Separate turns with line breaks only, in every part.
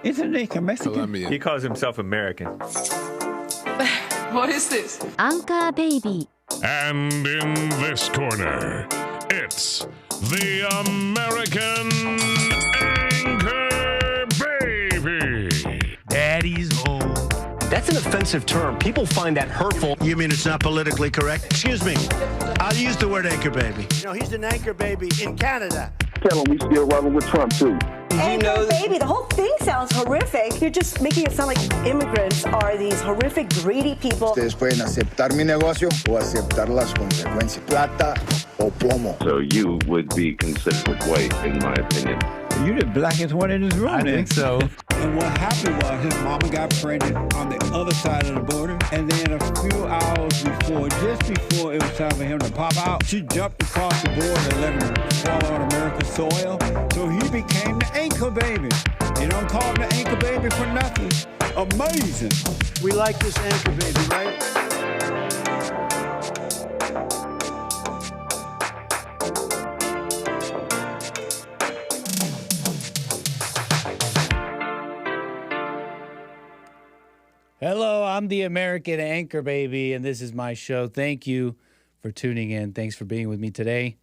Isn't he Mexican?
Colombian.
He calls himself American.
What is this?
Anchor Baby.
And in this corner, it's the American Anchor Baby.
Daddy's home.
That's an offensive term. People find that hurtful.
You mean it's not politically correct? Excuse me. I'll use the word anchor baby. You know, he's an anchor baby in Canada.
Tell him we still rolling with Trump, too.
Anchor baby, the whole thing sounds horrific. You're just making it sound like immigrants are these horrific, greedy people.
Ustedes pueden aceptar mi negocio o aceptar las consecuencias. Plata o plomo.
So you would be considered white, in my opinion.
You're the blackest one in this room.
I think so.
And what happened was his mama got pregnant on the other side of the border. And then a few hours before, just before it was time for him to pop out, she jumped across the border and let him fall on American soil. So he became the anchor baby. You don't call him the anchor baby for nothing. Amazing.
We like this anchor baby, right?
Hello, I'm the American Anchor Baby, and this is my show. Thank you for tuning in. Thanks for being with me today.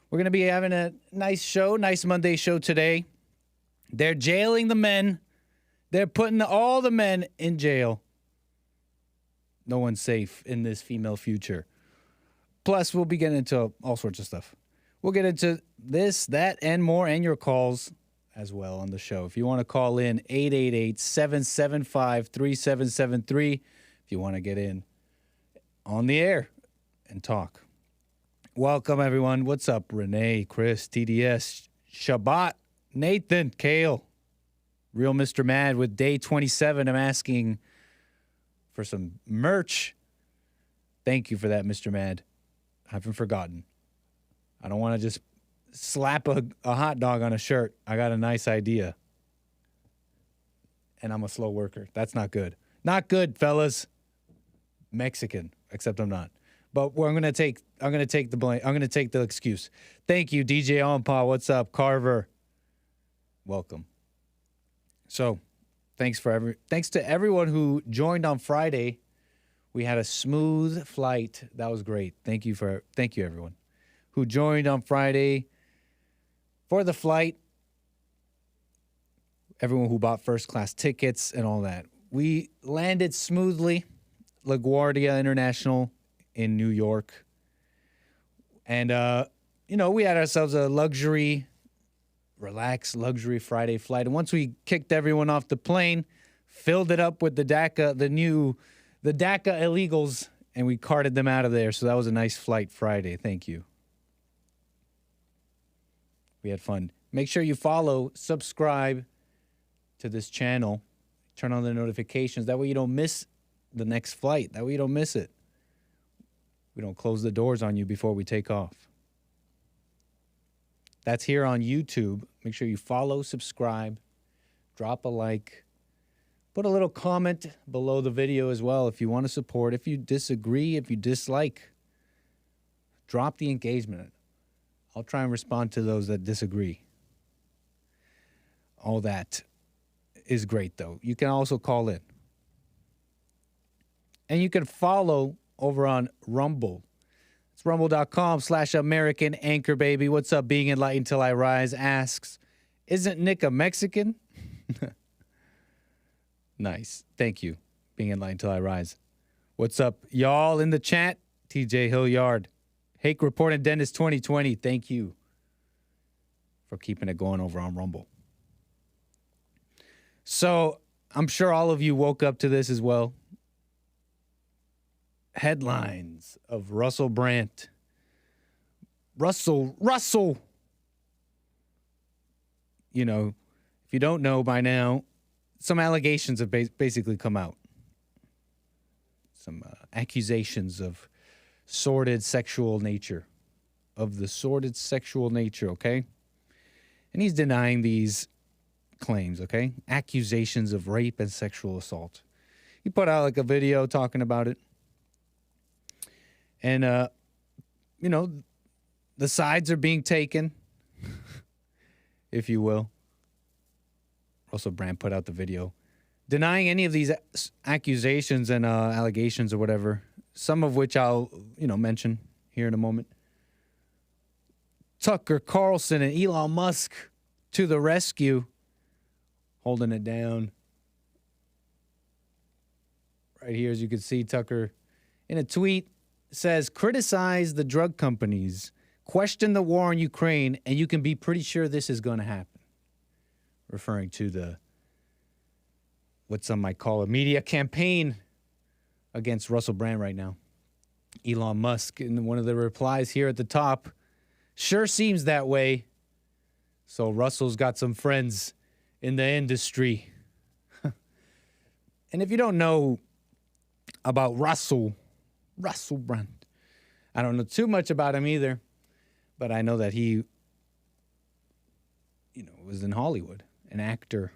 We're going to be having a nice show, nice Monday show today. They're jailing the men. They're putting all the men in jail. No one's safe in this female future. Plus, we'll be getting into all sorts of stuff. We'll get into this, that, and more, and your calls as well on the show. If you want to call in, 888-775-3773. If you want to get in on the air and talk. Welcome, everyone. What's up, Renee, Chris, TDS, Shabbat, Nathan, Kale, Real Mr. Mad with day 27. I'm asking for some merch. Thank you for that, Mr. Mad. I haven't forgotten. I don't want to just slap a hot dog on a shirt. I got a nice idea. And I'm a slow worker. That's not good. Not good, fellas. Mexican, except I'm not. But I'm gonna take the blame. I'm gonna take the excuse. Thank you, DJ Onpa. What's up, Carver? Welcome. So, thanks to everyone who joined on Friday. We had a smooth flight. That was great. Thank you, everyone who joined on Friday for the flight. Everyone who bought first class tickets and all that. We landed smoothly, LaGuardia International in New York. And, we had ourselves a relaxed luxury Friday flight. And once we kicked everyone off the plane, filled it up with the DACA illegals, and we carted them out of there. So that was a nice flight Friday. Thank you. We had fun. Make sure you follow, subscribe to this channel. Turn on the notifications. That way you don't miss the next flight. That way you don't miss it. We don't close the doors on you before we take off. That's here on YouTube. Make sure you follow, subscribe, drop a like, put a little comment below the video as well if you want to support. If you disagree, if you dislike, drop the engagement. I'll try and respond to those that disagree. All that is great, though. You can also call in. And you can follow over on Rumble. It's rumble.com/American Anchor Baby. What's up, Being Enlightened Till I Rise asks, isn't Nick a Mexican? Nice. Thank you, Being Enlightened Till I Rise. What's up, y'all in the chat? TJ Hilliard. Hake Report and Dennis 2020. Thank you for keeping it going over on Rumble. So I'm sure all of you woke up to this as well. Headlines of Russell Brand. Russell. You know, if you don't know by now, some allegations have basically come out. Some accusations of sordid sexual nature. Okay? And he's denying these claims, okay? Accusations of rape and sexual assault. He put out like a video talking about it. And, the sides are being taken, if you will. Russell Brand put out the video denying any of these accusations and allegations or whatever, some of which I'll, mention here in a moment. Tucker Carlson and Elon Musk to the rescue, holding it down. Right here, as you can see, Tucker, in a tweet, says, criticize the drug companies, question the war in Ukraine, and you can be pretty sure this is going to happen. Referring to what some might call a media campaign against Russell Brand right now. Elon Musk, in one of the replies here at the top, sure seems that way. So Russell's got some friends in the industry. And if you don't know about Russell Brand, I don't know too much about him either, but I know that he, was in Hollywood, an actor,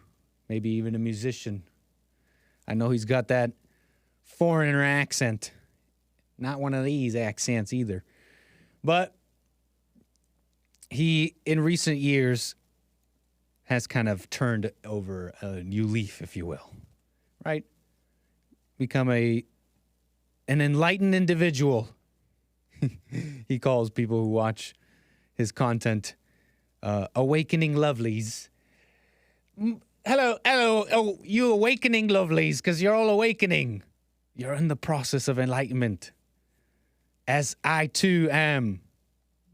maybe even a musician. I know he's got that foreigner accent. Not one of these accents either. But he, in recent years, has kind of turned over a new leaf, if you will. Right? Become an enlightened individual. He calls people who watch his content awakening lovelies. Hello, oh, you awakening lovelies, because you're all awakening. You're in the process of enlightenment. As I too am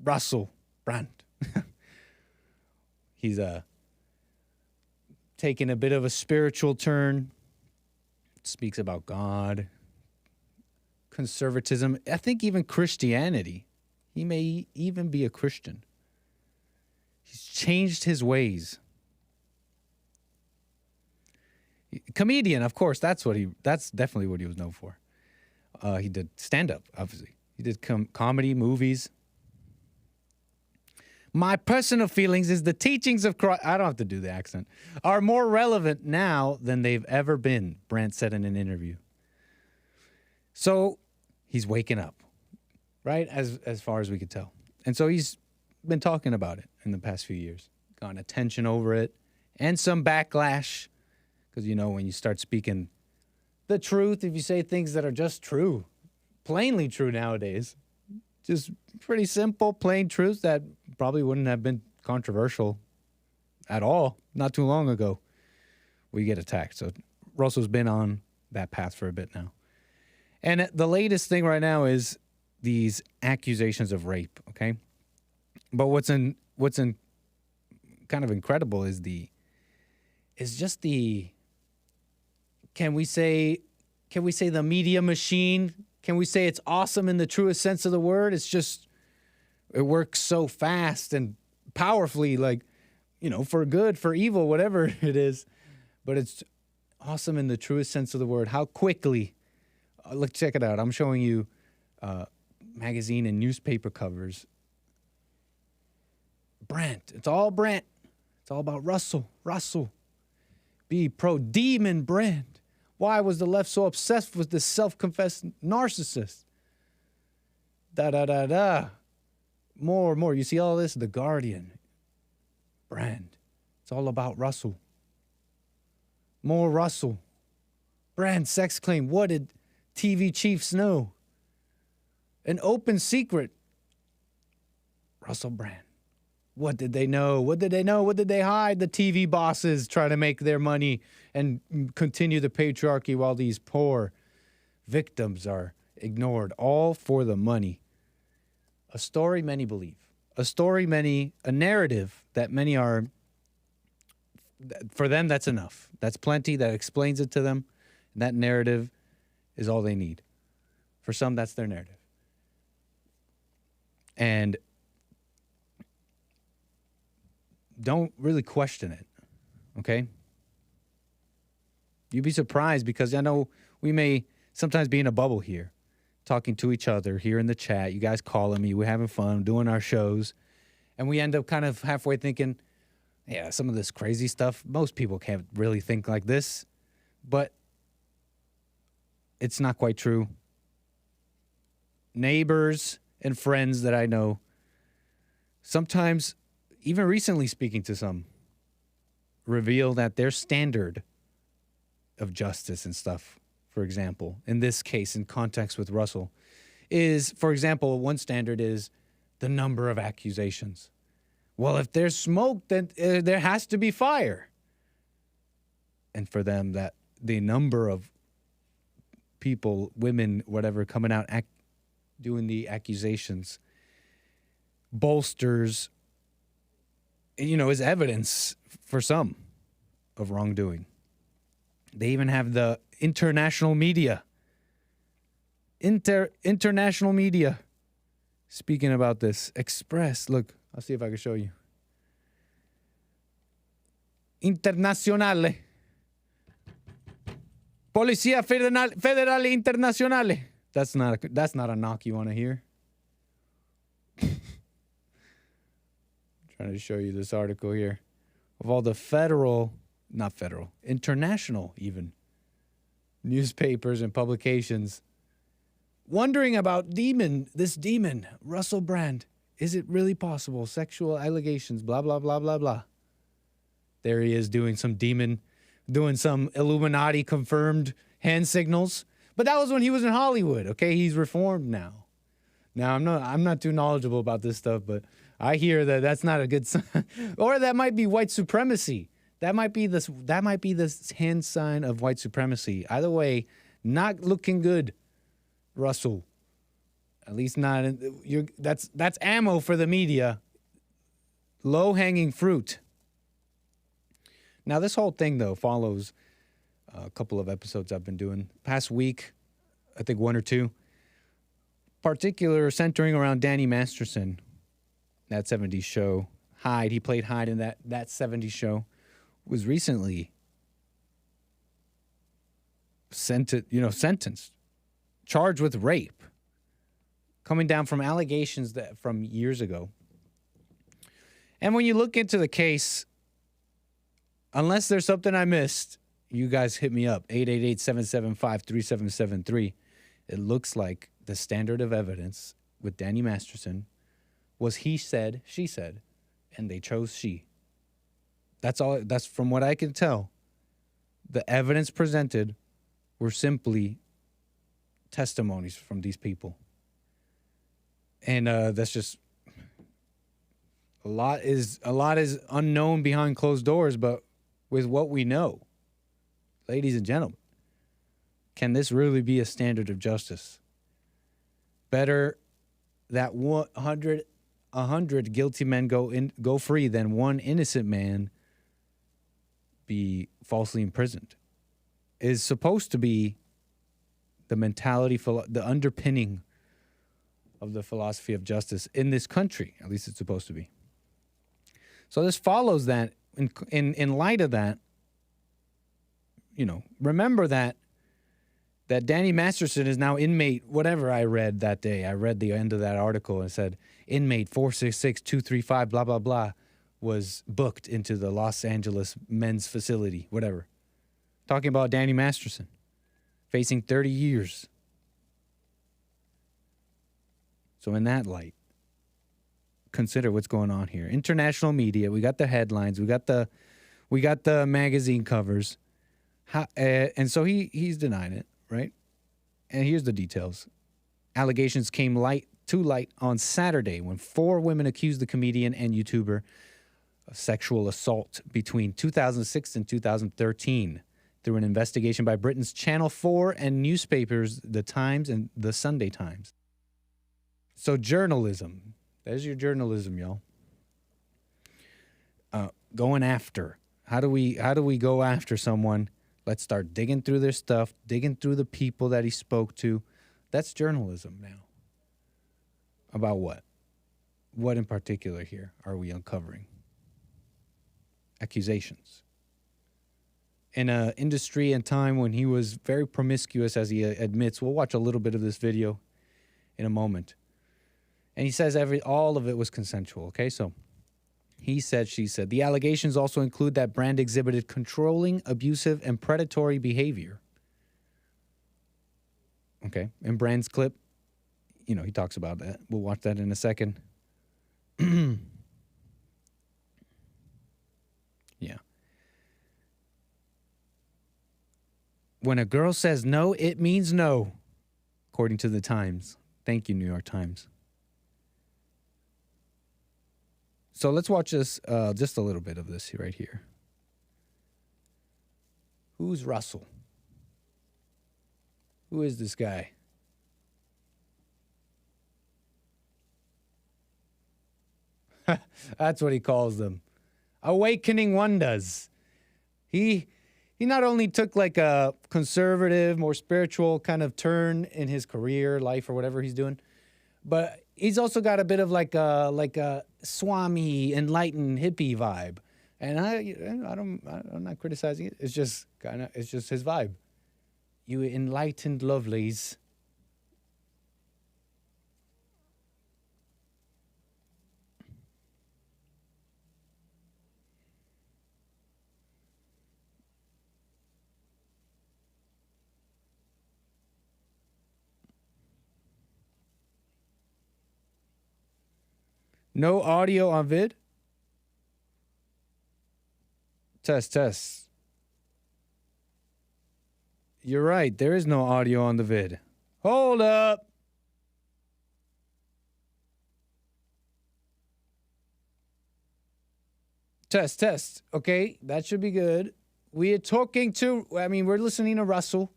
Russell Brand. He's taking a bit of a spiritual turn. Speaks about God, conservatism, I think even Christianity. He may even be a Christian. He's changed his ways. Comedian, of course, that's definitely what he was known for. He did stand-up, obviously. He did comedy, movies. My personal feelings is the teachings of Christ, I don't have to do the accent, are more relevant now than they've ever been, Brand said in an interview. So he's waking up, right, as far as we could tell. And so he's been talking about it in the past few years, gotten attention over it, and some backlash. Because, when you start speaking the truth, if you say things that are just true, plainly true nowadays, just pretty simple, plain truth that probably wouldn't have been controversial at all not too long ago, we get attacked. So Russell's been on that path for a bit now. And the latest thing right now is these accusations of rape, okay? But what's in kind of incredible is just the can we say the media machine? Can we say it's awesome in the truest sense of the word? It works so fast and powerfully, for good, for evil, whatever it is. But it's awesome in the truest sense of the word. How quickly, look, check it out. I'm showing you magazine and newspaper covers. Brand. It's all Brand. It's all about Russell. Be pro-demon Brand. Why was the left so obsessed with this self-confessed narcissist? More. You see all this? The Guardian. Brand. It's all about Russell. More Russell. Brand sex claim. What did TV chiefs know? An open secret. Russell Brand. What did they know? What did they hide? The TV bosses try to make their money and continue the patriarchy while these poor victims are ignored, all for the money. A story many believe. A narrative that many are, for them, that's enough. That's plenty. That explains it to them. And that narrative is all they need. For some, that's their narrative. And don't really question it, okay? You'd be surprised because I know we may sometimes be in a bubble here, talking to each other here in the chat. You guys calling me, we're having fun, doing our shows, and we end up kind of halfway thinking, yeah, some of this crazy stuff, most people can't really think like this, but it's not quite true. Neighbors and friends that I know, sometimes even recently speaking to some, reveal that their standard of justice and stuff, for example, in this case, in context with Russell, is, for example, one standard is the number of accusations. Well, if there's smoke, then there has to be fire. And for them, that the number of people, women, whatever, coming out doing the accusations bolsters, is evidence for some of wrongdoing. They even have the international media. International media speaking about this. Express. Look, I'll see if I can show you. Internazionale. Policía Federale Internazionale. That's not a knock you want to hear. Trying to show you this article here of all the international even newspapers and publications wondering about this demon, Russell Brand. Is it really possible? Sexual allegations, blah, blah, blah, blah, blah. There he is doing some Illuminati confirmed hand signals. But that was when he was in Hollywood, okay? He's reformed now. Now, I'm not too knowledgeable about this stuff, but I hear that that's not a good sign. Or that might be white supremacy. That might be the hand sign of white supremacy. Either way, not looking good, Russell. At least not. That's ammo for the media. Low-hanging fruit. Now, this whole thing, though, follows a couple of episodes I've been doing. Past week, I think one or two. Particular centering around Danny Masterson. That 70s show. Hyde, he played Hyde in that 70s show. Was recently sentenced. Charged with rape. Coming down from allegations from years ago. And when you look into the case, unless there's something I missed, you guys hit me up, 888-775-3773. It looks like the standard of evidence with Danny Masterson was he said, she said, and they chose she. That's all. That's from what I can tell. The evidence presented were simply testimonies from these people. And that's just a lot is unknown behind closed doors, but with what we know, ladies and gentlemen, can this really be a standard of justice? Better that 100 guilty men go free than one innocent man be falsely imprisoned. Is supposed to be the mentality, the underpinning of the philosophy of justice in this country. At least it's supposed to be. So this follows that. In light of that, remember that Danny Masterson is now inmate, whatever I read that day. I read the end of that article and it said inmate 466235, blah, blah, blah, was booked into the Los Angeles men's facility, whatever. Talking about Danny Masterson facing 30 years. So in that light, consider what's going on here. International media, we got the headlines, we got the magazine covers. And so he's denying it, right? And here's the details. Allegations came to light on Saturday when 4 women accused the comedian and YouTuber of sexual assault between 2006 and 2013 through an investigation by Britain's Channel 4 and newspapers, The Times and The Sunday Times. So journalism. There's your journalism, y'all. Going after. How do we go after someone? Let's start digging through their stuff, digging through the people that he spoke to. That's journalism now. About what? What in particular here are we uncovering? Accusations. In an industry and time when he was very promiscuous, as he admits. We'll watch a little bit of this video in a moment. And he says all of it was consensual, okay? So he said, she said. The allegations also include that Brand exhibited controlling, abusive, and predatory behavior. Okay, in Brand's clip, he talks about that. We'll watch that in a second. Yeah. when a girl says no, it means no, according to the Times. Thank you, New York Times. So let's watch this, just a little bit of this right here. Who's Russell? Who is this guy? That's what he calls them. Awakening wonders. He not only took like a conservative, more spiritual kind of turn in his career, life, or whatever he's doing, but he's also got a bit of like a Swami, enlightened hippie vibe. And I'm not criticizing it. It's just his vibe. You enlightened lovelies. No audio on vid? Test. You're right. There is no audio on the vid. Hold up. Test. Okay, that should be good. We're listening to Russell.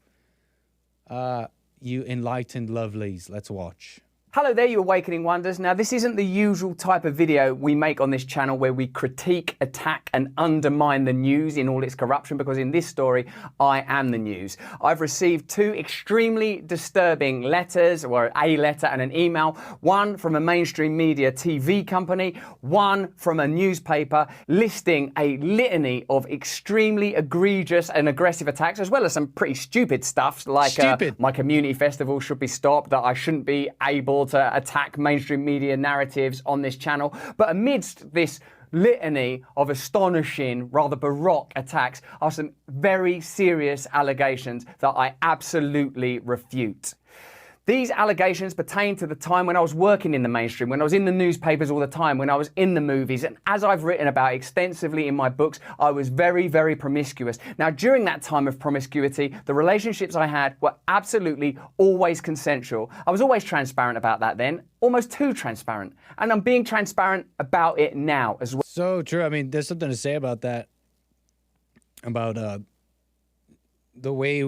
You enlightened lovelies. Let's watch.
Hello there, you Awakening Wonders. Now, this isn't the usual type of video we make on this channel where we critique, attack, and undermine the news in all its corruption, because in this story, I am the news. I've received two extremely disturbing letters, or a letter and an email, one from a mainstream media TV company, one from a newspaper, listing a litany of extremely egregious and aggressive attacks, as well as some pretty stupid stuff, like my community festival should be stopped, that I shouldn't be able to attack mainstream media narratives on this channel. But amidst this litany of astonishing, rather baroque attacks are some very serious allegations that I absolutely refute. These allegations pertain to the time when I was working in the mainstream, when I was in the newspapers all the time, when I was in the movies, and as I've written about extensively in my books, I was very, very promiscuous. Now, during that time of promiscuity, the relationships I had were absolutely always consensual. I was always transparent about that then, almost too transparent, and I'm being transparent about it now as well.
So true. I mean, there's something to say about that, about the way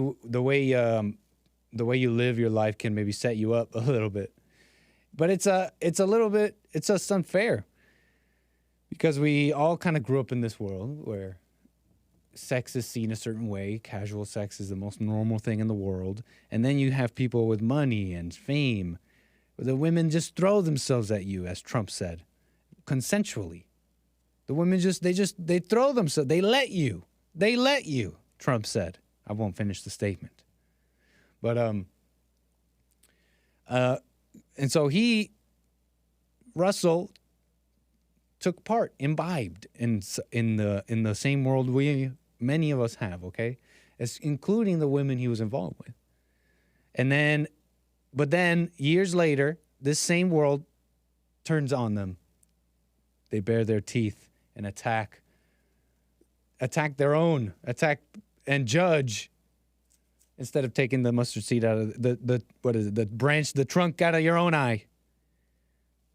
you live your life can maybe set you up a little bit. But it's just unfair, because we all kind of grew up in this world where sex is seen a certain way. Casual sex is the most normal thing in the world. And then you have people with money and fame. The women just throw themselves at you, as Trump said, consensually. The women they throw themselves. They let you, Trump said. I won't finish the statement. But and so Russell took part, imbibed in the same world many of us have, okay, including the women he was involved with. But then years later, this same world turns on them. They bare their teeth and attack and judge. Instead of taking the mustard seed out of the trunk out of your own eye.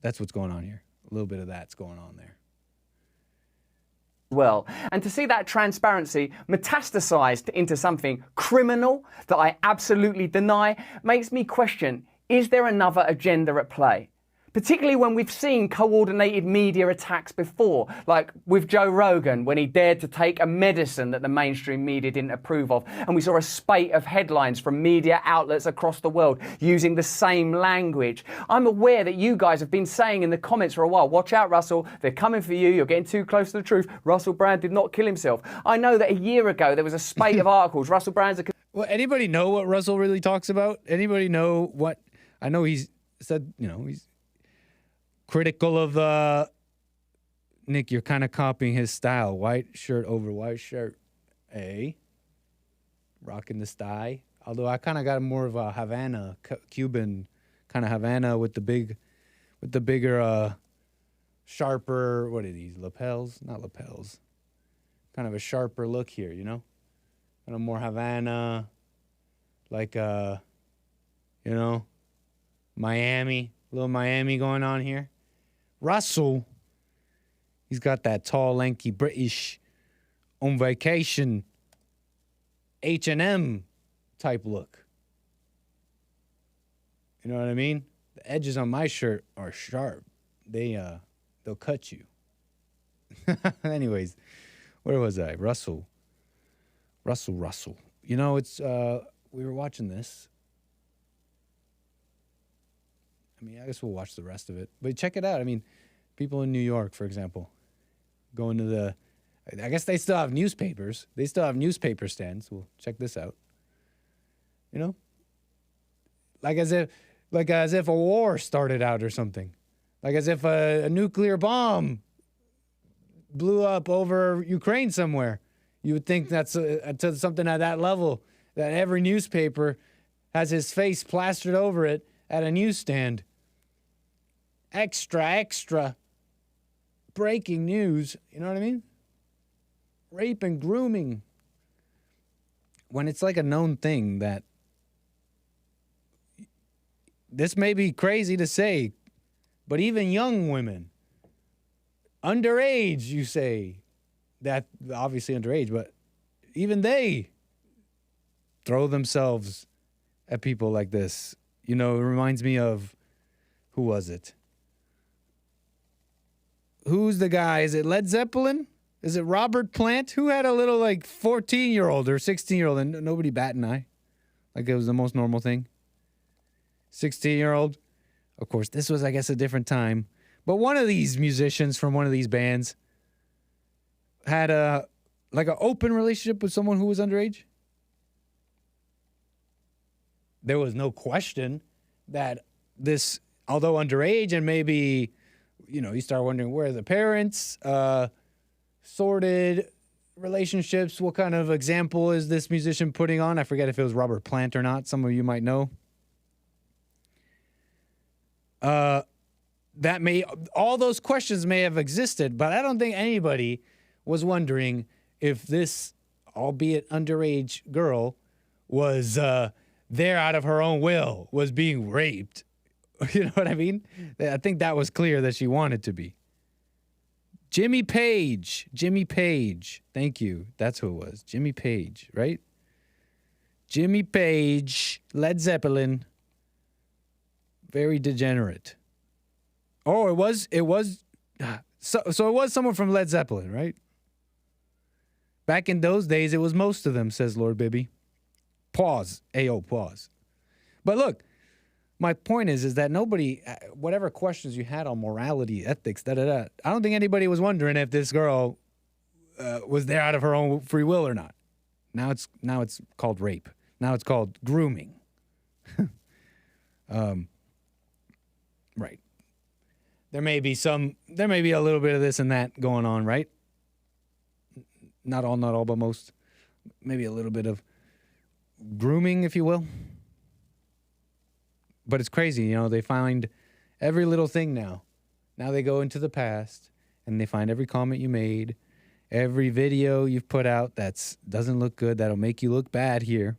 That's what's going on here. A little bit of that's going on there.
Well, and to see that transparency metastasized into something criminal that I absolutely deny makes me question, is there another agenda at play? Particularly when we've seen coordinated media attacks before, like with Joe Rogan, when he dared to take a medicine that the mainstream media didn't approve of. And we saw a spate of headlines from media outlets across the world using the same language. I'm aware that you guys have been saying in the comments for a while, watch out, Russell, they're coming for you, you're getting too close to the truth. Russell Brand did not kill himself. I know that a year ago there was a spate of articles. Russell Brand's
Well, anybody know what Russell really talks about? Anybody know what? I know he's said, he's critical of Nick, you're kind of copying his style. White shirt over white shirt. Rocking the style. Although I kind of got more of a Havana, Cuban kind of Havana with the bigger, sharper, what are these, lapels? Not lapels. Kind of a sharper look here, Kind of more Havana, like, Miami, little Miami going on here. Russell, he's got that tall, lanky British on vacation H&M type look. You know what I mean? The edges on my shirt are sharp. They'll cut you. Anyways, where was I? Russell. You know, it's we were watching this. I mean, I guess we'll watch the rest of it. But check it out. I mean, people in New York, for example, going to I guess they still have newspapers. They still have newspaper stands. Well, check this out. You know? Like as if a war started out or something. Like as if a nuclear bomb blew up over Ukraine somewhere. You would think that's something at that level, that every newspaper has his face plastered over it at a newsstand. Extra. Breaking news. You know what I mean? Rape and grooming. When it's like a known thing that this may be crazy to say, but even young women, underage, you say, that obviously underage, but even they throw themselves at people like this. You know, it reminds me of, who was it? Who's the guy? Is it Led Zeppelin? Is it Robert Plant? Who had a little like 14-year-old or 16-year-old and nobody bat an eye? Like it was the most normal thing. 16-year-old. Of course, this was, I guess, a different time. But one of these musicians from one of these bands had an open relationship with someone who was underage. There was no question that this, although underage and maybe, you know, you start wondering where are the parents, sordid relationships, what kind of example is this musician putting on? I forget if it was Robert Plant or not. Some of you might know. All those questions may have existed, but I don't think anybody was wondering if this, albeit underage girl, was there out of her own will, was being raped. You know what I mean? I think that was clear that she wanted to be. Jimmy Page. Thank you. That's who it was. Jimmy Page, right? Jimmy Page, Led Zeppelin. Very degenerate. Oh, it was so it was someone from Led Zeppelin, right? Back in those days, it was most of them, says Lord Bibby. Pause. Ayo, pause. But look, my point is that nobody, whatever questions you had on morality, ethics, I don't think anybody was wondering if this girl was there out of her own free will or not. Now it's called rape. Now it's called grooming. Right. There may be a little bit of this and that going on, right? Not all, but most. Maybe a little bit of grooming, if you will. But it's crazy, you know, they find every little thing now. Now they go into the past and they find every comment you made, every video you've put out that doesn't look good, that'll make you look bad here.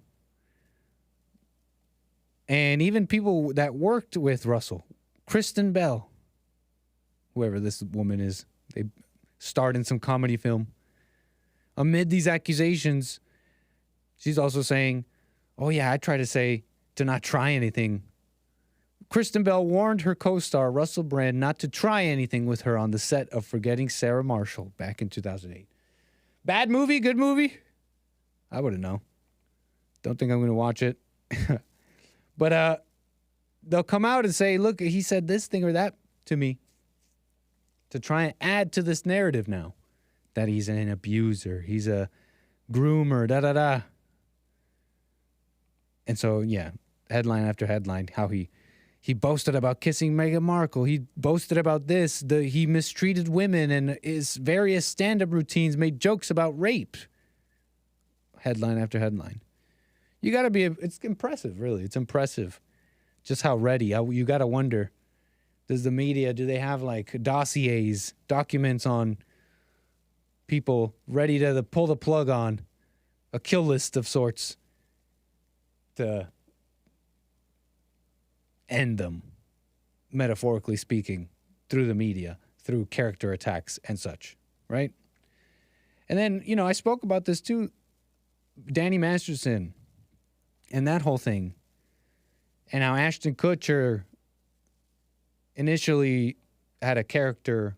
And even people that worked with Russell, Kristen Bell, whoever this woman is, they starred in some comedy film. Amid these accusations, she's also saying, oh yeah, I try to say to not try anything. Kristen Bell warned her co-star Russell Brand not to try anything with her on the set of Forgetting Sarah Marshall back in 2008. Bad movie? Good movie? I wouldn't know. Don't think I'm going to watch it. But they'll come out and say, look, he said this thing or that to me, to try and add to this narrative now that he's an abuser, he's a groomer, da-da-da. And so, yeah, headline after headline, how he boasted about kissing Meghan Markle. He boasted about this. He mistreated women, and his various stand-up routines made jokes about rape. Headline after headline. You got to be, it's impressive, really. It's impressive just how ready. You got to wonder, does the media, do they have like dossiers, documents on people ready to pull the plug on, a kill list of sorts, to end them, metaphorically speaking, through the media, through character attacks and such, right? And then, you know, I spoke about this too, Danny Masterson and that whole thing, and how Ashton Kutcher initially had a character,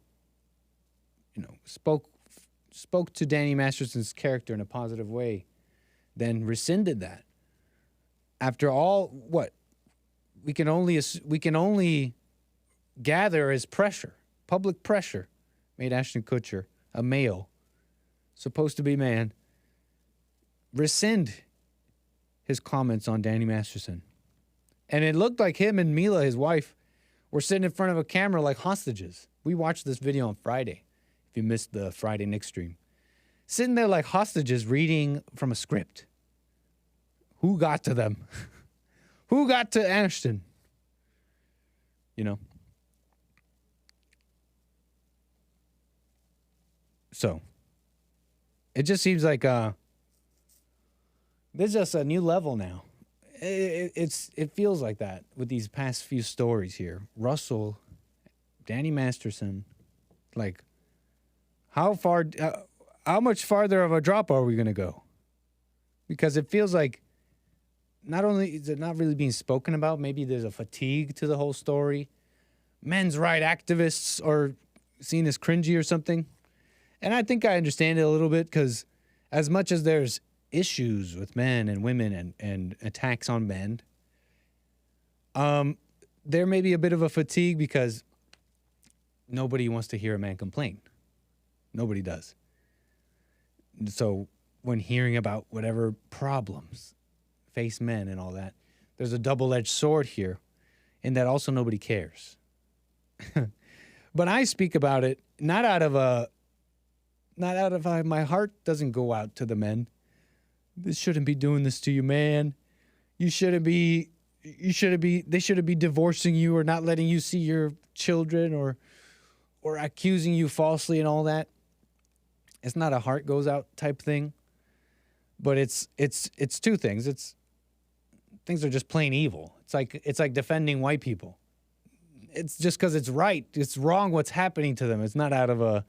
you know, spoke to Danny Masterson's character in a positive way, then rescinded that. After all, what we can only gather as pressure, public pressure, made Ashton Kutcher, a male, supposed to be man, rescind his comments on Danny Masterson. And it looked like him and Mila, his wife, were sitting in front of a camera like hostages. We watched this video on Friday, if you missed the Friday Nick stream. Sitting there like hostages reading from a script. Who got to them? Who got to Ashton? You know? So, it just seems like there's just a new level now. It feels like that with these past few stories here. Russell, Danny Masterson, like, how much farther of a drop are we going to go? Because it feels like not only is it not really being spoken about, maybe there's a fatigue to the whole story. Men's rights activists are seen as cringy or something. And I think I understand it a little bit, because as much as there's issues with men and women and attacks on men, there may be a bit of a fatigue because nobody wants to hear a man complain. Nobody does. So when hearing about whatever problems face men and all that, there's a double-edged sword here, in that also nobody cares. But I speak about it not out of my heart doesn't go out to the men. This shouldn't be doing this to you, man. They shouldn't be divorcing you or not letting you see your children or accusing you falsely and all that. It's not a heart goes out type thing. But it's two things. Things are just plain evil. It's like defending white people. It's just because it's right. It's wrong what's happening to them. It's not out of a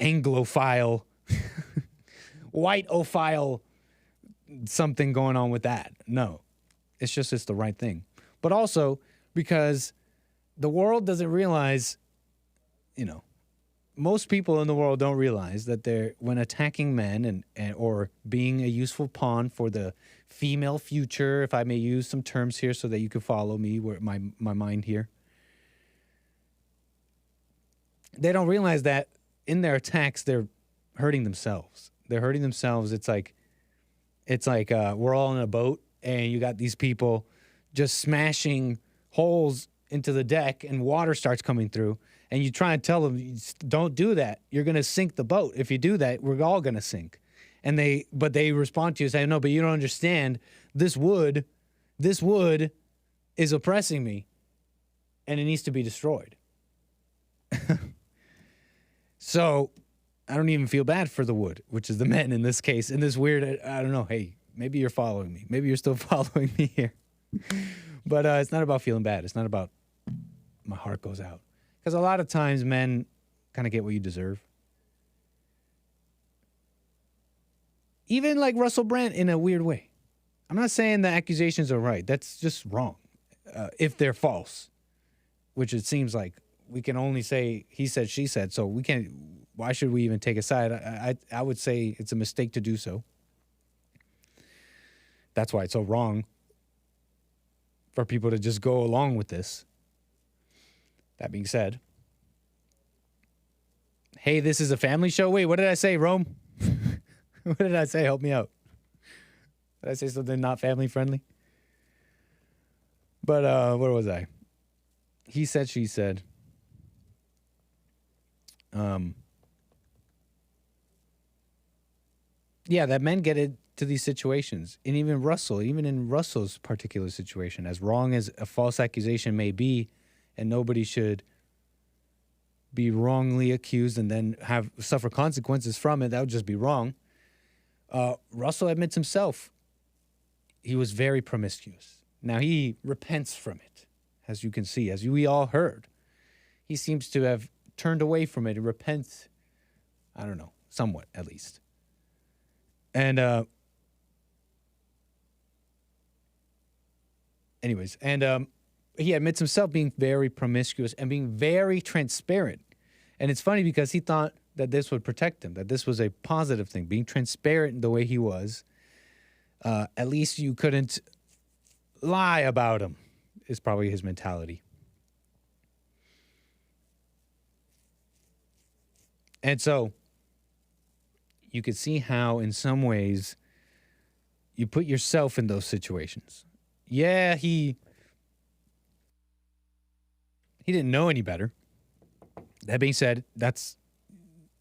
Anglophile, white-ophile, something going on with that. No, it's the right thing. But also because the world doesn't realize, you know, most people in the world don't realize that when attacking men and or being a useful pawn for the female future, if I may use some terms here so that you can follow me, where my mind here. They don't realize that in their attacks, they're hurting themselves. They're hurting themselves. It's like we're all in a boat and you got these people just smashing holes into the deck and water starts coming through. And you try and tell them, don't do that. You're going to sink the boat. If you do that, we're all going to sink. But they respond to you saying, no, but you don't understand. This wood is oppressing me and it needs to be destroyed. So I don't even feel bad for the wood, which is the men in this case, in this weird, I don't know. Hey, maybe you're following me. Maybe you're still following me here. But it's not about feeling bad. It's not about my heart goes out. Because a lot of times men kind of get what you deserve. Even like Russell Brand in a weird way. I'm not saying the accusations are right. That's just wrong. If they're false, which it seems like we can only say he said, she said. So we can't, why should we even take a side? I would say it's a mistake to do so. That's why it's so wrong for people to just go along with this. That being said, hey, this is a family show. Wait, what did I say, Rome? What did I say? Help me out. Did I say something not family friendly? But where was I? He said, she said. Yeah, that men get into these situations. And even in Russell's particular situation, as wrong as a false accusation may be, and nobody should be wrongly accused and then suffer consequences from it, that would just be wrong. Russell admits himself he was very promiscuous. Now, he repents from it, as you can see, as we all heard. He seems to have turned away from it and repent, I don't know, somewhat at least. And he admits himself being very promiscuous and being very transparent. And it's funny because he thought that this would protect him, that this was a positive thing, being transparent in the way he was. At least you couldn't lie about him, is probably his mentality. And so you could see how, in some ways, you put yourself in those situations. Yeah, he didn't know any better. That being said,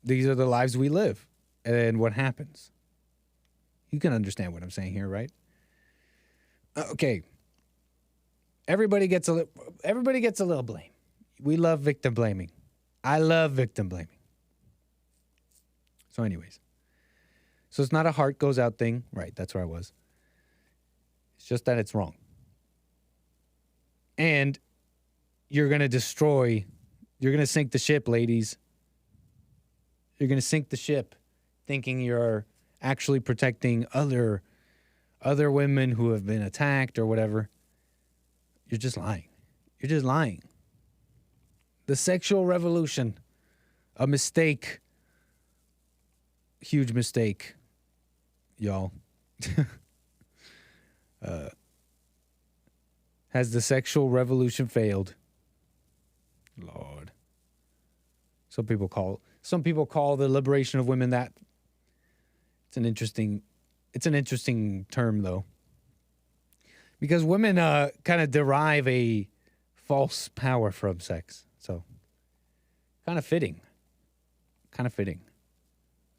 these are the lives we live, and what happens. You can understand what I'm saying here, right? Okay. Everybody gets a little blame. We love victim blaming. I love victim blaming. So anyways. So it's not a heart goes out thing. Right, that's where I was. It's just that it's wrong. And you're going to sink the ship, ladies. You're going to sink the ship thinking you're actually protecting other women who have been attacked or whatever. You're just lying. You're just lying. The sexual revolution, a mistake, huge mistake, y'all. Has the sexual revolution failed? Lord. Some people call the liberation of women that. It's an interesting term, though. Because women kind of derive a false power from sex. So, kind of fitting.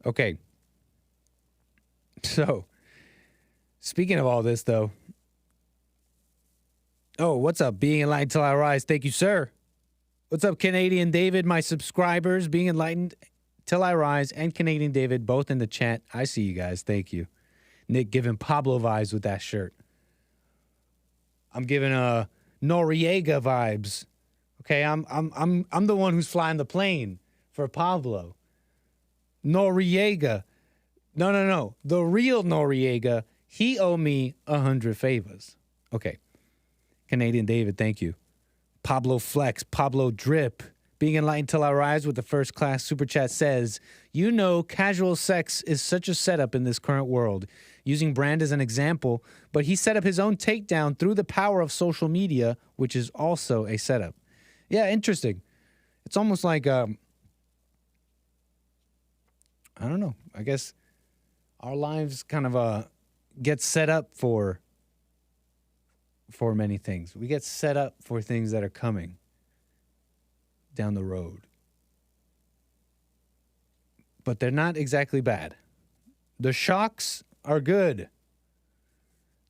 Okay. So, speaking of all this, though. Oh, what's up? Being enlightened till I rise. Thank you, sir. What's up, Canadian David, my subscribers? Being enlightened till I rise and Canadian David, both in the chat. I see you guys. Thank you. Nick giving Pablo vibes with that shirt. I'm giving Noriega vibes. Okay, I'm the one who's flying the plane for Pablo. Noriega. No. The real Noriega, he owe me 100 favors. Okay. Canadian David, thank you. Pablo Flex, Pablo Drip, being enlightened till I rise with the first class super chat says, you know, casual sex is such a setup in this current world. Using Brand as an example, but he set up his own takedown through the power of social media, which is also a setup. Yeah, interesting. It's almost like, I don't know. I guess our lives kind of get set up for many things. We get set up for things that are coming down the road. But they're not exactly bad. The shocks are good.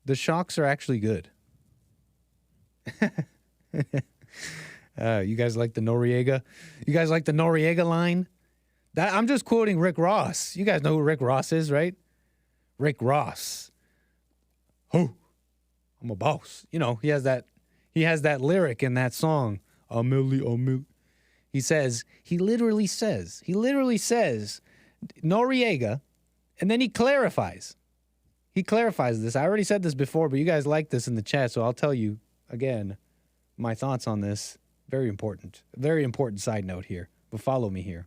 The shocks are actually good. You guys like the Noriega? You guys like the Noriega line? I'm just quoting Rick Ross. You guys know who Rick Ross is, right? Rick Ross. Who? I'm a boss. You know, he has that lyric in that song. A milli. He literally says Noriega, and then he clarifies. He clarifies this. I already said this before, but you guys like this in the chat, so I'll tell you again my thoughts on this. Very important. Very important side note here. But follow me here.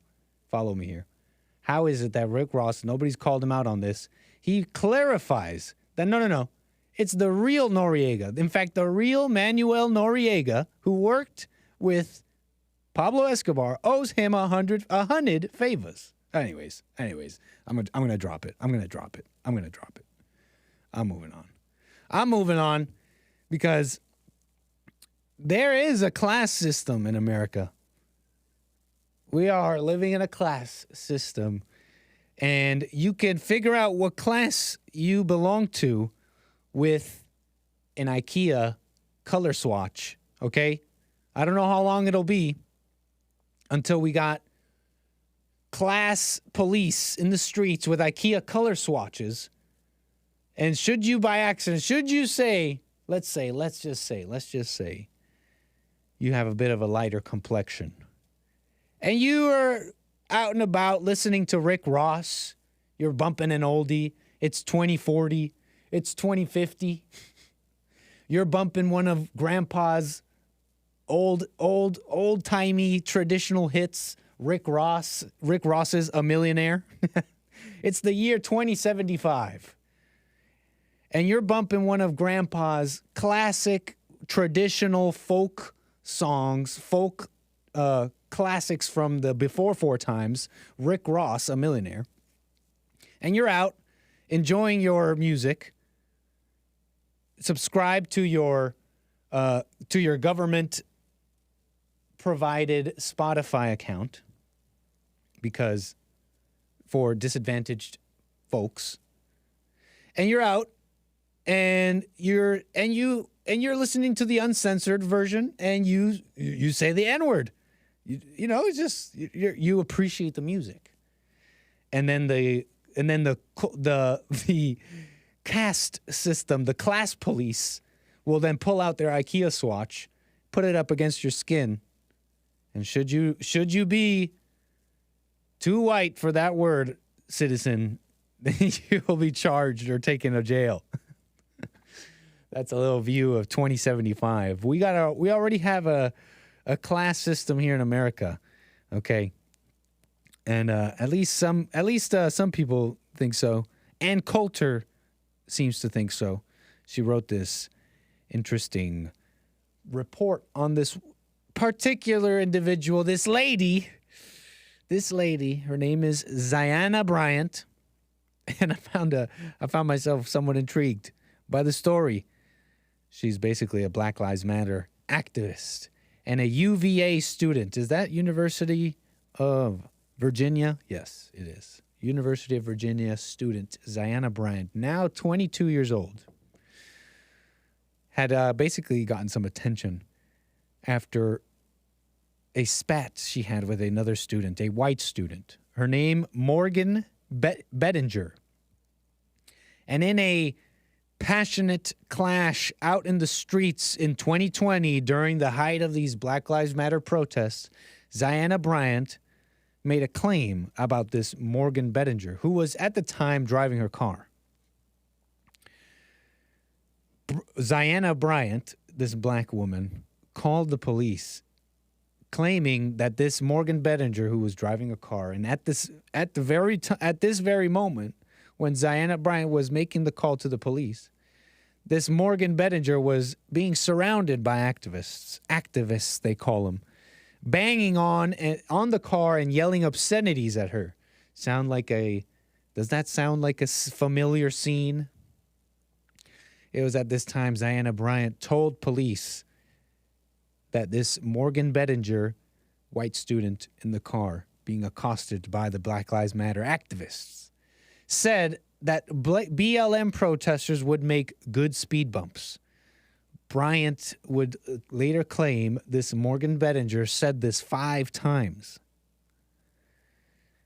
How is it that Rick Ross, nobody's called him out on this, he clarifies that no. It's the real Noriega. In fact, the real Manuel Noriega, who worked with Pablo Escobar, owes him 100 favors. Anyways, I'm gonna drop it. I'm moving on because there is a class system in America. We are living in a class system, and you can figure out what class you belong to with an IKEA color swatch, okay? I don't know how long it'll be until we got class police in the streets with IKEA color swatches. And should you by accident, should you say, let's just say, you have a bit of a lighter complexion. And you are out and about listening to Rick Ross. You're bumping an oldie. It's 2040. It's 2050. You're bumping one of Grandpa's old-timey traditional hits, Rick Ross. Rick Ross's A Millionaire. It's the year 2075. And you're bumping one of Grandpa's classic traditional folk songs, folk classics from the before times, Rick Ross, A Millionaire. And you're out enjoying your music, subscribe to your government provided Spotify account, because for disadvantaged folks, and you're out and you're listening to the uncensored version, and you say the N-word. You know, it's just you appreciate the music, and then the caste system, the class police, will then pull out their IKEA swatch, put it up against your skin, and should you be too white for that word, citizen, then you'll be charged or taken to jail. That's a little view of 2075. We already have a class system here in America, okay? And at least some people think so. Ann Coulter seems to think so. She wrote this interesting report on this particular individual, this lady. Her name is Ziana Bryant, and I found myself somewhat intrigued by the story. She's basically a Black Lives Matter activist and a UVA student. Is that University of Virginia? Yes, it is. University of Virginia student Ziana Bryant, now 22 years old, had basically gotten some attention after a spat she had with another student, a white student. Her name, Morgan Bettinger. And in a passionate clash out in the streets in 2020 during the height of these Black Lives Matter protests, Ziana Bryant made a claim about this Morgan Bettinger, who was at the time driving her car. Ziana Bryant, this black woman, called the police, claiming that this Morgan Bettinger, who was driving a car, and at this very moment when Ziana Bryant was making the call to the police, this Morgan Bettinger was being surrounded by activists they call them, banging on the car and yelling obscenities at her. Does that sound like a familiar scene? It was at this time Ziana Bryant told police that this Morgan Bettinger, white student in the car being accosted by the Black Lives Matter activists, said that BLM protesters would make good speed bumps. Bryant would later claim this Morgan Bettinger said this 5 times.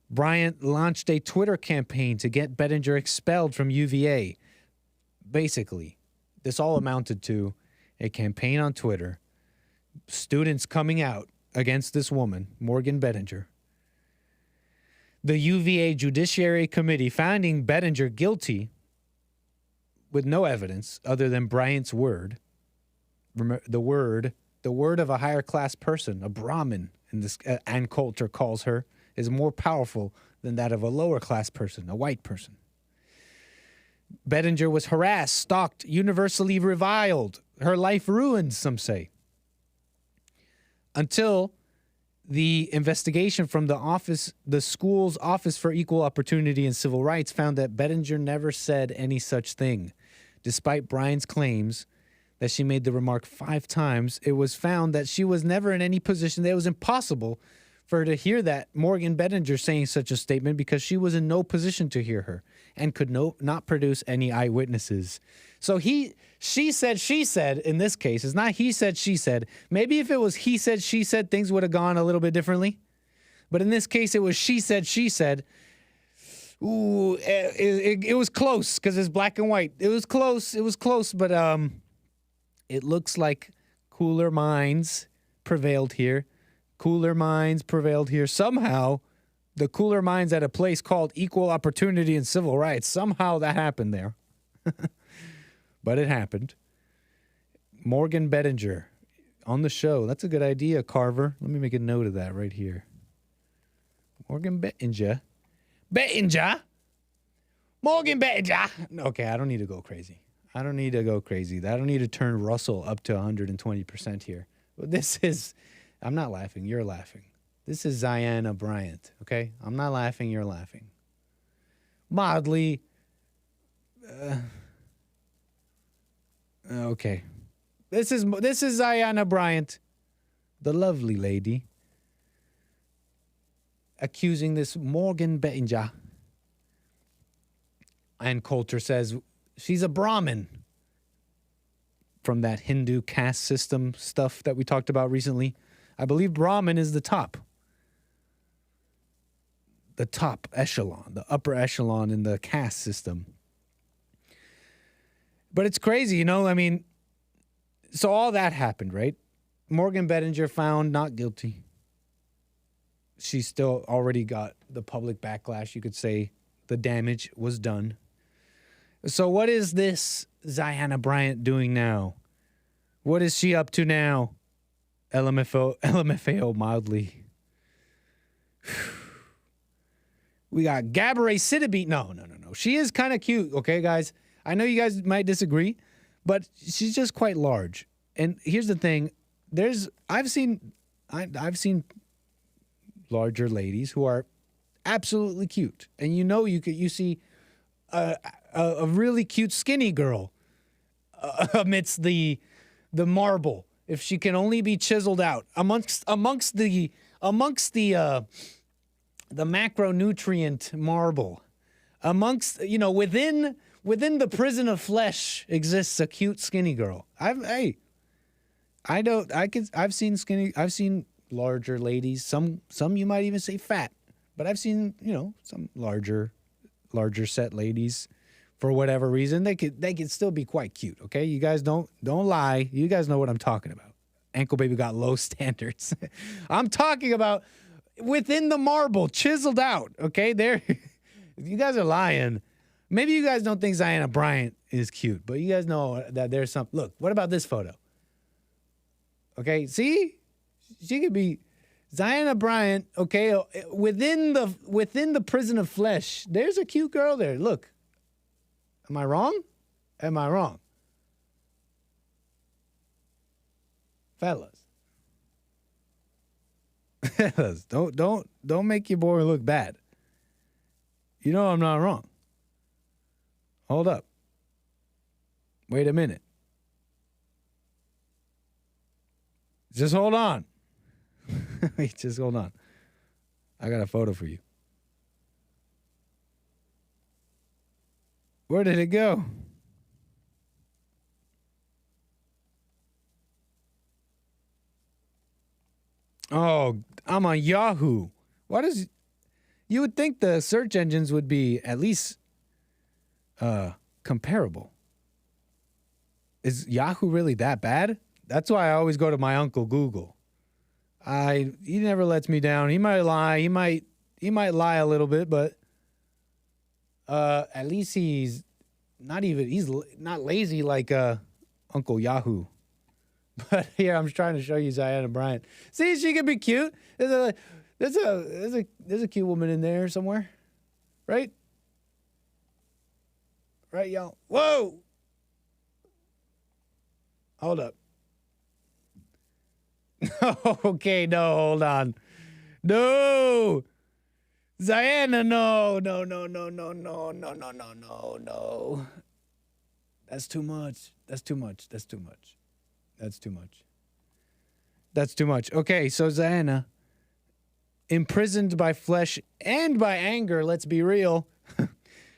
Bryant launched a Twitter campaign to get Bettinger expelled from UVA. Basically, this all amounted to a campaign on Twitter, students coming out against this woman, Morgan Bettinger. The UVA Judiciary Committee finding Bettinger guilty with no evidence other than Bryant's word. The word of a higher class person, a Brahmin, in this Ann Coulter calls her, is more powerful than that of a lower class person, a white person. Bettinger was harassed, stalked, universally reviled, her life ruined, some say. Until the investigation from the school's Office for Equal Opportunity and Civil Rights found that Bettinger never said any such thing. Despite Bryant's claims that she made the remark 5 times, it was found that she was never in any position, that it was impossible for her to hear that Morgan Bettinger saying such a statement because she was in no position to hear her and could not produce any eyewitnesses. So she said in this case. It's not he said, she said. Maybe if it was he said, she said, things would have gone a little bit differently. But in this case, it was she said. Ooh, it was close because it's black and white. It was close, but it looks like cooler minds prevailed here. Somehow, the cooler minds at a place called Equal Opportunity and Civil Rights, somehow that happened there. But it happened. Morgan Bettinger on the show. That's a good idea, Carver. Let me make a note of that right here. Morgan Bettinger. Morgan Bettinger. Okay, I don't need to go crazy. I don't need to turn Russell up to 120% here. But this is, I'm not laughing. You're laughing. This is 𝒐𝒊𝒂𝒎 Bryant, okay? I'm not laughing. You're laughing. Mildly. Okay. This is 𝒐𝒊𝒂𝒎 Bryant, the lovely lady, accusing this Morgan Bettinger. And Coulter says she's a Brahmin from that Hindu caste system stuff that we talked about recently. I believe Brahmin is the top echelon, the upper echelon in the caste system. But it's crazy, you know, I mean, so all that happened, right? Morgan Bettinger found not guilty. She still already got the public backlash, you could say. The damage was done. So what is this 𝒐𝒊𝒂𝒎 Bryant doing now? What is she up to now? LMFAO mildly. We got 𝒔𝒐𝒄𝒊𝒂𝒍�. No. She is kind of cute, okay, guys? I know you guys might disagree, but she's just quite large. And here's the thing: I've seen larger ladies who are absolutely cute, and you see a really cute skinny girl amidst the marble, if she can only be chiseled out amongst the macronutrient marble, within the prison of flesh exists a cute skinny girl. I've seen larger ladies, some you might even say fat, but I've seen, some larger set ladies. For whatever reason, they could still be quite cute. Okay, you guys don't lie. You guys know what I'm talking about. Ankle Baby got low standards. I'm talking about within the marble, chiseled out. Okay, there. You guys are lying. Maybe you guys don't think 𝒐𝒊𝒂𝒎 Bryant is cute, but you guys know that there's some. Look, what about this photo? Okay, see, she could be 𝒐𝒊𝒂𝒎 Bryant. Okay, within the prison of flesh, there's a cute girl there. Look. Am I wrong? Fellas, don't make your boy look bad. You know I'm not wrong. Hold up. Wait a minute. Just hold on. Wait, just hold on. I got a photo for you. Where did it go? Oh, I'm on Yahoo. You would think the search engines would be at least comparable. Is Yahoo really that bad? That's why I always go to my uncle Google. He never lets me down. He might lie. He might lie a little bit, but at least he's not lazy like Uncle Yahoo. But here I'm trying to show you 𝒐𝒊𝒂𝒎 Bryant. See, she could be cute. There's a cute woman in there somewhere, right? Right, y'all. Whoa! Hold up. Okay, no, hold on. No! 𝒐𝒊𝒂𝒎, no. That's too much. Okay, so 𝒐𝒊𝒂𝒎, imprisoned by flesh and by anger, let's be real.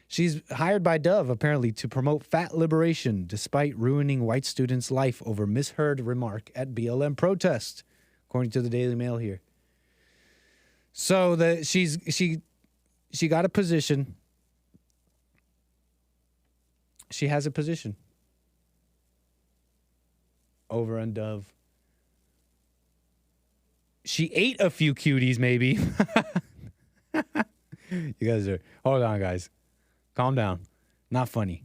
She's hired by Dove, apparently, to promote fat liberation, despite ruining white students' life over misheard remark at BLM protest, according to the Daily Mail here. So she got a position. She has a position over on Dove. She ate a few cuties, maybe. You guys are... Hold on, guys. Calm down. Not funny.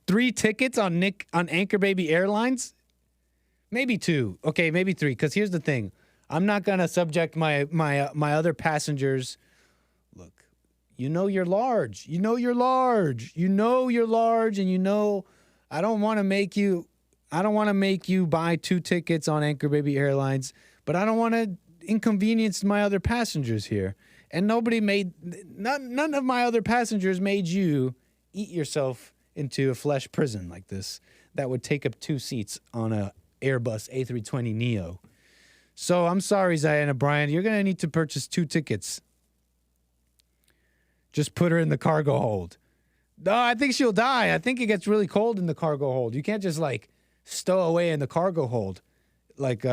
3 tickets on Anchor Baby Airlines? Maybe 2. Okay, maybe 3. Because here's the thing. I'm not going to subject my other passengers. Look, you know you're large. You know you're large. You know you're large, and you know I don't want to make you buy 2 tickets on Anchor Baby Airlines, but I don't want to inconvenience my other passengers here. And none of my other passengers made you eat yourself into a flesh prison like this that would take up 2 seats on a Airbus A320neo. So I'm sorry, Ziana Bryant, you're going to need to purchase 2 tickets. Just put her in the cargo hold. No, I think she'll die. I think it gets really cold in the cargo hold. You can't just like stow away in the cargo hold. Like,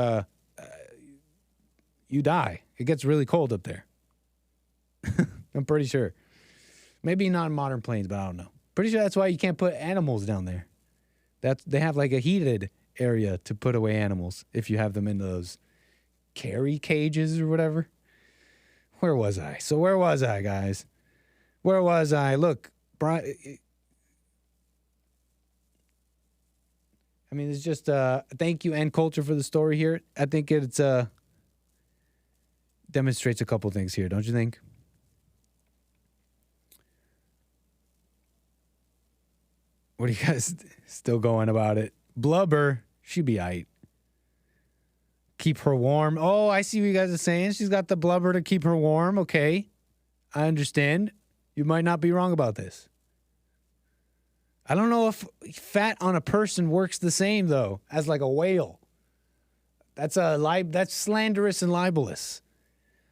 you die. It gets really cold up there. I'm pretty sure. Maybe not in modern planes, but I don't know. Pretty sure that's why you can't put animals down there. They have like a heated area to put away animals if you have them in those carry cages or whatever. Where was I? So where was I, guys? Where was I? Look, Brian. I mean, it's just thank you and culture for the story here. I think it's demonstrates a couple things here, don't you think? What are you guys still going about it? Blubber, she be aight. Keep her warm. Oh, I see what you guys are saying. She's got the blubber to keep her warm. Okay. I understand. You might not be wrong about this. I don't know if fat on a person works the same, though, as like a whale. That's slanderous and libelous.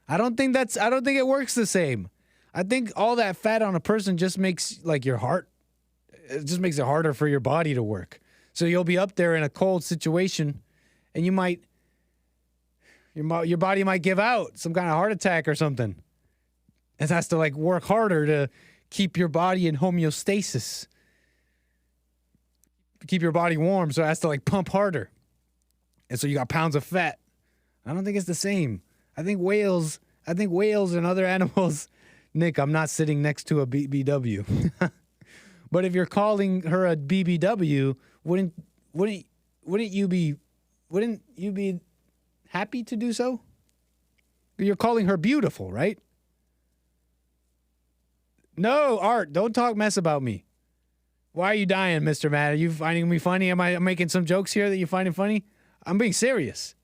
I don't think it works the same. I think all that fat on a person just makes like your heart, it just makes it harder for your body to work. So you'll be up there in a cold situation and your body might give out, some kind of heart attack or something. It has to like work harder to keep your body in homeostasis. Keep your body warm, so it has to like pump harder. And so you got pounds of fat. I don't think it's the same. I think whales and other animals, Nick, I'm not sitting next to a BBW. But if you're calling her a BBW, wouldn't you be happy to do so? You're calling her beautiful, right? No, Art, don't talk mess about me. Why are you dying, Mr. Matt? Are you finding me funny? Am I making some jokes here that you find funny? I'm being serious.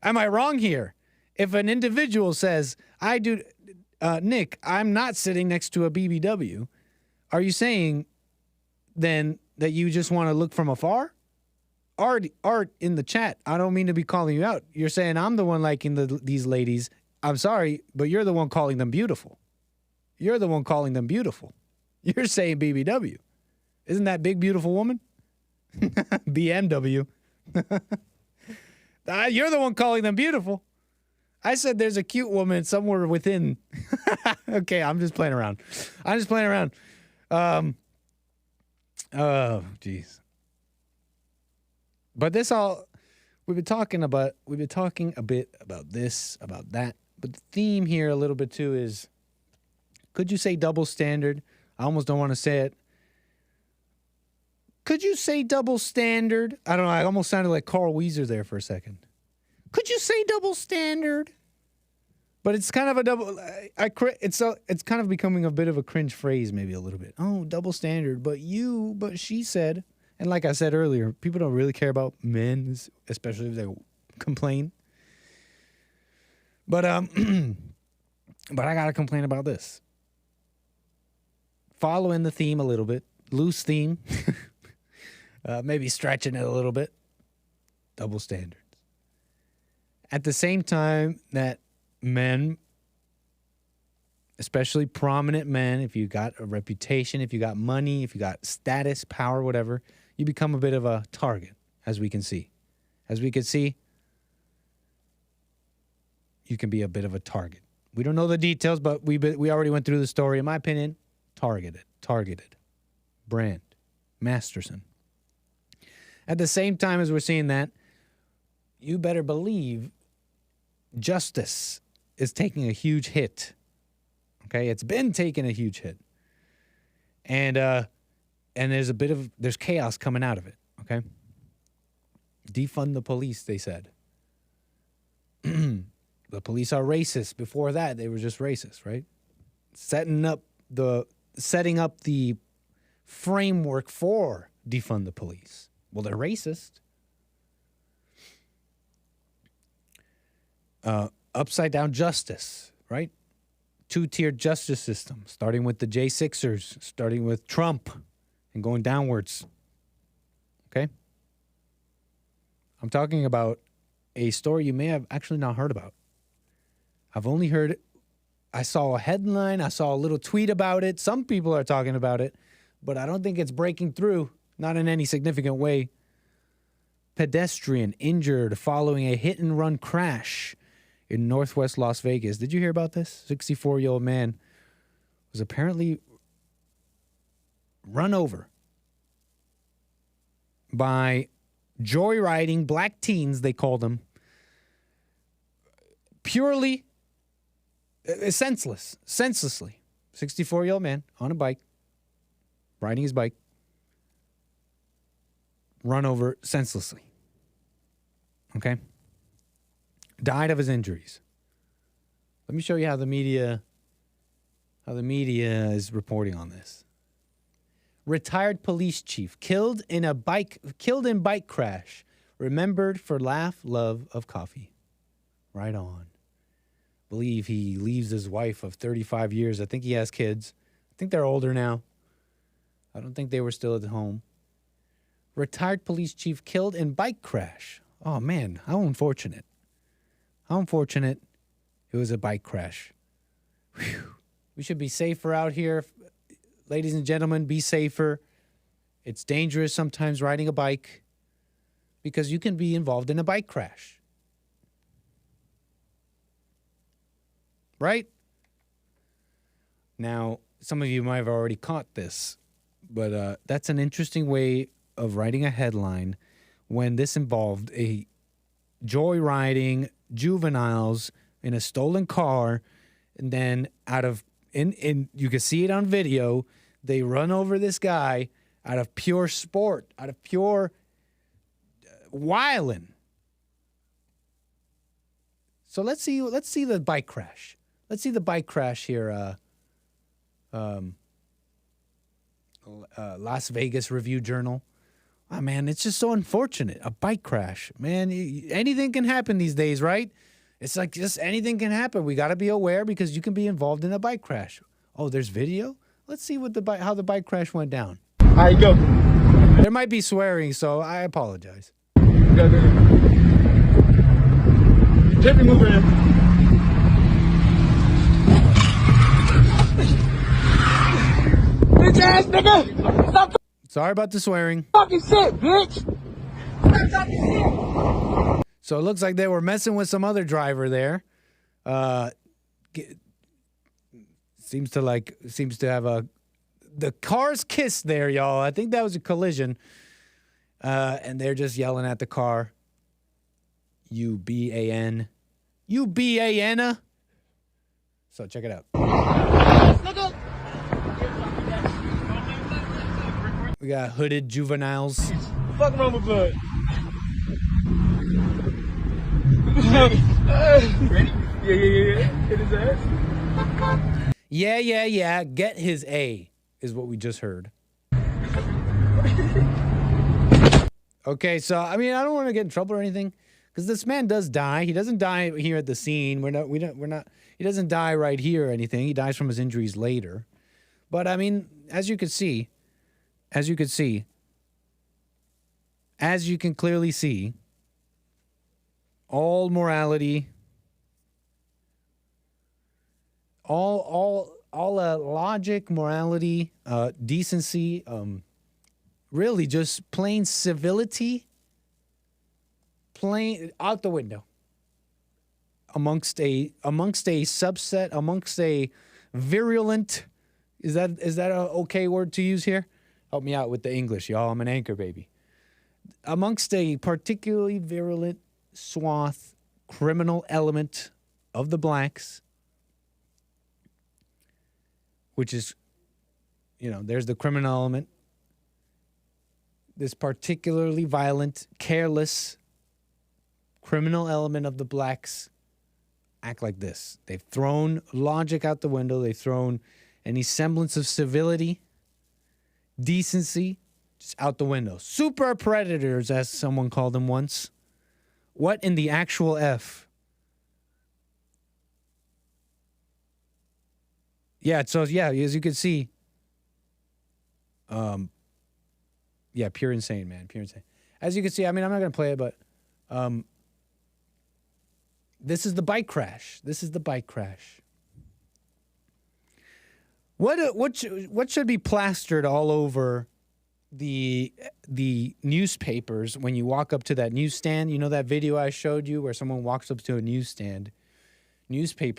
Am I wrong here? If an individual says, Nick, I'm not sitting next to a BBW, are you saying then that you just want to look from afar? Art in the chat, I don't mean to be calling you out. You're saying I'm the one liking these ladies. I'm sorry, but you're the one calling them beautiful. You're the one calling them beautiful. You're saying BBW. Isn't that big, beautiful woman? BMW. You're the one calling them beautiful. I said there's a cute woman somewhere within. Okay, I'm just playing around. Oh, jeez. But we've been talking a bit about this, about that. But the theme here a little bit too is, could you say double standard? I almost don't want to say it. Could you say double standard? I don't know. I almost sounded like Carl Weezer there for a second. Could you say double standard? But it's kind of a double. It's kind of becoming a bit of a cringe phrase, maybe a little bit. Oh, double standard. But she said, and like I said earlier, people don't really care about men, especially if they complain. But I gotta complain about this. Following the theme a little bit, loose theme, maybe stretching it a little bit. Double standards. At the same time that men, especially prominent men, if you got a reputation, if you got money, if you got status, power, whatever, you become a bit of a target, as we can see. As we can see, you can be a bit of a target. We don't know the details, but we already went through the story. In my opinion, targeted. Brand, Masterson. At the same time as we're seeing that, you better believe justice is taking a huge hit. Okay, it's been taking a huge hit. And there's chaos coming out of it, okay? Defund the police, they said. The police are racist. Before that, they were just racist, right? Setting up the framework for defund the police. Well, they're racist. Upside down justice, right? Two-tiered justice system, starting with the J6ers, starting with Trump, and going downwards. Okay? I'm talking about a story you may have actually not heard about. I've only heard, I saw a headline, I saw a little tweet about it. Some people are talking about it, but I don't think it's breaking through, not in any significant way. Pedestrian injured following a hit-and-run crash in northwest Las Vegas. Did you hear about this? 64-year-old man was apparently run over by joyriding black teens, they called them, purely, senselessly. 64-year-old man on a bike, riding his bike, run over senselessly. Okay? Died of his injuries. Let me show you how the media is reporting on this. Retired police chief killed in bike crash, remembered for laugh, love of coffee. Right on. Believe he leaves his wife of 35 years. I think he has kids. I think they're older now. I don't think they were still at home. Retired police chief killed in bike crash. Oh man, how unfortunate. How unfortunate it was a bike crash. Whew. We should be safer out here. Ladies and gentlemen, be safer. It's dangerous sometimes riding a bike because you can be involved in a bike crash. Right? Now, some of you might have already caught this, but that's an interesting way of writing a headline when this involved a joyriding juveniles in a stolen car, and then you can see it on video, they run over this guy out of pure sport, out of pure wildin'. So let's see the bike crash. Let's see the bike crash here. Las Vegas Review Journal. Oh, man, it's just so unfortunate. A bike crash. Man, anything can happen these days, right? It's like just anything can happen. We got to be aware because you can be involved in a bike crash. Oh, there's video? Let's see how the bike crash went down.
All right, go.
There might be swearing, so I apologize.
Go. Keep moving. Bitch ass nigga! Stop.
Sorry about the swearing.
Fucking shit, bitch! Stop talking shit!
So it looks like they were messing with some other driver there. Seems to have the cars kissed there, y'all. I think that was a collision. And they're just yelling at the car. U-B-A-N. U-B-A-N-a. So check it out. We got hooded juveniles.
Fuck wrong with blood. Ready? Yeah. Hit his ass.
Yeah. Get his A is what we just heard. Okay, so I mean, I don't want to get in trouble or anything because this man does die. He doesn't die here at the scene. He doesn't die right here or anything. He dies from his injuries later. But I mean, as you can clearly see, all morality, all logic, morality, decency, really just plain civility, plain out the window. amongst a subset, amongst a virulent. Is that an okay word to use here? Help me out with the English, y'all. I'm an anchor baby. Amongst a particularly virulent swath, criminal element of the blacks, which is, there's the criminal element. This particularly violent, careless, criminal element of the blacks act like this. They've thrown logic out the window. They've thrown any semblance of civility, decency, just out the window. Super predators, as someone called them once. What in the actual F? Yeah, so yeah, as you can see, yeah, pure insane, man, pure insane. As you can see, I mean, I'm not gonna play it, but this is the bike crash. This is the bike crash. What should be plastered all over the newspapers when you walk up to that newsstand? You know that video I showed you where someone walks up to a newspaper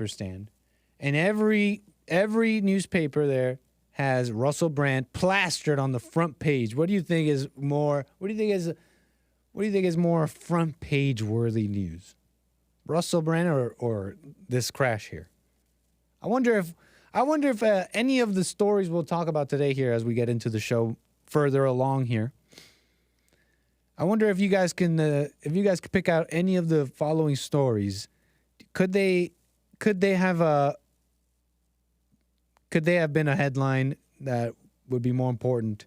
stand, and every newspaper there has Russell Brand plastered on the front page. What do you think is more? What do you think is more front page worthy news? Russell Brand or this crash here? I wonder if any of the stories we'll talk about today here as we get into the show further along here. I wonder if you guys can pick out any of the following stories. Could they have been a headline that would be more important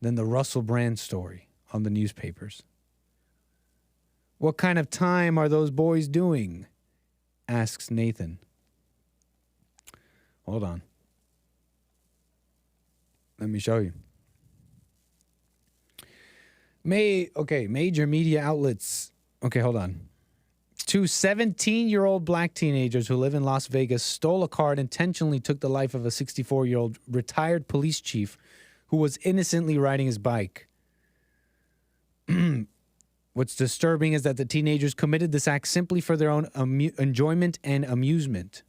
than the Russell Brand story on the newspapers? What kind of time are those boys doing? Asks Nathan. Hold on. Let me show you. Major media outlets. Okay, hold on. Two 17-year-old black teenagers who live in Las Vegas stole a car and intentionally took the life of a 64-year-old retired police chief who was innocently riding his bike. What's disturbing is that the teenagers committed this act simply for their own enjoyment and amusement.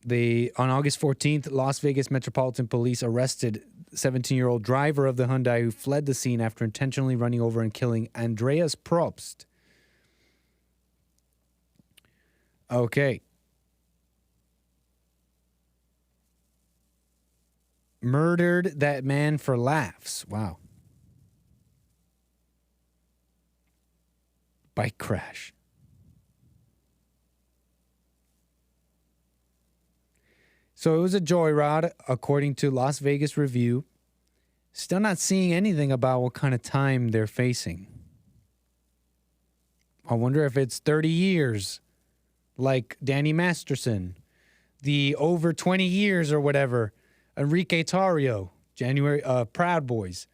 On August 14th, Las Vegas Metropolitan Police arrested 17-year-old driver of the Hyundai who fled the scene after intentionally running over and killing Andreas Probst. Okay. Murdered that man for laughs. Wow. Bike crash. So it was a joyride, according to Las Vegas Review. Still not seeing anything about what kind of time they're facing. I wonder if it's 30 years, like Danny Masterson, the over 20 years or whatever, Enrique Tarrio, Proud Boys,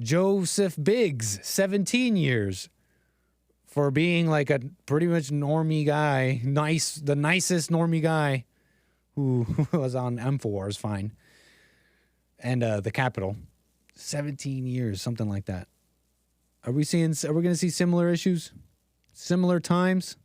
Joseph Biggs, 17 years, for being like a pretty much normie guy, the nicest normie guy who was on InfoWars, fine, and the Capitol. 17 years, something like that. Are we going to see similar issues? Similar times?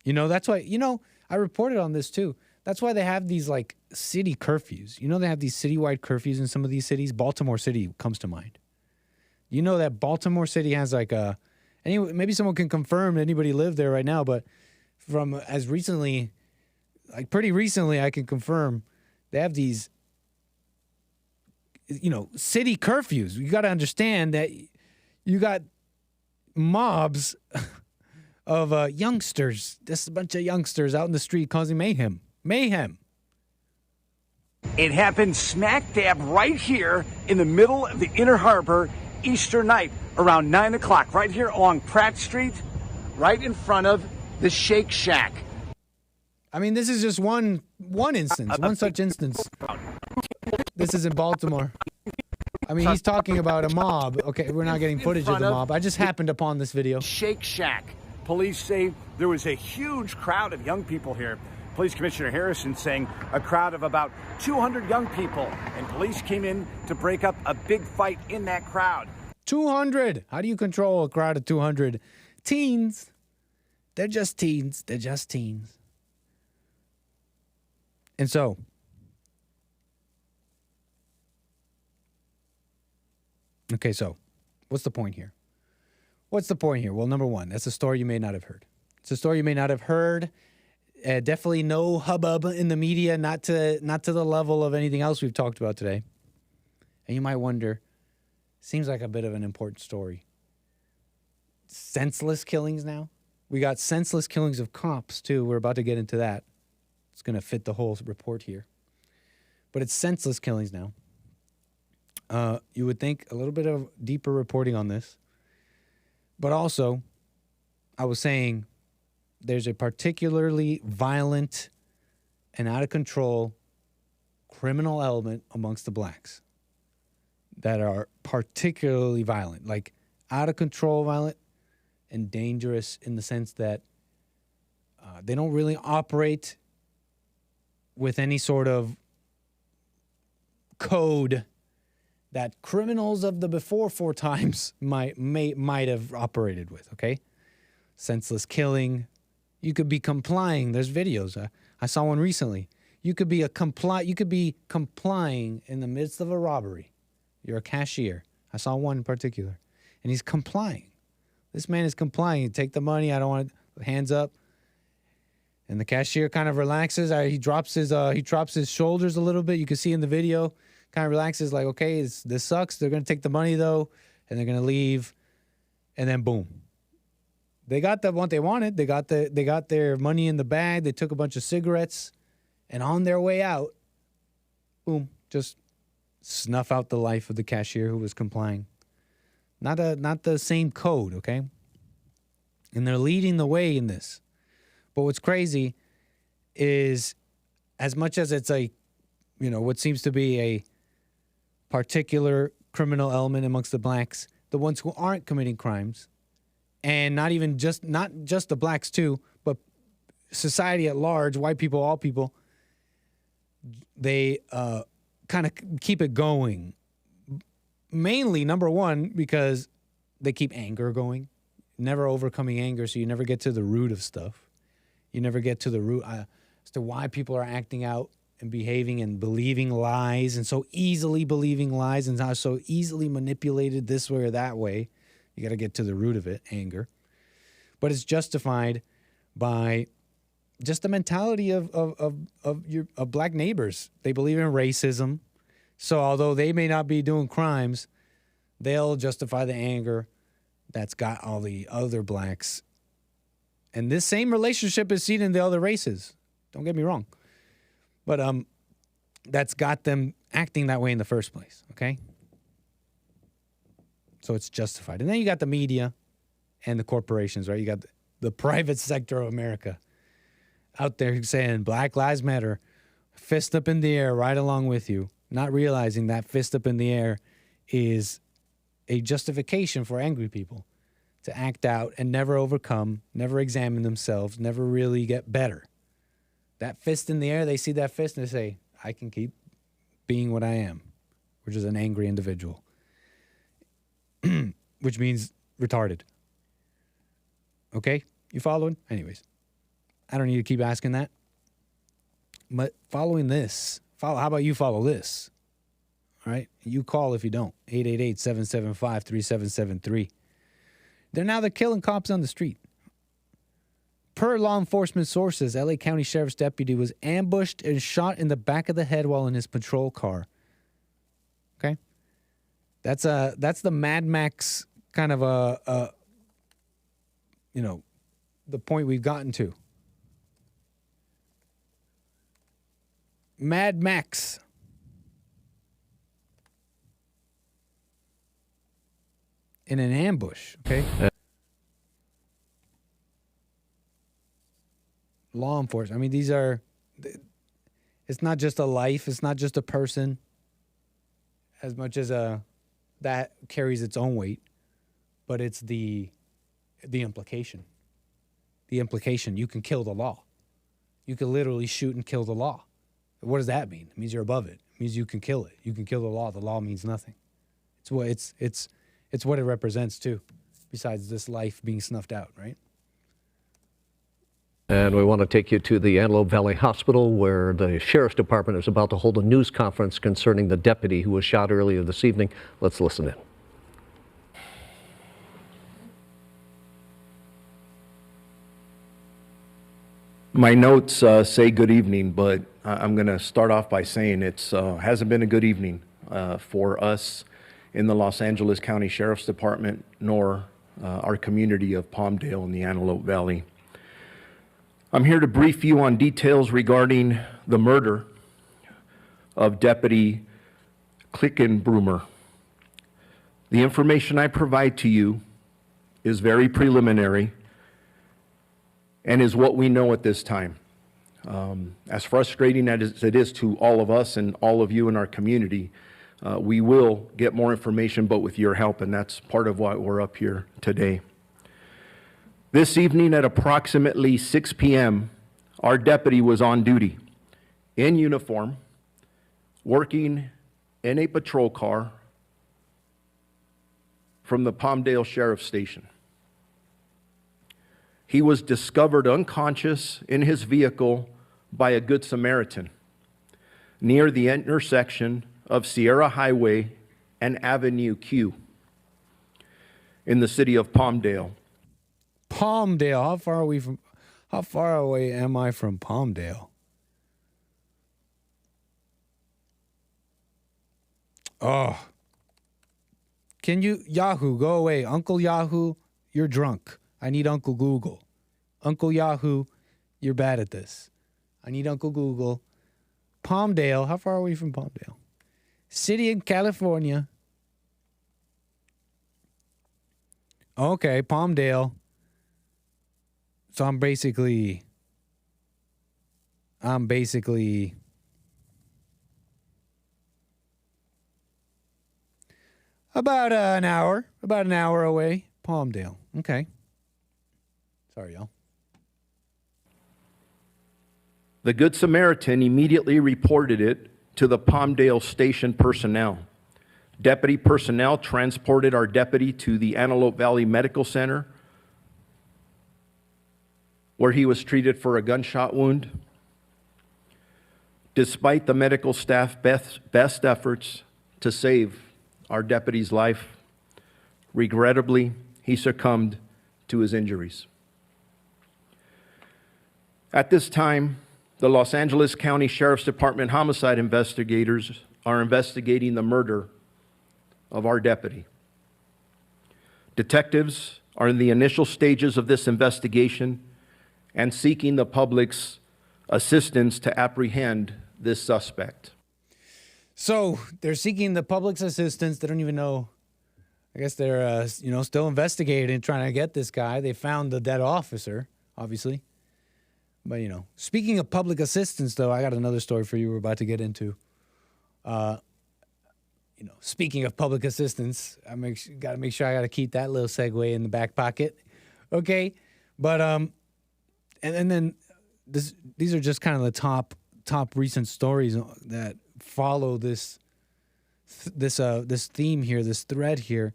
That's why, I reported on this too. That's why they have these like city curfews. They have these citywide curfews in some of these cities. Baltimore City comes to mind. That Baltimore City has like maybe someone can confirm anybody lived there right now, but from as recently, like pretty recently, I can confirm they have these, city curfews. You got to understand that you got mobs of youngsters, just a bunch of youngsters out in the street causing mayhem. Mayhem.
It happened smack dab right here in the middle of the Inner Harbor Easter night around 9 o'clock, right here along Pratt Street, right in front of the Shake Shack.
I mean, this is just one instance, one such instance. This is in Baltimore. I mean, he's talking about a mob. Okay, we're not getting footage of the mob. I just happened upon this video.
Shake Shack. Police say there was a huge crowd of young people here Police Commissioner Harrison saying a crowd of about 200 young people, and police came in to break up a big fight in that crowd.
200. How do you control a crowd of 200 teens? They're just teens. They're just teens. And so, okay, so what's the point here? What's the point here? Well, number one, that's a story you may not have heard. It's a story you may not have heard. Definitely no hubbub in the media, not to the level of anything else we've talked about today. And you might wonder, seems like a bit of an important story. Senseless killings now? We got senseless killings of cops, too. We're about to get into that. It's going to fit the whole report here. But it's senseless killings now. You would think a little bit of deeper reporting on this. But also, I was saying there's a particularly violent and out of control criminal element amongst the blacks that are particularly violent, like out of control violent and dangerous in the sense that they don't really operate with any sort of code that criminals of the before four times might have operated with, okay? Senseless killing. You could be complying. There's videos. I saw one recently. You could be complying in the midst of a robbery. You're a cashier. I saw one in particular. And he's complying. This man is complying. Take the money. I don't want it. Hands up. And the cashier kind of relaxes. He drops his shoulders a little bit. You can see in the video. Kind of relaxes, like, okay, this sucks. They're going to take the money, though, and they're going to leave. And then, boom. They got what they wanted. They got their money in the bag. They took a bunch of cigarettes. And on their way out, boom, just snuff out the life of the cashier who was complying. Not the same code, okay? And they're leading the way in this. But what's crazy is, as much as it's what seems to be a particular criminal element amongst the blacks, the ones who aren't committing crimes, and not just the blacks too, but society at large, white people, all people, they kind of keep it going. Mainly, number one, because they keep anger going, never overcoming anger, so you never get to the root of stuff. You never get to the root as to why people are acting out and behaving and believing lies, and so easily believing lies, and how so easily manipulated this way or that way. You got to get to the root of it, anger. But it's justified by just the mentality of black neighbors. They believe in racism. So although they may not be doing crimes, they'll justify the anger that's got all the other blacks. And this same relationship is seen in the other races. Don't get me wrong. But that's got them acting that way in the first place, okay? So it's justified. And then you got the media and the corporations, right? You got the private sector of America out there saying Black Lives Matter, fist up in the air right along with you, not realizing that fist up in the air is a justification for angry people to act out and never overcome, never examine themselves, never really get better. That fist in the air, they see that fist and they say, I can keep being what I am, which is an angry individual, which means retarded. Okay? You following? Anyways, I don't need to keep asking that. But following this, how about you follow this? All right? You call if you don't. 888-775-3773. They're killing cops on the street. Per law enforcement sources, LA County Sheriff's deputy was ambushed and shot in the back of the head while in his patrol car. Okay? That's the Mad Max kind of the point we've gotten to. Mad Max. In an ambush, okay? Law enforcement. I mean, it's not just a life, it's not just a person, as much as that carries its own weight, but it's the implication. The implication, you can kill the law. you can literally shoot and kill the law. What does that mean? It means you're above it. It means you can kill it. You can kill the law. The law means nothing. It's what it represents too, besides this life being snuffed out, right?
And we want to take you to the Antelope Valley Hospital, where the Sheriff's Department is about to hold a news conference concerning the deputy who was shot earlier this evening. Let's listen in.
My notes say good evening, but I'm going to start off by saying it hasn't been a good evening for us in the Los Angeles County Sheriff's Department, nor our community of Palmdale in the Antelope Valley. I'm here to brief you on details regarding the murder of Deputy 𝒔𝒂𝒊𝒂𝒍𝒔. The information I provide to you is very preliminary and is what we know at this time. As frustrating as it is to all of us and all of you in our community, we will get more information, but with your help, and that's part of why we're up here today. This evening at approximately 6 p.m., our deputy was on duty, in uniform, working in a patrol car from the Palmdale Sheriff's Station. He was discovered unconscious in his vehicle by a Good Samaritan near the intersection of Sierra Highway and Avenue Q in the city of Palmdale.
Palmdale. How far away am I from Palmdale? Oh. Can you, Yahoo, go away. Uncle Yahoo, you're drunk. I need Uncle Google. Uncle Yahoo, you're bad at this. I need Uncle Google. Palmdale. How far are we from Palmdale? City in California. Okay, Palmdale. So I'm basically about an hour away. Palmdale. Okay. Sorry, y'all.
The Good Samaritan immediately reported it to the Palmdale station personnel. Deputy personnel transported our deputy to the Antelope Valley Medical Center, where he was treated for a gunshot wound. Despite the medical staff's best efforts to save our deputy's life, regrettably, he succumbed to his injuries. At this time, the Los Angeles County Sheriff's Department homicide investigators are investigating the murder of our deputy. Detectives are in the initial stages of this investigation and seeking the public's assistance to apprehend this suspect.
So they're seeking the public's assistance. They don't even know. I guess they're, still investigating, trying to get this guy. They found the dead officer, obviously. But, speaking of public assistance, though, I got another story for you we're about to get into. Speaking of public assistance, I got to make sure I got to keep that little segue in the back pocket. Okay? But, and then these are just kind of the top recent stories that follow this theme here, this thread here.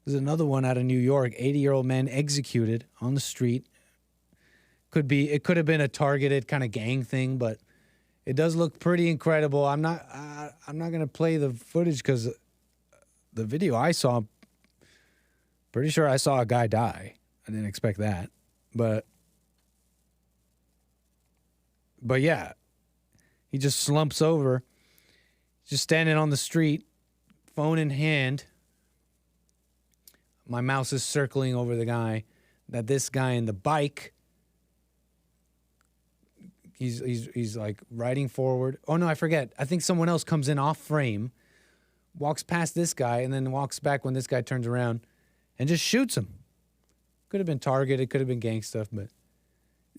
There's another one out of New York. 80-year-old man executed on the street. It could have been a targeted kind of gang thing, but it does look pretty incredible. I'm not gonna play the footage because the video I saw, pretty sure I saw a guy die. I didn't expect that, but yeah, he just slumps over, just standing on the street, phone in hand. My mouse is circling over the guy. That this guy in the bike. He's like riding forward. Oh no, I forget. I think someone else comes in off frame, walks past this guy, and then walks back when this guy turns around and just shoots him. Could have been targeted, could have been gang stuff, but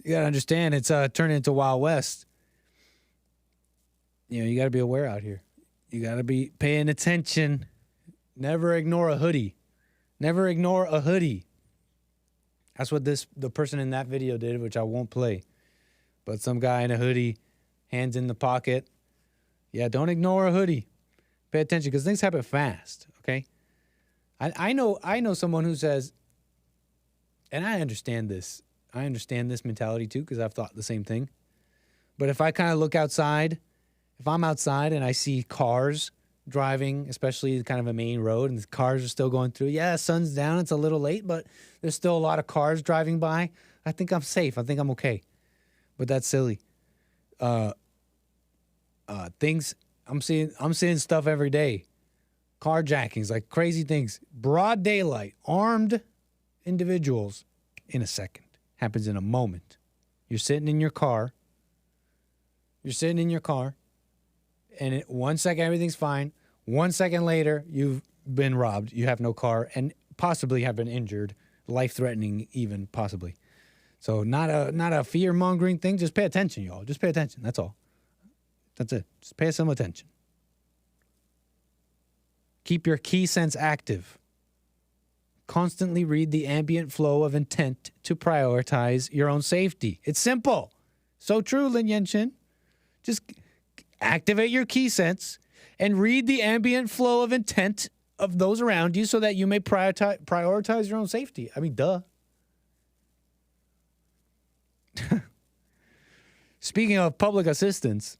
you gotta understand it's turning into Wild West. You gotta be aware out here. You gotta be paying attention. Never ignore a hoodie. Never ignore a hoodie. That's what the person in that video did, which I won't play. But some guy in a hoodie, hands in the pocket. Yeah, don't ignore a hoodie. Pay attention because things happen fast, okay? I know someone who says, and I understand this. I understand this mentality too because I've thought the same thing. But if I kind of look outside, if I'm outside and I see cars driving, especially kind of a main road, and the cars are still going through, yeah, sun's down, it's a little late, but there's still a lot of cars driving by, I think I'm safe. I think I'm okay. But that's silly. Things, I'm seeing stuff every day. Carjackings, like crazy things. Broad daylight, armed individuals in a second. Happens in a moment. You're sitting in your car. And 1 second, everything's fine. 1 second later, you've been robbed. You have no car and possibly have been injured, life-threatening even, possibly. So not a fear-mongering thing. Just pay attention, y'all. Just pay attention. That's all. That's it. Just pay some attention. Keep your key sense active. Constantly read the ambient flow of intent to prioritize your own safety. It's simple. So true, Lin Yenshin. Just activate your key sense and read the ambient flow of intent of those around you so that you may prioritize your own safety. I mean, duh. Speaking of public assistance,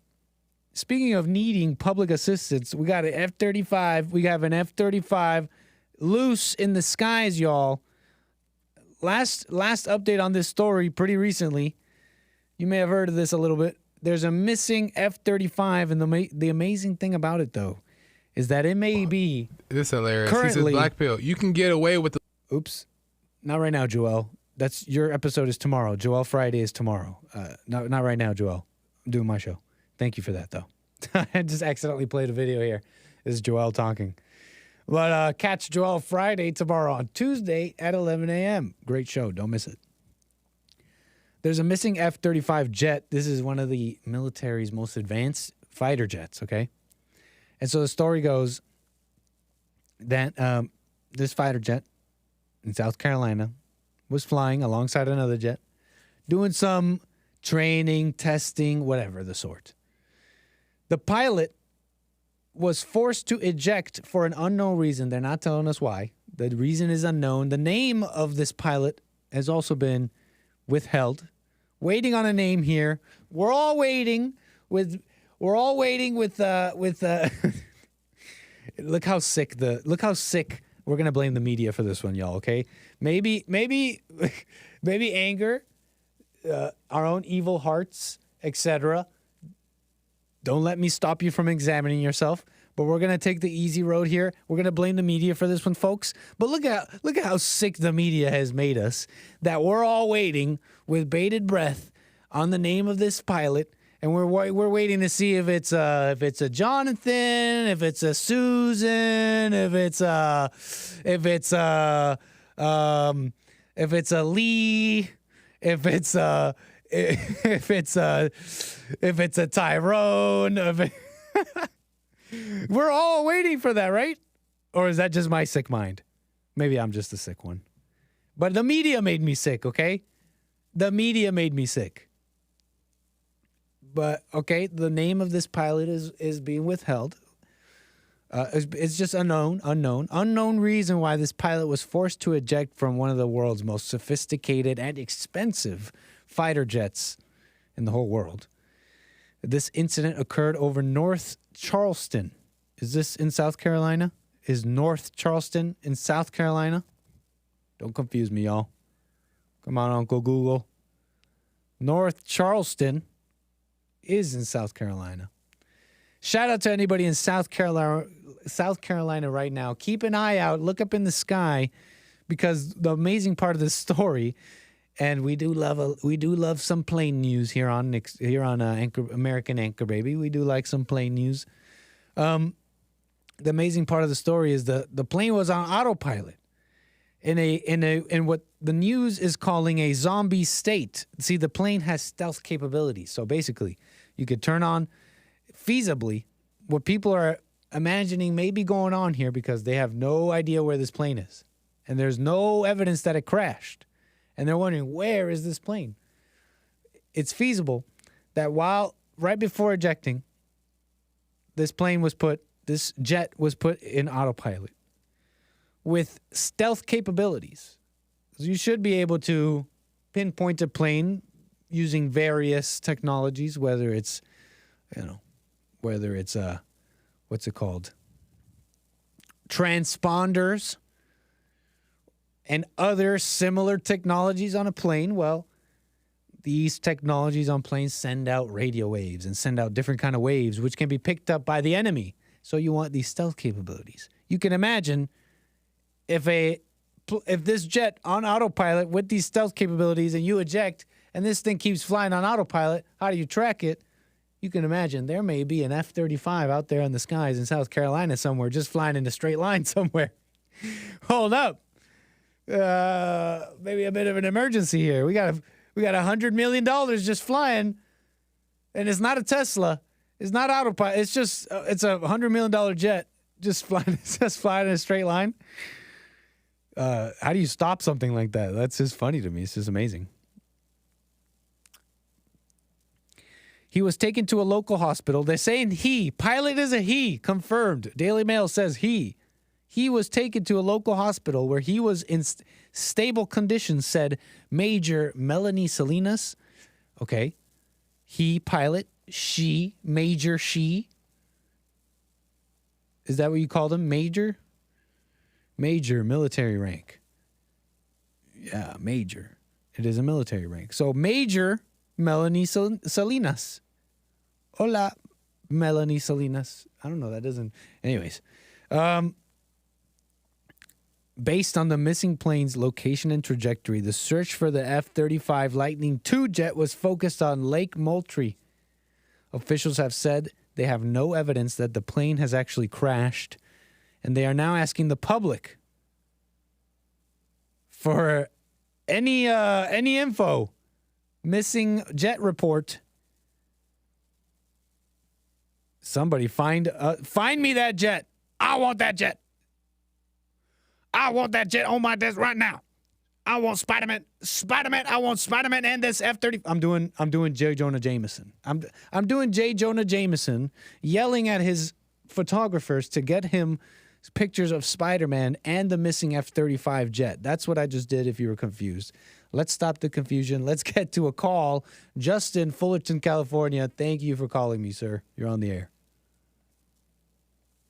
speaking of needing public assistance, we got an F-35. We have an F-35 loose in the skies, y'all. Last update on this story pretty recently. You may have heard of this a little bit. There's a missing F-35, and the amazing thing about it, though, is that it may be...
This is hilarious.
Currently,
he says, Black Pill, you can get away with the...
Oops. Not right now, Joel. That's your episode is tomorrow. Joel Friday is tomorrow. Not right now, Joel. I'm doing my show. Thank you for that, though. I just accidentally played a video here. This is Joel talking. But catch Joel Friday tomorrow on Tuesday at 11 a.m. Great show. Don't miss it. There's a missing F-35 jet. This is one of the military's most advanced fighter jets, okay? And so the story goes that this fighter jet in South Carolina was flying alongside another jet, doing some training, testing, whatever the sort. The pilot was forced to eject for an unknown reason. They're not telling us why. The reason is unknown. The name of this pilot has also been withheld. Waiting on a name here. We're all waiting with look how sick we're gonna blame the media for this one, y'all, okay? Maybe anger, our own evil hearts, etc. Don't let me stop you from examining yourself. But we're gonna take the easy road here. We're gonna blame the media for this one, folks. But look at how sick the media has made us. That we're all waiting with bated breath on the name of this pilot, and we're waiting to see if it's a Jonathan, if it's a Susan, if it's a Lee, if it's a Tyrone. We're all waiting for that, right? Or is that just my sick mind? Maybe I'm just a sick one. But the media made me sick, okay? The media made me sick. But, okay, the name of this pilot is being withheld. It's just unknown reason why this pilot was forced to eject from one of the world's most sophisticated and expensive fighter jets in the whole world. This incident occurred over North Charleston. Is this in South Carolina? Is North Charleston in South Carolina? Don't confuse me, y'all. Come on, Uncle Google. North Charleston is in South Carolina. Shout out to anybody in South Carolina right now. Keep an eye out. Look up in the sky, because the amazing part of this story, and we do love some plane news here on American Anchor Baby. We do like some plane news. The amazing part of the story is the plane was on autopilot in what the news is calling a zombie state. See, the plane has stealth capabilities. So basically, you could turn on feasibly what people are imagining may be going on here, because they have no idea where this plane is. And there's no evidence that it crashed. And they're wondering, where is this plane? It's feasible that right before ejecting, this jet was put in autopilot with stealth capabilities. So you should be able to pinpoint a plane using various technologies, whether it's what's it called? Transponders and other similar technologies on a plane. Well, these technologies on planes send out radio waves and send out different kind of waves, which can be picked up by the enemy. So you want these stealth capabilities. You can imagine if this jet on autopilot with these stealth capabilities and you eject and this thing keeps flying on autopilot, how do you track it? You can imagine there may be an F-35 out there in the skies in South Carolina somewhere, just flying in a straight line somewhere. Hold up. Maybe a bit of an emergency here. We got $100 million just flying, and it's not a Tesla. It's not autopilot. It's just it's a $100 million jet just flying in a straight line. How do you stop something like that? That's just funny to me. It's just amazing. He was taken to a local hospital. They're saying pilot is a he, confirmed. Daily Mail says he. He was taken to a local hospital where he was in stable condition, said Major Melanie Salinas. Okay. He, pilot. She, Major, she. Is that what you called him? Major? Major, military rank. Yeah, major. It is a military rank. So Major Melanie Salinas. Hola, Melanie Salinas. I don't know. That doesn't... Anyways. Based on the missing plane's location and trajectory, the search for the F-35 Lightning II jet was focused on Lake Moultrie. Officials have said they have no evidence that the plane has actually crashed, and they are now asking the public for any info. Missing jet report. Somebody find me that jet. I want that jet. I want that jet on my desk right now. I want Spider-Man. I want Spider-Man and this F-30. I'm doing J. Jonah Jameson. I'm doing J. Jonah Jameson yelling at his photographers to get him pictures of Spider-Man and the missing F-35 jet. That's what I just did if you were confused. Let's stop the confusion. Let's get to a call. Justin, Fullerton, California. Thank you for calling me, sir. You're on the air.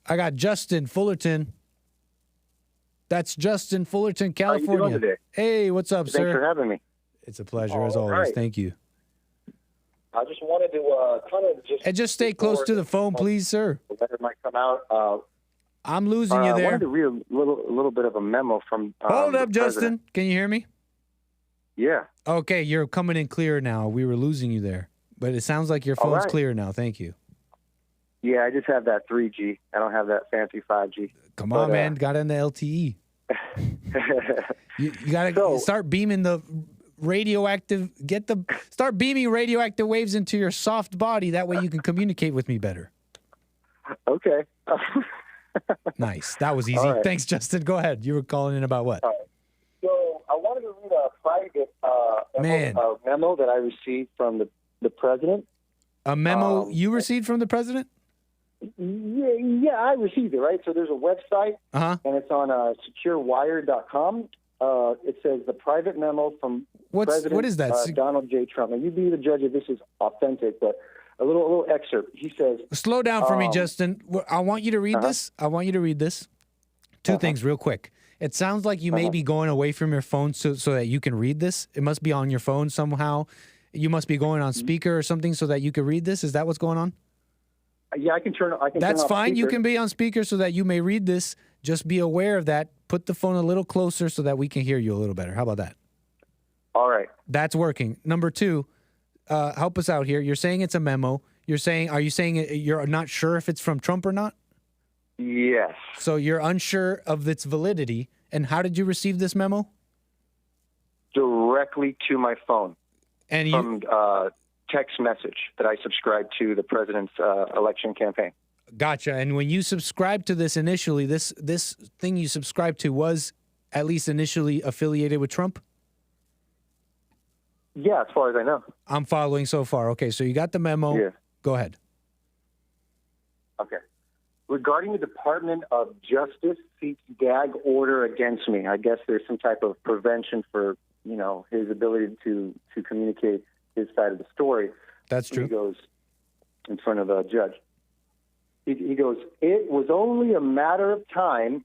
I got Justin, Fullerton. That's Justin, Fullerton, California.
How you doing today?
Hey, what's up, sir?
Thanks for having me.
It's a pleasure, as always.
Right.
Thank you.
I just wanted to kind of just...
And just stay close to the phone, please, sir.
The letter might come out.
I'm losing you there.
I wanted to read a little bit of a memo from...
Hold up, Justin. Can you hear me?
Yeah.
Okay, you're coming in clear now. We were losing you there. But it sounds like your phone's clear now. Thank you.
Yeah, I just have that 3G. I don't have that fancy 5G.
Come on, man. Got in the LTE. you got to start beaming the radioactive... Start beaming radioactive waves into your soft body. That way you can communicate with me better.
Okay.
Nice. That was easy.
Right.
Thanks, Justin. Go ahead. You were calling in about what?
All right. So I wanted to read a private memo that I received from the president.
A memo you received from the president?
Yeah, I received it, right? So there's a website, and it's on securewire.com. It says the private memo from President
what is that?
Donald J. Trump. And you be the judge if this is authentic, but a little excerpt. He says...
Slow down for me, Justin. I want you to read this. I want you to read this. Two things real quick. It sounds like you may be going away from your phone so that you can read this. It must be on your phone somehow. You must be going on speaker or something so that you can read this. Is that what's going on?
Yeah, I can turn.
That's
turn off
fine.
speaker.
You can be on speaker so that you may read this. Just be aware of that. Put the phone a little closer so that we can hear you a little better. How about that?
All right.
That's working. Number two, help us out here. You're saying it's a memo. Are you saying you're not sure if it's from Trump or not?
Yes.
So you're unsure of its validity. And how did you receive this memo?
Directly to my phone.
And
from text message that I subscribed to the president's election campaign.
Gotcha. And when you subscribed to this initially, this thing you subscribed to was at least initially affiliated with Trump?
Yeah, as far as I know.
I'm following so far. Okay, so you got the memo.
Yeah.
Go ahead.
Okay. Regarding the Department of Justice seeks gag order against me. I guess there's some type of prevention for, his ability to communicate his side of the story.
That's true.
He goes in front of a judge. He goes, it was only a matter of time,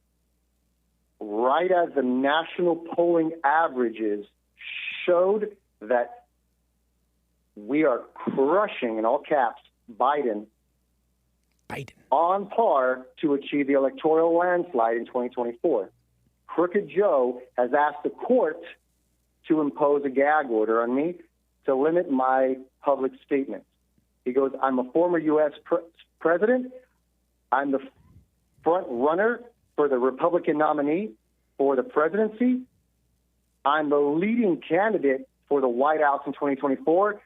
right as the national polling averages showed that we are crushing, in all caps, Biden on par to achieve the electoral landslide in 2024. Crooked Joe has asked the court to impose a gag order on me to limit my public statements. He goes, I'm a former U.S. president. I'm the front runner for the Republican nominee for the presidency. I'm the leading candidate for the White House in 2024, ...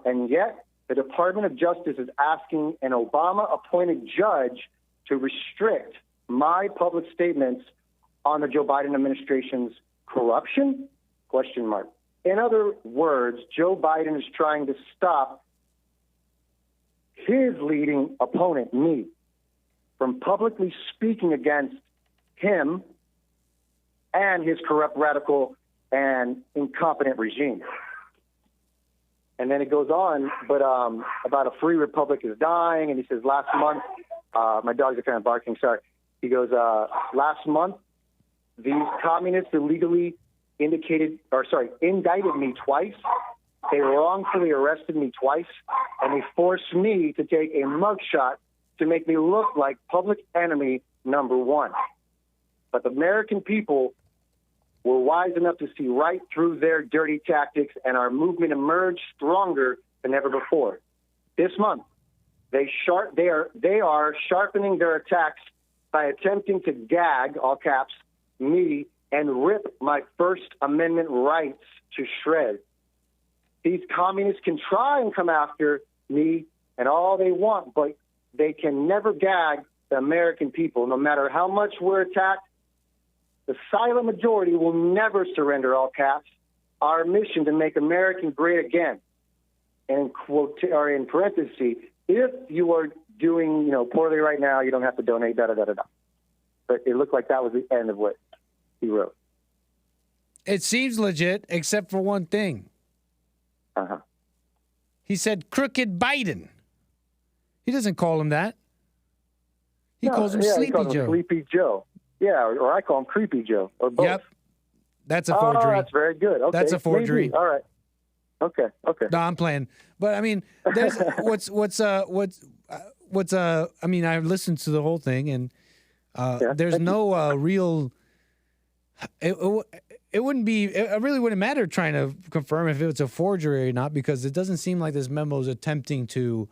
And yet, the Department of Justice is asking an Obama-appointed judge to restrict my public statements on the Joe Biden administration's corruption? ? In other words, Joe Biden is trying to stop his leading opponent, me, from publicly speaking against him and his corrupt, radical, and incompetent regime. And then it goes on, but about a free republic is dying, and he says last month, my dogs are kind of barking, sorry. He goes, last month, these communists illegally indicted me twice. They wrongfully arrested me twice, and they forced me to take a mugshot to make me look like public enemy number one. But the American people were wise enough to see right through their dirty tactics, and our movement emerged stronger than ever before. This month, they are sharpening their attacks by attempting to gag, all caps, me and rip my First Amendment rights to shreds. These communists can try and come after me and all they want, but they can never gag the American people. No matter how much we're attacked, the silent majority will never surrender, all caps, our mission to make America great again. And in parentheses, if you are doing poorly right now, you don't have to donate, But it looked like that was the end of what he wrote.
It seems legit, except for one thing.
Uh-huh.
He said crooked Biden. He doesn't call him that. He calls him Sleepy
he calls
Joe.
Him Sleepy Joe. Yeah, or I call him Creepy Joe, or both.
Yep. That's a forgery.
Oh, that's very good. Okay.
That's a forgery.
Maybe. All right. Okay.
No, I'm playing. But I mean, there's I mean, I listened to the whole thing, and there's no real. It wouldn't be. It really wouldn't matter trying to confirm if it's a forgery or not, because it doesn't seem like this memo is attempting to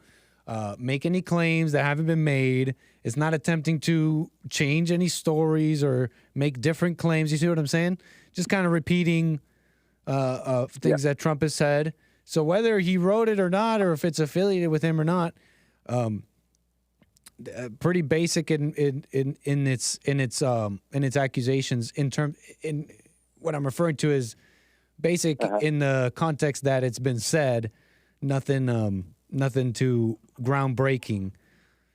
make any claims that haven't been made. It's not attempting to change any stories or make different claims. You see what I'm saying? Just kind of repeating things that Trump has said. So whether he wrote it or not, or if it's affiliated with him or not, pretty basic in its accusations. In what I'm referring to is basic in the context that it's been said. Nothing too groundbreaking.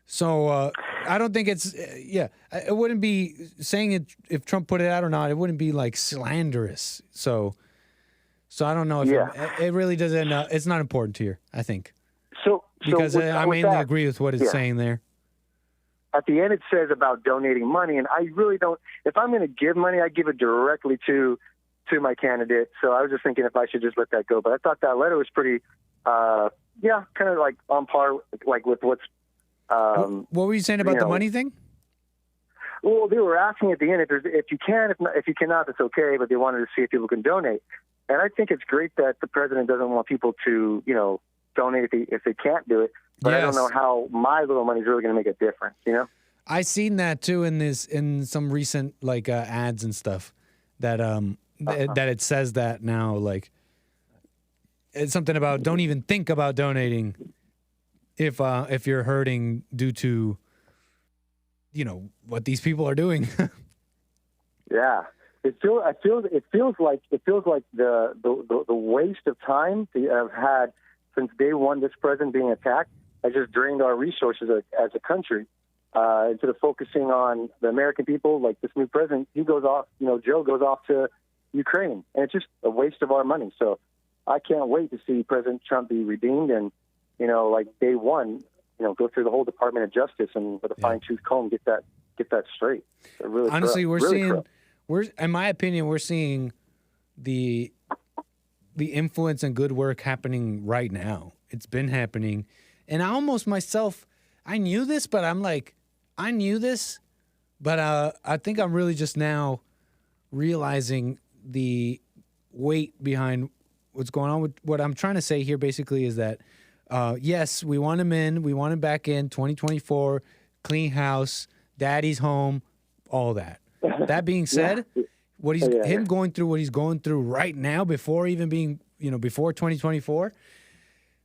So I don't think it's it wouldn't be saying it if Trump put it out or not. It wouldn't be like slanderous. So I don't know if it really doesn't. It's not important here, I think. Because I mainly agree with what it's saying there.
At the end, it says about donating money, and I really don't. If I'm going to give money, I give it directly to my candidate. So I was just thinking if I should just let that go. But I thought that letter was pretty, kind of like on par, like with what's.
What were you saying about the money thing?
Well, they were asking at the end if you can, if you cannot, it's okay. But they wanted to see if people can donate, and I think it's great that the president doesn't want people to, donate if they can't do it. But I don't know how my little money is really going to make a difference.
I seen that too in some recent ads and stuff that that it says that now, like it's something about don't even think about donating if you're hurting due to what these people are doing.
Yeah, it feels like the waste of time that I've had since day one. This president being attacked has just drained our resources as a country. Instead of focusing on the American people, like this new president, he goes off. Joe goes off to Ukraine, and it's just a waste of our money. So I can't wait to see President Trump be redeemed, and like day one, go through the whole Department of Justice and with a fine-tooth comb get that straight. Really,
honestly,
corrupt.
In my opinion, we're seeing the influence and good work happening right now. It's been happening, and I almost myself, I knew this, but I'm like, I think I'm really just now realizing the weight behind what's going on. With what I'm trying to say here basically is that, yes, we want him in, we want him back in 2024, clean house, daddy's home, all that. That being said, going through what he's going through right now, before even being, before 2024,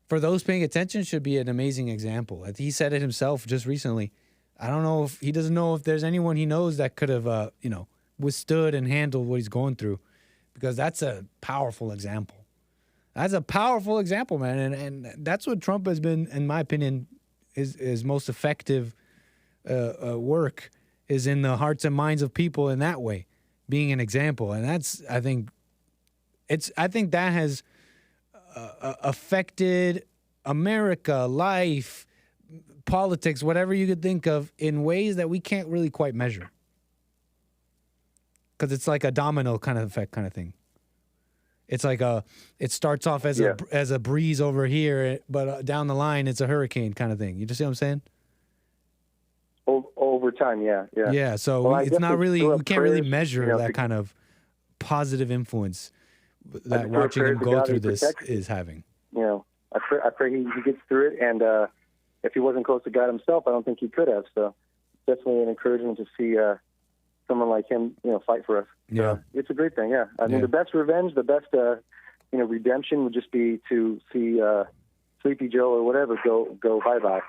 for those paying attention, should be an amazing example. He said it himself just recently. I don't know if he doesn't know if there's anyone he knows that could have, withstood and handled what he's going through, because that's a powerful example. That's a powerful example, man, and that's what Trump has been, in my opinion, is most effective work is in the hearts and minds of people in that way, being an example, and that's I think that has affected America, life, politics, whatever you could think of, in ways that we can't really quite measure, because it's like a domino kind of effect kind of thing. It's like it starts off as a breeze over here, but down the line it's a hurricane kind of thing. You just see what I'm saying?
Over time, yeah.
Yeah, so it's not really, we can't really measure that kind of positive influence that watching him go through this is having.
I pray he gets through it, and if he wasn't close to God himself, I don't think he could have. So definitely an encouragement to see someone like him, fight for us.
Yeah,
it's a great thing. Yeah, I mean, the best revenge, the best, redemption would just be to see Sleepy Joe or whatever go bye-bye,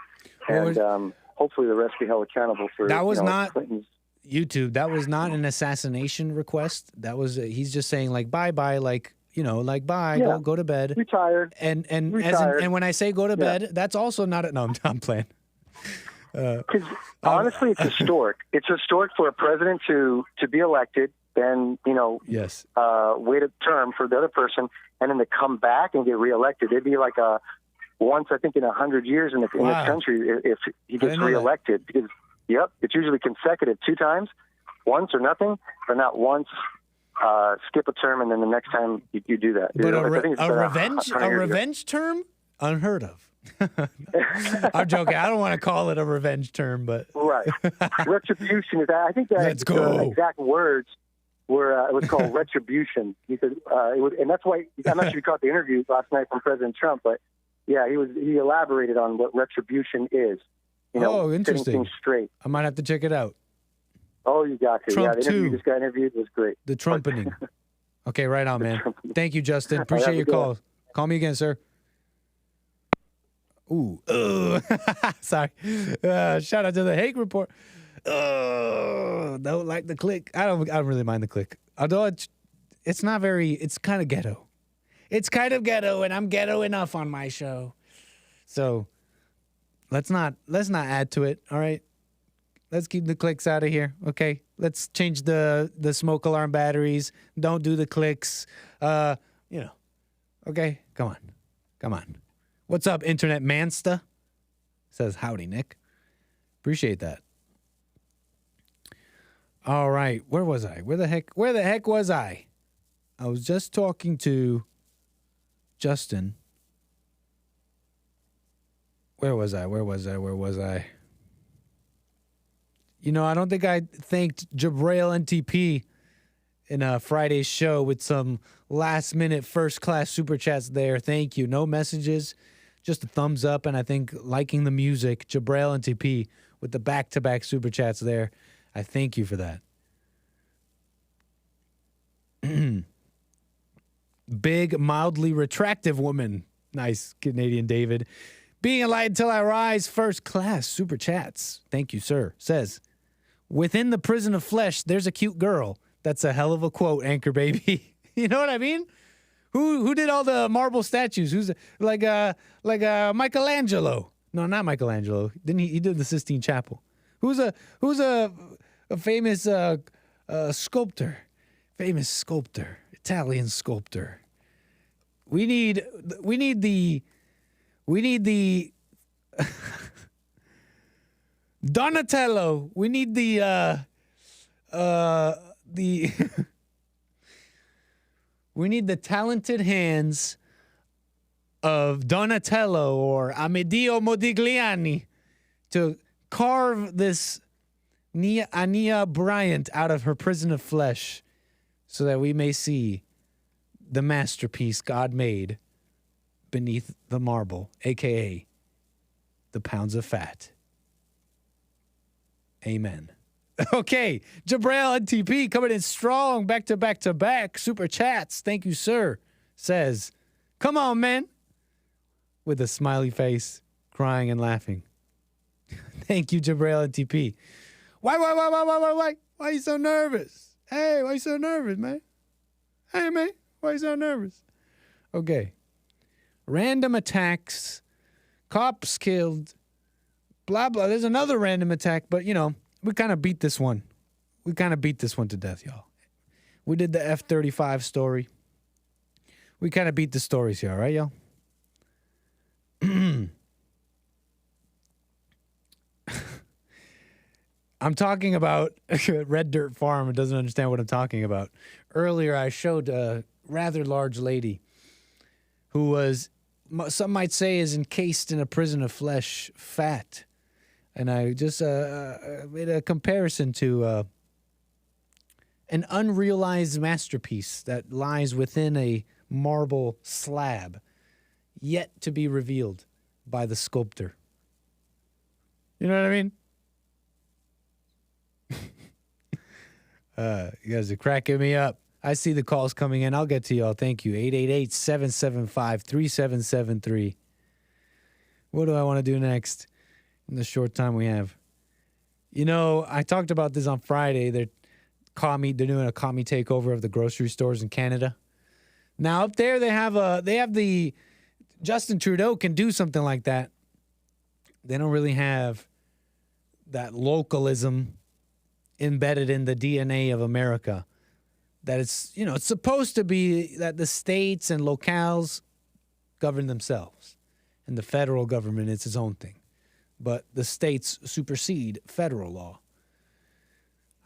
and hopefully the rest be held accountable for
that. Was not
Clinton's.
YouTube. That was not an assassination request. That was he's just saying like bye-bye, like bye, go to bed,
retire,
and
retire.
And when I say go to bed, that's also not no, I'm playing.
Because honestly, it's historic. It's historic for a president to be elected, then wait a term for the other person, and then to come back and get reelected. It'd be like once, I think, in 100 years in this country if he gets reelected. Because it's usually consecutive 2 times, once or nothing, or not once. Skip a term, and then the next time you do that.
But a revenge term, unheard of. I'm joking. I don't want to call it a revenge term, but
right. Retribution is. I think that the exact words were. It was called retribution. He said it would, and that's why I'm not sure you caught the interview last night from President Trump, but he elaborated on what retribution is.
Interesting.
Setting things straight.
I might have to check it out.
Oh, you got to.
Trump
the interview this guy interviewed was great.
The trumpeting. Okay, right on, man. Thank you, Justin. Appreciate your call. Call me again, sir. Ooh. Sorry. Shout out to the Hague Report. Don't like the click. I don't really mind the click. Although it's not very, it's kind of ghetto. It's kind of ghetto, and I'm ghetto enough on my show. So let's not add to it, all right? Let's keep the clicks out of here, okay? Let's change the smoke alarm batteries. Don't do the clicks. Okay? Come on. What's up, Internet Mansta? Says, howdy, Nick. Appreciate that. All right. Where was I? Where the heck was I? I was just talking to Justin. Where was I? I don't think I thanked 𝒏𝒊𝒄𝒌𝒔𝒕𝒓𝒆𝒂𝒎 in Friday's show with some last-minute first-class super chats there. Thank you. No messages, just a thumbs up, and I think liking the music. 𝒏𝒊𝒄𝒌𝒔𝒕𝒓𝒆𝒂𝒎 with the back-to-back super chats there. I thank you for that. Big, mildly retractive woman. Nice, Canadian David. Being a light until I rise. First class super chats. Thank you, sir. Says, within the prison of flesh, there's a cute girl. That's a hell of a quote, Anchor Baby. You know what I mean? Who did all the marble statues? Who's like Michelangelo? No, not Michelangelo. Didn't he did the Sistine Chapel. Who's a famous sculptor? Famous sculptor, Italian sculptor. We need the Donatello. We need the we need the talented hands of Donatello or Amedeo Modigliani to carve this Ania Bryant out of her prison of flesh so that we may see the masterpiece God made beneath the marble, a.k.a. the pounds of fat. Amen. Okay, Jabrail NTP coming in strong, back to back to back. Super chats. Thank you, sir. Says, come on, man. With a smiley face, crying and laughing. Thank you, Jabrail NTP. Why? Why are you so nervous? Hey, why are you so nervous, man? Hey, man, why are you so nervous? Okay. Random attacks, cops killed, blah, blah. There's another random attack, but, you know, we kind of beat this one. We kind of beat this one to death, y'all. We did the F-35 story. We kind of beat the stories here, all right, y'all? I'm talking about Red Dirt Farm. It doesn't understand what I'm talking about. Earlier, I showed a rather large lady who was, some might say, is encased in a prison of flesh, fat. And I just made a comparison to an unrealized masterpiece that lies within a marble slab, yet to be revealed by the sculptor. You know what I mean? You guys are cracking me up. I see the calls coming in. I'll get to y'all. Thank you. 888-775-3773. What do I want to do next in the short time we have? You know, I talked about this on Friday. They're doing a commie takeover of the grocery stores in Canada. Now up there they have the Justin Trudeau can do something like that. They don't really have that localism embedded in the DNA of America. That it's, you know, it's supposed to be that the states and locales govern themselves. And the federal government is its own thing. But the states supersede federal law.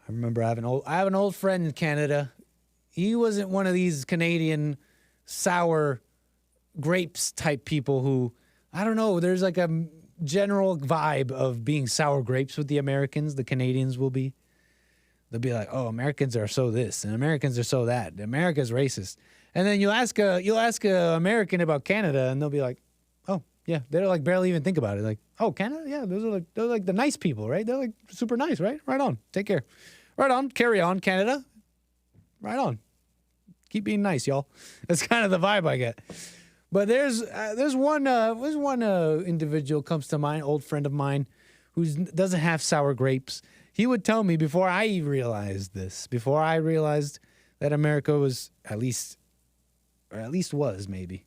I remember I have an old friend in Canada. He wasn't one of these Canadian sour grapes type people who, I don't know, there's like a general vibe of being sour grapes with the Americans. The Canadians will be. They'll be like, oh, Americans are so this and Americans are so that. America's racist. And then you'll ask a American about Canada and they'll be like, oh, yeah. They'll like barely even think about it. Like, oh, Canada? Yeah, they're like the nice people, right? They're like super nice, right? Right on. Take care. Right on. Carry on, Canada. Right on. Keep being nice, y'all. That's kind of the vibe I get. But there's one individual comes to mind, old friend of mine, who doesn't have sour grapes. He would tell me before I realized this, before I realized that America was at least was maybe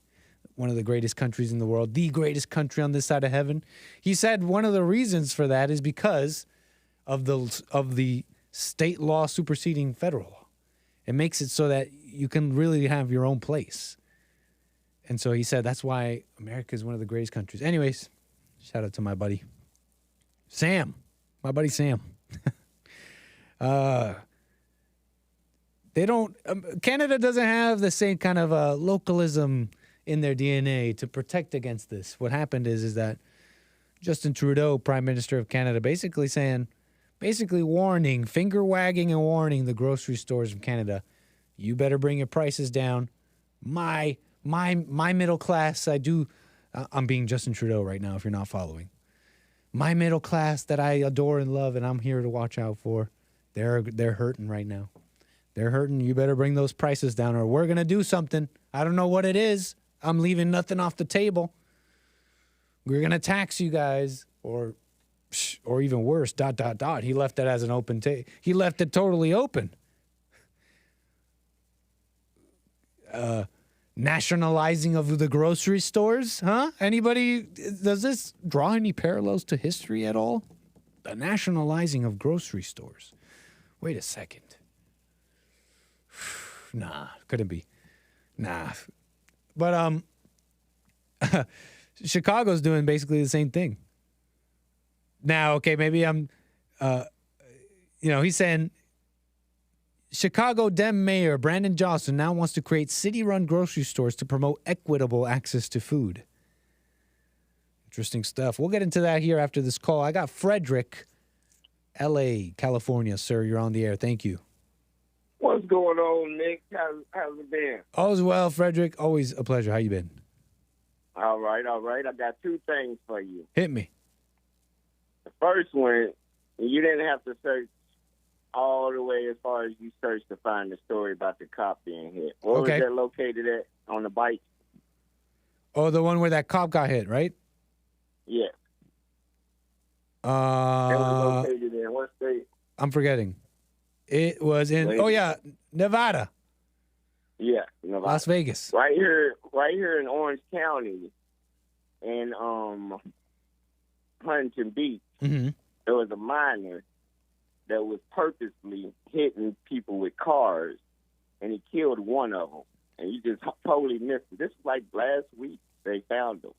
one of the greatest countries in the world, the greatest country on this side of heaven. He said one of the reasons for that is because of the state law superseding federal law. It makes it so that you can really have your own place. And so he said that's why America is one of the greatest countries. Anyways, shout out to my buddy Sam, my buddy Sam. Canada doesn't have the same kind of localism in their DNA to protect against this. What happened is that Justin Trudeau, Prime Minister of Canada, basically warning, finger wagging and warning the grocery stores of Canada, you better bring your prices down. My middle class, I'm being Justin Trudeau right now if you're not following. My middle class that I adore and love and I'm here to watch out for, they're hurting right now. They're hurting. You better bring those prices down or we're going to do something. I don't know what it is. I'm leaving nothing off the table. We're going to tax you guys or even worse, ... He left that as an open he left it totally open. nationalizing of the grocery stores, huh? Anybody, does this draw any parallels to history at all? The nationalizing of grocery stores. Wait a second. Nah, couldn't be. Nah. But Chicago's doing basically the same thing. Now, okay, maybe I'm, he's saying Chicago Dem Mayor Brandon Johnson now wants to create city-run grocery stores to promote equitable access to food. Interesting stuff. We'll get into that here after this call. I got Frederick, L.A., California. Sir, you're on the air. Thank you.
What's going on, Nick? How's it been?
All's well, Frederick. Always a pleasure. How you been?
All right. I got two things for you.
Hit me.
The first one, you didn't have to search all the way as far as you searched to find the story about the cop being hit. Where was that located at on the bike?
Oh, the one where that cop got hit, right?
Yeah. That was located in what state?
I'm forgetting. It was in, Nevada.
Yeah, Nevada.
Las Vegas.
Right here in Orange County, in Huntington Beach, there was a minor that was purposely hitting people with cars, and he killed one of them. And you just totally missed it. This was like last week they found him.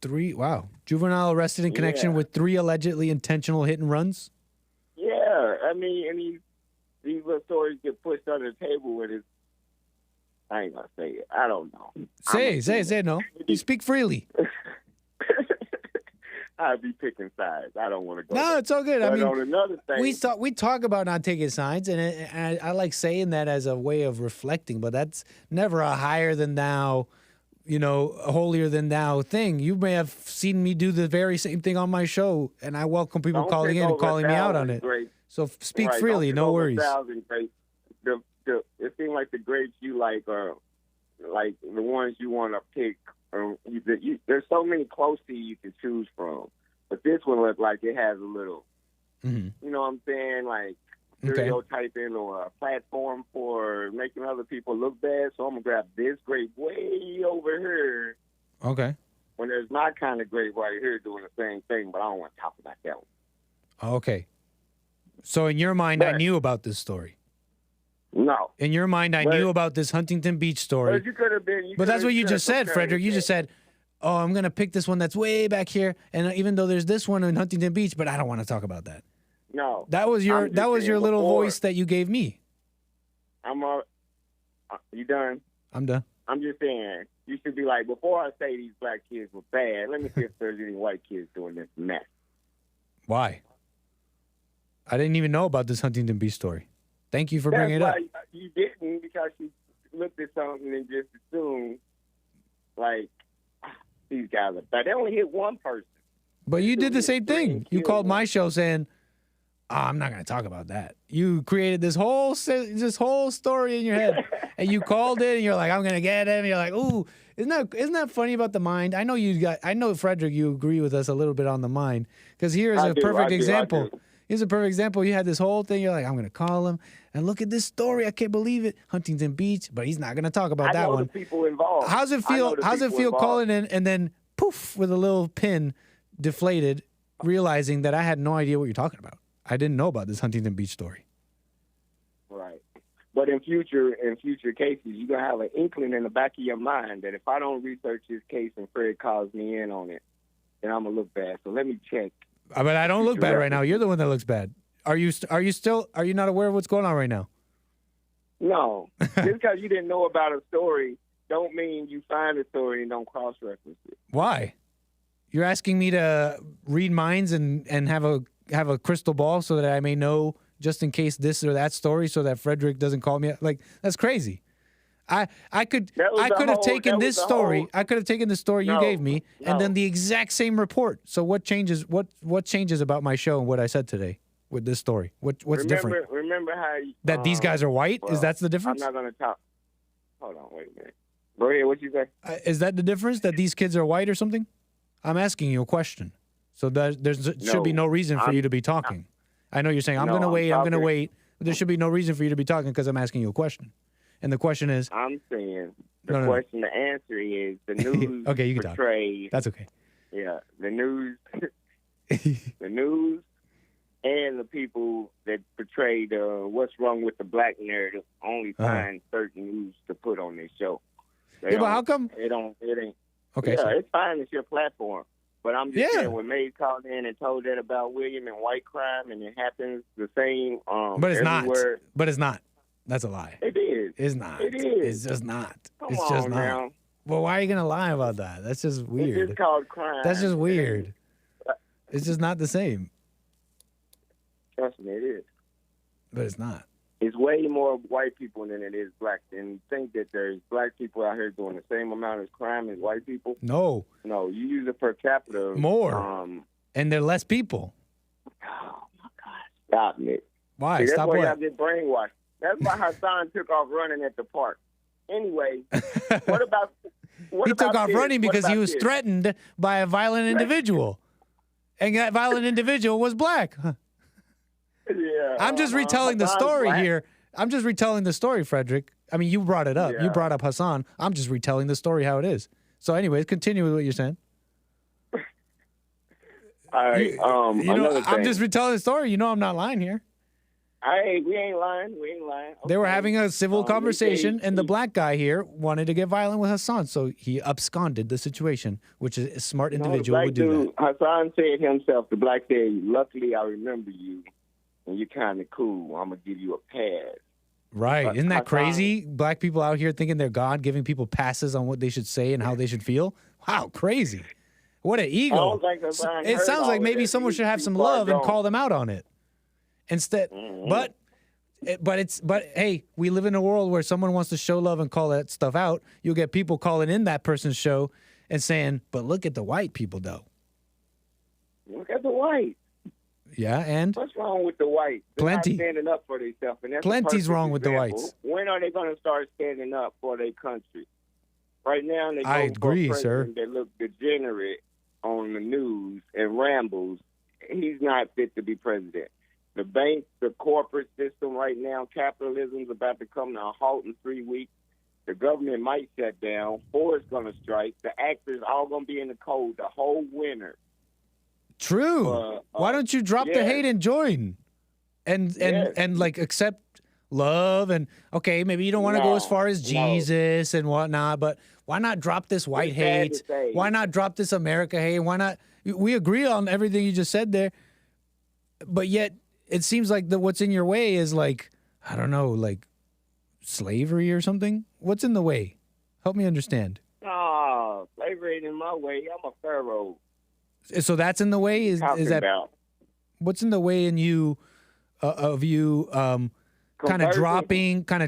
3, wow. Juvenile arrested in connection with 3 allegedly intentional hit and runs?
Yeah, I mean, and these little stories get pushed under the table with his, I ain't gonna say it. I don't know.
Say it, no. You speak freely.
I'd be picking sides. I don't want to go.
No,
there.
it's all good.
But
I mean,
on another thing,
we talk about not taking sides, and I like saying that as a way of reflecting, but that's never a higher than thou, a holier than thou thing. You may have seen me do the very same thing on my show, and I welcome people calling in and calling me out on it.
Great.
So speak freely, no worries.
It seems like the grapes you like are like the ones you want to pick. There's so many close to you can choose from, but this one looks like it has a little, you know what I'm saying, like stereotyping or a platform for making other people look bad. So I'm gonna grab this grape way over here.
Okay.
When there's my kind of grape right here doing the same thing, but I don't want to talk about that one.
Okay. So in your mind, I knew about this story.
No.
In your mind, I knew about this Huntington Beach story.
But you could have been.
But that's what you just said, Frederick. You just said, "Oh, I'm gonna pick this one that's way back here," and even though there's this one in Huntington Beach, but I don't want to talk about that.
No.
That was your little voice that you gave me.
You done?
I'm done.
I'm just saying, you should be like, before I say these black kids were bad, let me see if there's any white kids doing this mess.
Why? I didn't even know about this Huntington Beach story. Thank you for bringing it up.
You didn't, because you looked at something and just assumed, like, these guys are bad. They only hit one person.
But you did the same thing. You called my show saying, I'm not going to talk about that. You created this whole story in your head, and you called it, and you're like, I'm going to get him. You're like, ooh, isn't that funny about the mind? I know, Frederick, you agree with us a little bit on the mind, because here's a perfect example. Here's a perfect example. You had this whole thing. You're like, I'm going to call him. And look at this story. I can't believe it. Huntington Beach. But he's not going to talk about that one.
The people involved.
How's it feel calling in and then poof with a little pin deflated, realizing that I had no idea what you're talking about? I didn't know about this Huntington Beach story.
Right. But in future cases, you're going to have an inkling in the back of your mind that if I don't research this case and Fred calls me in on it, then I'm going to look bad. So let me check.
But I don't look bad right now. You're the one that looks bad. Are you not aware of what's going on right now?
No. Just because you didn't know about a story don't mean you find a story and don't cross-reference it.
Why? You're asking me to read minds and have a crystal ball so that I may know just in case this or that story so that Frederick doesn't call me. Like, that's crazy. I could have taken this story. I could have taken the story you gave me and done the exact same report. So what changes? What changes about my show and what I said today with this story? What's different?
Remember how
that these guys are white? Is that the difference?
I'm not going to talk. Hold on, wait a minute. Go ahead. What you say?
Is that the difference? That these kids are white or something? I'm asking you a question. So there should be no reason for you to be talking. I know you're saying I'm going to wait. I'm going to wait. But there should be no reason for you to be talking because I'm asking you a question. And the question is,
I'm saying the
No.
question, the answer is the news
Okay, you can talk.
portrays.
That's okay.
Yeah, the news, the news, and the people that portray the what's wrong with the black narrative only find certain news to put on their show.
Yeah, but how come?
It ain't.
Okay,
Yeah,
sorry.
it's fine. It's your platform. But I'm just saying, when Maze called in and told that about William and white crime, and it happens the same.
But it's not.
everywhere.
But it's not. That's a lie.
It is.
It's not.
It is.
It's just not.
Come
it's
on
just not.
now.
Well, why are you gonna lie about that? That's just weird.
It's just called crime.
That's just weird. It's just not the same.
Trust me, it is.
But it's not.
It's way more white people than it is black. And think that there's black people out here doing the same amount of crime as white people.
No.
No, you use it per capita.
More. And they're less people.
Stop it.
Why?
See, that's
Stop
why
what?
y'all get brainwashed. That's why Hassan took off running at the park. Anyway, what about...
He took off running because he was threatened by a violent individual. And that violent individual was black.
Yeah,
I'm just retelling the
Hassan's
story
black.
here. I'm just retelling the story, Frederick. I mean, you brought it up. You
Yeah.
brought up Hassan. I'm just retelling the story how it is. So anyways, continue with what you're saying.
All right.
You know,
another
I'm
thing.
just retelling the story. You know I'm not lying here.
We ain't lying. We ain't lying.
They were having a civil conversation,
they-
and the black guy here wanted to get violent with Hassan, so he absconded the situation, which is a smart
No, the
individual
black
would do that.
dude, Hassan said himself, the black said, luckily I remember you, and you're kind of cool. I'm going to give you a pass.
Right. Isn't that
Hassan-
crazy? Black people out here thinking they're God, giving people passes on what they should say and how they should feel. Wow, crazy. What an ego.
I don't think Hassan
It
heard
sounds
all
like
of
maybe
that.
someone
He-
should have
he
some
far
love and
gone.
call them out on it. Instead, but hey, we live in a world where someone wants to show love and call that stuff out. You'll get people calling in that person's show and saying, "But look at the white people, though."
Look at the white.
Yeah, and
What's wrong with the white? They're
Plenty.
not standing up for themselves. And that's a
Plenty's
perfect
wrong with the
example.
whites.
When are they going to start standing up for their country? Right now, they go
I
for
agree,
a
sir.
president that looks degenerate on the news and rambles. He's not fit to be president. The banks, the corporate system right now, capitalism's about to come to a halt in 3 weeks. The government might shut down. Ford's going to strike. The actors all going to be in the cold the whole winter.
true. Why don't you drop the
yeah.
hate and join, and like accept love and okay, maybe you don't want to go as far as Jesus and whatnot, but why not drop this white
It's sad
hate?
to say.
Why not drop this America hate? Why not? We agree on everything you just said there, but yet it seems like what's in your way is like, I don't know, like slavery or something. What's in the way? Help me understand.
Oh, slavery ain't in my way. I'm a pharaoh.
So that's in the way. Is that
about?
what's in the way in you of you kind of
Conversion.
dropping, kind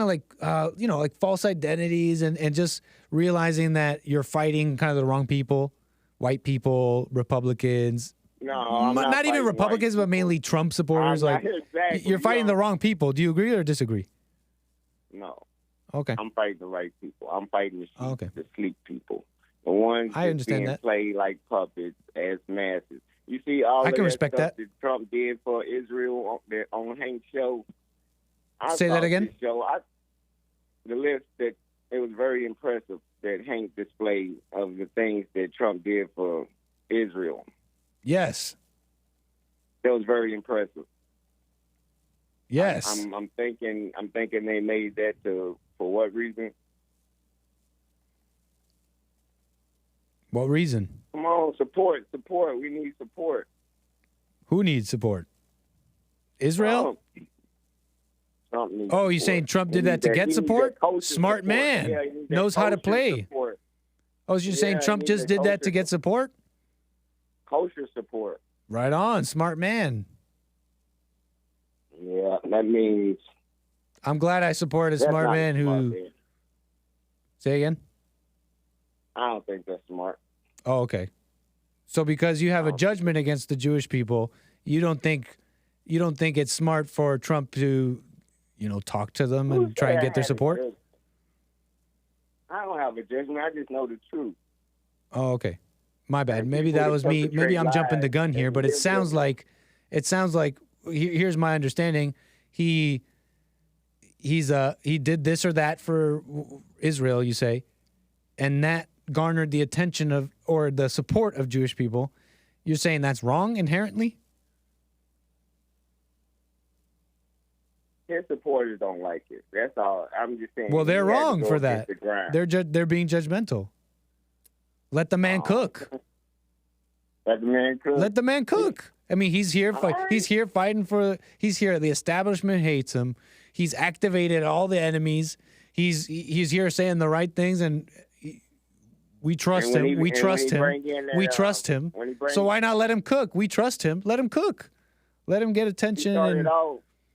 of like like false identities and just realizing that you're fighting kind of the wrong people, white people, Republicans.
No, I'm not
not even
fighting
Republicans, but mainly Trump supporters.
I'm
Like
not- exactly.
you're fighting
No.
the wrong people. Do you agree or disagree?
No.
Okay.
I'm fighting the right people. I'm fighting the,
Okay.
the sleep people. The ones
I
that's
understand
being
that.
played like puppets as masses. You see all
I
of
can
that
respect
stuff
that.
Trump did for Israel on Hank's show.
Say that again?
The list that it was very impressive that Hank displayed of the things that Trump did for Israel.
Yes.
That was very impressive.
Yes.
I'm thinking they made that for what reason?
What reason?
Come on, support. We need support.
Who needs support? Israel?
Trump needs
Oh, you
support.
saying Trump did
He
that to
needs
get
he needs
support?
that culture
Smart
support.
man.
Yeah, he needs that
Knows how to
culture
play.
support.
Oh, so you're saying
Yeah,
Trump
he
just
needs
did that to
culture
get support?
Culture support.
Right on. Smart man.
Yeah, that means
I'm glad I support a
that's
smart
not
man
smart,
who.
man.
Say again?
I don't think that's smart.
Oh, okay. So because you have a judgment against the Jewish people, you don't think it's smart for Trump to, talk to them
Who
and try and
said I
get their
had a
support?
judgment? I don't have a judgment. I just know the truth.
Oh, okay. My bad.
And
Maybe
people
that
that
was me. Maybe
perpetrate
I'm jumping the
lies
gun here,
and
but it
live
sounds like here's my understanding. He he did this or that for Israel, you say, and that garnered the attention of or the support of Jewish people. You're saying that's wrong inherently?
His supporters don't like it. That's all. I'm just saying.
Well, they're
he had to
wrong
go
for
against
that.
the ground.
They're being judgmental. Let the man cook.
Let the man cook.
Let the man cook. I mean, he's here. He's here fighting for. He's here. The establishment hates him. He's activated all the enemies. He's here saying the right things, and we trust him. We trust him. We trust him. So why not let him cook? We trust him. Let him cook. Let him get attention.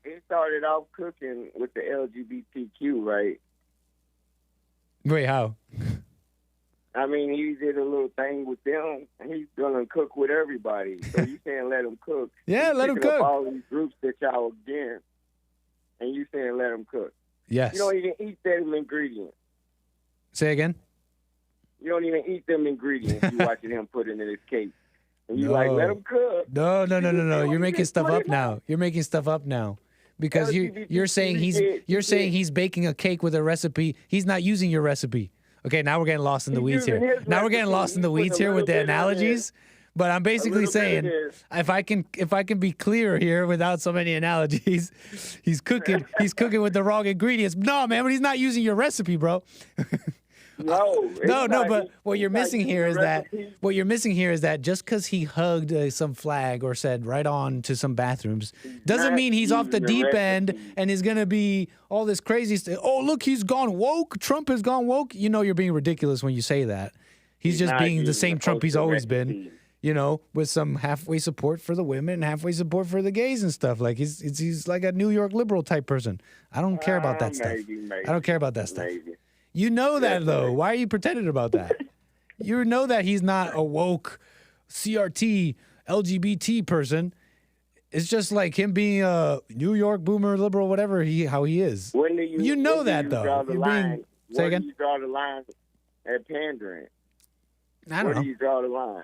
He started off cooking with the LGBTQ, right?
Wait, how?
I mean, he did a little thing with them, and he's gonna cook with everybody. So you saying let him cook?
Yeah, let him cook.
Up all these groups that y'all against, and you saying let him cook?
Yes.
You don't even eat them ingredients.
Say again.
You don't even eat them ingredients. You watching him put into this cake, and you like let him cook.
No. You're making stuff up now. You're making stuff up now. Because you're saying he's baking a cake with a recipe. He's not using your recipe. Okay, now we're getting lost in the weeds here. Now we're getting lost in the weeds here with the analogies. But I'm basically saying, if I can be clear here without so many analogies, he's cooking with the wrong ingredients. No, man, but he's not using your recipe, bro.
No,
but what you're missing here is that just because he hugged some flag or said right on to some bathrooms doesn't mean he's off the deep end and is gonna be all this crazy stuff. Oh, look, he's gone woke. Trump has gone woke. You know you're being ridiculous when you say that. He's just being the same Trump he's always been. You know, with some halfway support for the women and halfway support for the gays and stuff. Like he's like a New York liberal type person. I don't care about that stuff. I don't care about that stuff. You know that, though. Why are you pretending about that? You know that he's not a woke CRT LGBT person. It's just like him being a New York boomer liberal, whatever how he is. You know that, though.
Where do you draw the line at pandering?
I don't know.
Where do you draw the line?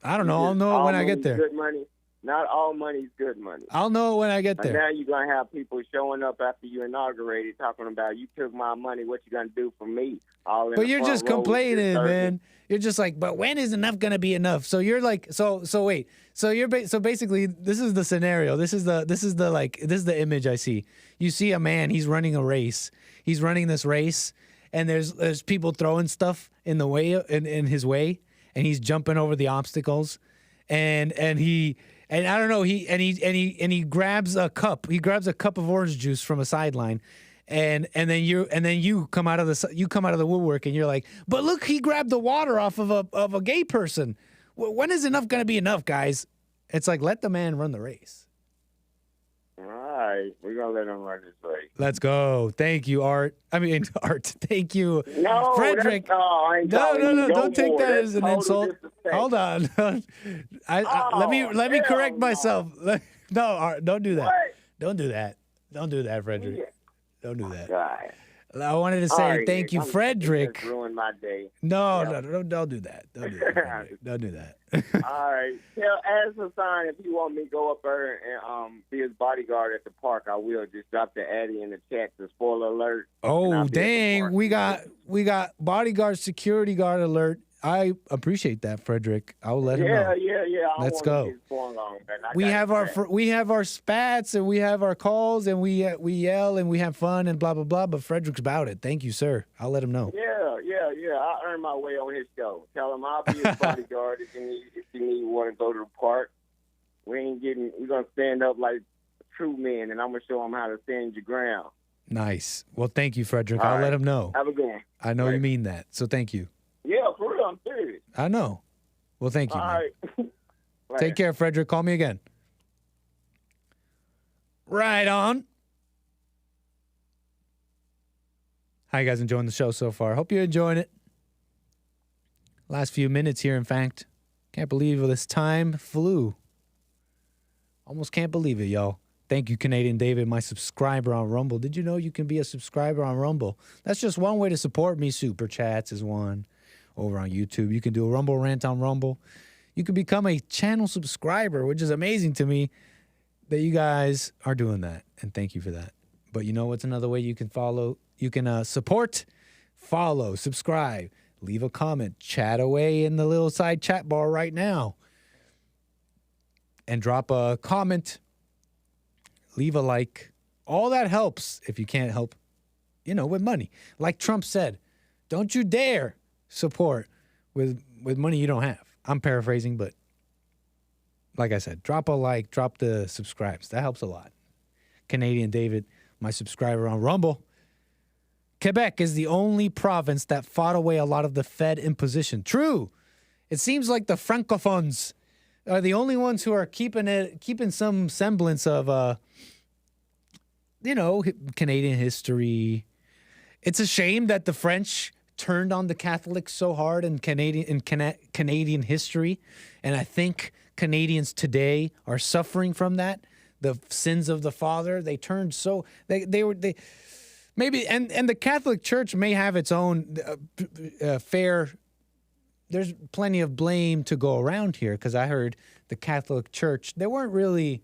I don't know. I'll know it when I get there.
Good money. Not all money's good money.
I'll know it when I get there.
And now you're going to have people showing up after you inaugurated talking about, you took my money, what you going to do for me?
But you're just complaining, man. You're just like, but when is enough going to be enough? So you're like, so wait. So basically, this is the scenario. This is the image I see. You see a man, he's running a race. He's running this race, and there's people throwing stuff in the way, in his way, and he's jumping over the obstacles, and I don't know. He grabs a cup. He grabs a cup of orange juice from a sideline, and then you come out of the woodwork and you're like, but look, he grabbed the water off of a gay person. When is enough going to be enough, guys? It's like, let the man run the race.
All right, we're gonna let him run his race.
Let's go. Thank you, Art. Thank you,
no,
Frederick.
No,
don't take that as an insult. Hold on. Let me correct myself. No, Art, don't do that.
What?
Don't do that. Don't do that, Frederick.
Yeah.
Don't do that.
God.
I wanted to say thank you, Frederick.
Just ruined my day.
No, don't do that. Don't do that. Don't do that.
All right. Ask Hassan if you want me to go up there and be his bodyguard at the park. I will. Just drop the Addy in the chat. The spoiler alert.
Oh dang! We got bodyguard, security guard alert. I appreciate that, Frederick. I'll let him know.
Yeah.
Let's go. We have our spats and we have our calls and we yell and we have fun and blah blah blah. But Frederick's about it. Thank you, sir. I'll let him know.
Yeah. I earned my way on his show. Tell him I'll be his bodyguard if you want to go to the park. We're gonna stand up like true men, and I'm gonna show him how to stand your ground.
Nice. Well, thank you, Frederick. I'll let him know.
Have a good one.
I know you mean that, so thank you.
Yeah, for real, I'm serious.
I know. Well, thank you.
All right.
Take care, Frederick. Call me again. Right on. How you guys enjoying the show so far? Hope you're enjoying it. Last few minutes here, in fact. Can't believe this time flew. Almost can't believe it, y'all. Thank you, Canadian David, my subscriber on Rumble. Did you know you can be a subscriber on Rumble? That's just one way to support me. Super Chats is one. Over on YouTube, you can do a Rumble rant on Rumble. You can become a channel subscriber, which is amazing to me that you guys are doing that. And thank you for that. But you know what's another way you can follow? You can support, follow, subscribe, leave a comment, chat away in the little side chat bar right now. And drop a comment, leave a like. All that helps if you can't help, with money. Like Trump said, don't you dare support with money you don't have. I'm paraphrasing, but like I said, drop a like, drop the subscribes. That helps a lot. Canadian David, my subscriber on Rumble. Quebec is the only province that fought away a lot of the Fed imposition. True. It seems like the Francophones are the only ones who are keeping some semblance of, Canadian history. It's a shame that the French turned on the Catholics so hard in Canadian history, and I think Canadians today are suffering from that. The sins of the father. They turned so they maybe and the Catholic Church may have its own fair. There's plenty of blame to go around here because I heard the Catholic Church, they weren't really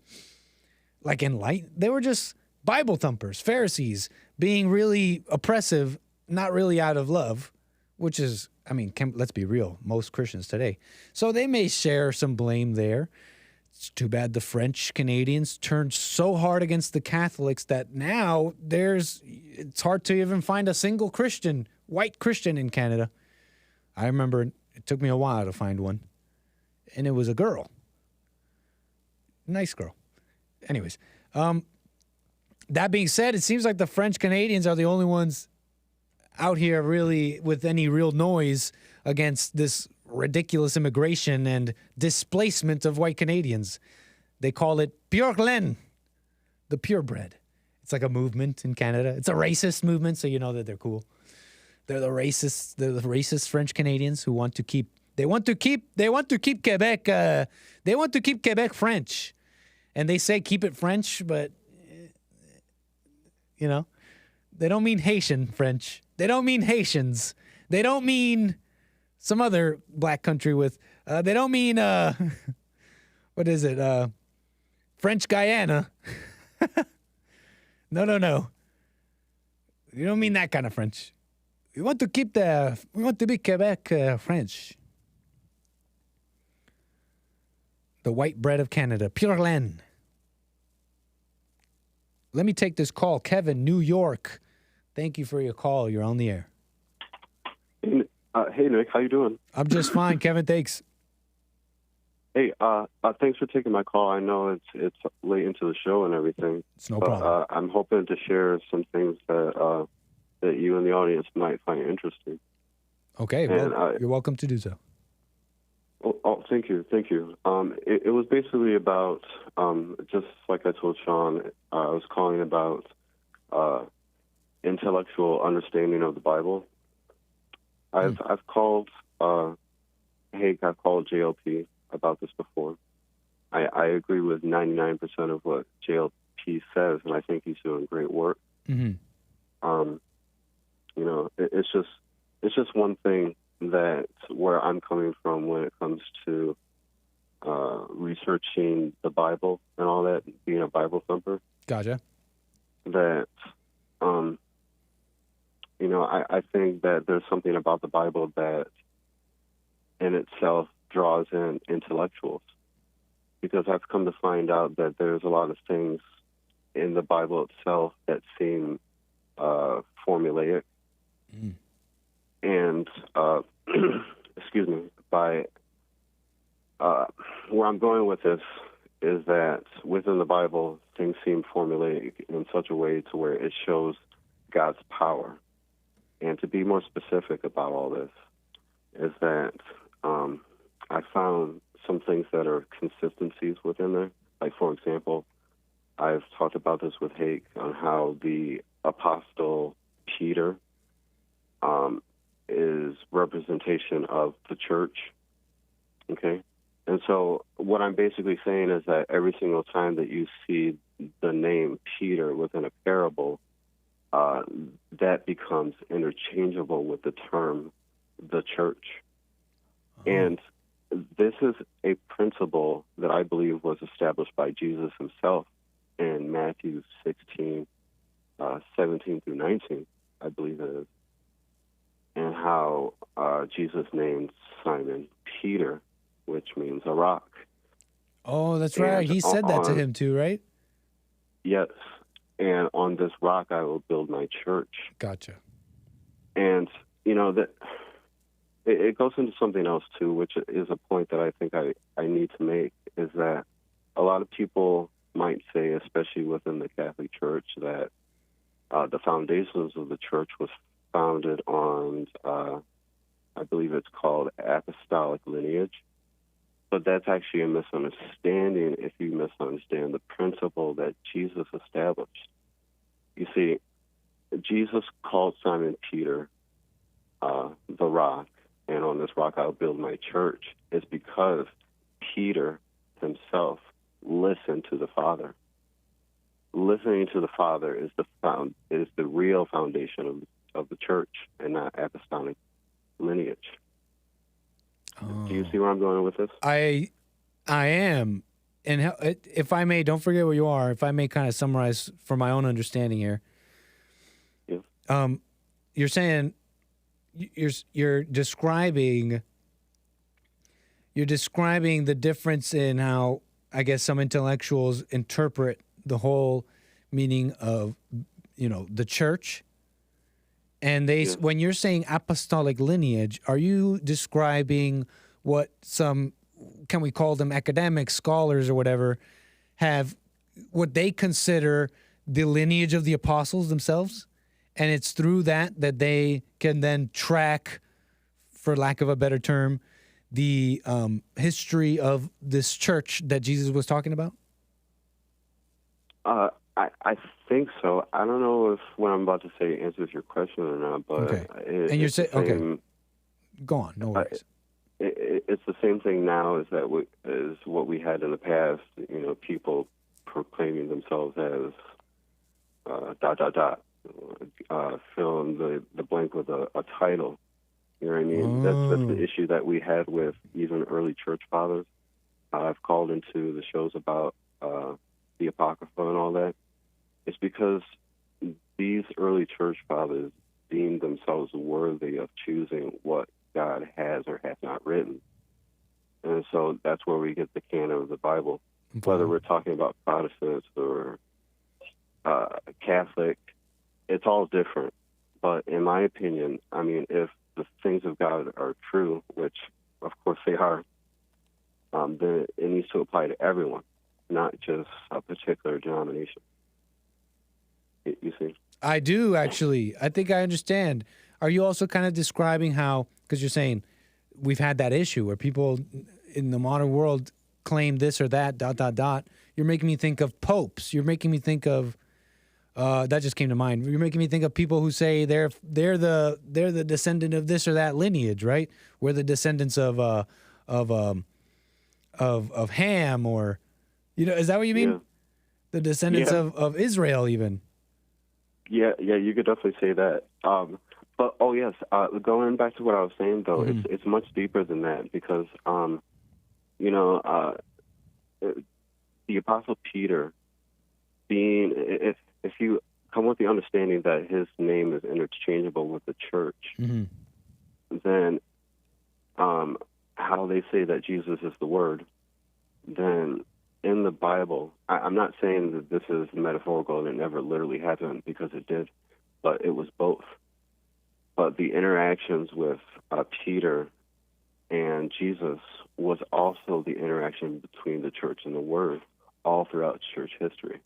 like enlightened. They were just Bible thumpers, Pharisees, being really oppressive, not really out of love, which is, let's be real, most Christians today. So they may share some blame there. It's too bad the French Canadians turned so hard against the Catholics that now it's hard to even find a single Christian, white Christian in Canada. I remember it took me a while to find one, and it was a girl. Nice girl. Anyways, that being said, it seems like the French Canadians are the only ones out here really with any real noise against this ridiculous immigration and displacement of white Canadians. They call it pure laine, the purebred. It's like a movement in Canada. It's a racist movement, so you know that they're cool. They're the racist French Canadians who want to keep Quebec. They want to keep Quebec French, and they say keep it French, but they don't mean Haitian French. They don't mean Haitians. They don't mean some other black country with. They don't mean what is it? French Guyana. No. You don't mean that kind of French. We want to be Quebec French. The white bread of Canada, pure laine. Let me take this call. Kevin, New York. Thank you for your call. You're on the air.
Hey, Nick. How you doing?
I'm just fine, Kevin. Thanks.
Hey, thanks for taking my call. I know it's late into the show and everything.
It's no problem.
I'm hoping to share some things that you and the audience might find interesting.
Okay, well, you're welcome to do so.
Oh, thank you. It was basically about, just like I told Sean, I was calling about intellectual understanding of the Bible. I've called Hake, I've called JLP about this before. I agree with 99% of what JLP says, and I think he's doing great work.
Mm-hmm.
It's just one thing that where I'm coming from when it comes to researching the Bible and all that, being a Bible thumper.
Gotcha.
That, I think that there's something about the Bible that in itself draws in intellectuals, because I've come to find out that there's a lot of things in the Bible itself that seem formulaic.
Mm.
And, excuse me, where I'm going with this is that within the Bible, things seem formulaic in such a way to where it shows God's power. And to be more specific about all this is that I found some things that are consistencies within there. Like, for example, I've talked about this with Hake on how the Apostle Peter is representation of the church, okay? And so what I'm basically saying is that every single time that you see the name Peter within a parable, that becomes interchangeable with the term the church. Oh. And this is a principle that I believe was established by Jesus himself in Matthew 16, 17 through 19, I believe it is, and how Jesus named Simon Peter, which means a rock.
Oh, that's right. He said that to him too, right?
Yes. And on this rock I will build my church.
Gotcha.
And, you know, that it goes into something else too, which is a point that I think I need to make, is that a lot of people might say, especially within the Catholic Church, that the foundations of the church was founded on, I believe it's called apostolic lineage. But that's actually a misunderstanding if you misunderstand the principle that Jesus established. You see, Jesus called Simon Peter the rock, and on this rock I'll build my church. It's because Peter himself listened to the Father. Listening to the Father is the real foundation of the church, and not apostolic lineage.
Oh.
Do you see where I'm going with this?
I am. And if I may, don't forget where you are. If I may kind of summarize for my own understanding here.
Yeah.
You're saying you're describing the difference in how, I guess, some intellectuals interpret the whole meaning of, the church. And when you're saying apostolic lineage, are you describing what some, can we call them academic scholars or whatever, have what they consider the lineage of the apostles themselves? And it's through that they can then track, for lack of a better term, the history of this church that Jesus was talking about?
I think so. I don't know if what I'm about to say answers your question or not, but
okay. And you're saying, okay, go on, no worries.
It's the same thing now as what we had in the past. People proclaiming themselves as ... fill in the blank with a title. You know what I mean? That's the issue that we had with even early church fathers. I've called into the shows about the Apocrypha and all that. It's because these early church fathers deemed themselves worthy of choosing what God has or has not written. And so that's where we get the canon of the Bible. Whether we're talking about Protestants or Catholic, it's all different. But in my opinion, I mean, if the things of God are true, which of course they are, then it needs to apply to everyone, not just a particular denomination. You see?
I do, actually. I think I understand. Are you also kind of describing how, because you're saying we've had that issue where people in the modern world claim this or that, ... You're making me think of popes. You're making me think of, that just came to mind. You're making me think of people who say they're the descendant of this or that lineage, right? We're the descendants of Ham, or, is that what you mean? Yeah. The descendants of Israel, even.
Yeah, you could definitely say that. But yes, going back to what I was saying though, it's much deeper than that, because the Apostle Peter, being, if you come with the understanding that his name is interchangeable with the church, then how they say that Jesus is the Word, then in the Bible, I'm not saying that this is metaphorical and it never literally happened, because it did, but it was both. But the interactions with Peter and Jesus was also the interaction between the church and the Word all throughout church history.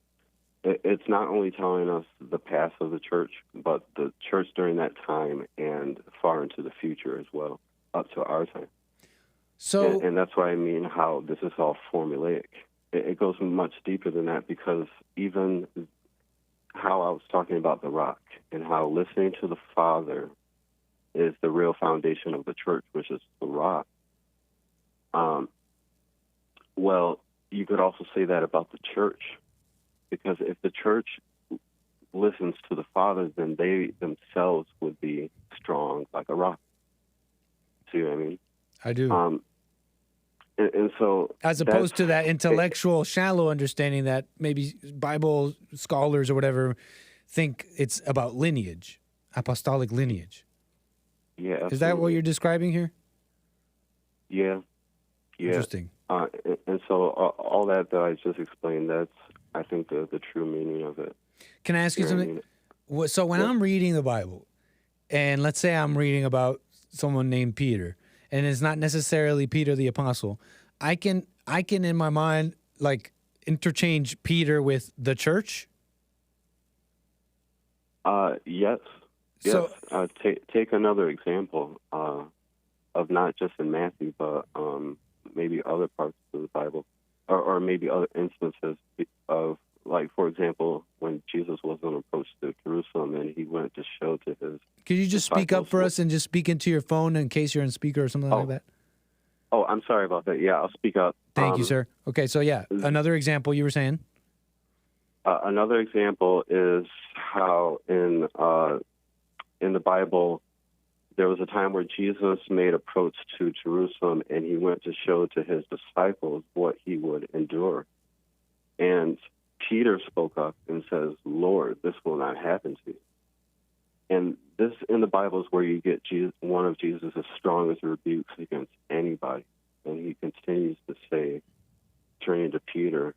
It's not only telling us the past of the church, but the church during that time and far into the future as well, up to our time.
So,
and that's why I mean how this is all formulaic. It goes much deeper than that, because even how I was talking about the rock and how listening to the Father is the real foundation of the church, which is the rock. Well, you could also say that about the church, because if the church listens to the Father, then they themselves would be strong like a rock. See what I mean?
I do.
And so,
as opposed to that intellectual, shallow understanding that maybe Bible scholars or whatever think it's about lineage, apostolic lineage.
Yeah. Absolutely.
Is that what you're describing here?
Yeah. Yeah.
Interesting.
And so all that I just explained, that's, I think, the true meaning of it.
Can I ask you something? So when I'm reading the Bible, and let's say I'm reading about someone named Peter, and it's not necessarily Peter the Apostle, I can in my mind like interchange Peter with the church.
Yes.
So
take another example of not just in Matthew, but maybe other parts of the Bible, or maybe other instances of, like, for example, when Jesus was on approach to Jerusalem and he went to show to his.
Could you just speak up for us and just speak into your phone in case you're on speaker or something like that?
Oh, I'm sorry about that. Yeah, I'll speak up.
Thank you, sir. Okay, so yeah, another example you were saying?
Another example is how in the Bible, there was a time where Jesus made approach to Jerusalem and he went to show to his disciples what he would endure. And Peter spoke up and says, Lord, this will not happen to you. And this in the Bible is where you get one of Jesus' strongest rebukes against anybody. And he continues to say, turning to Peter,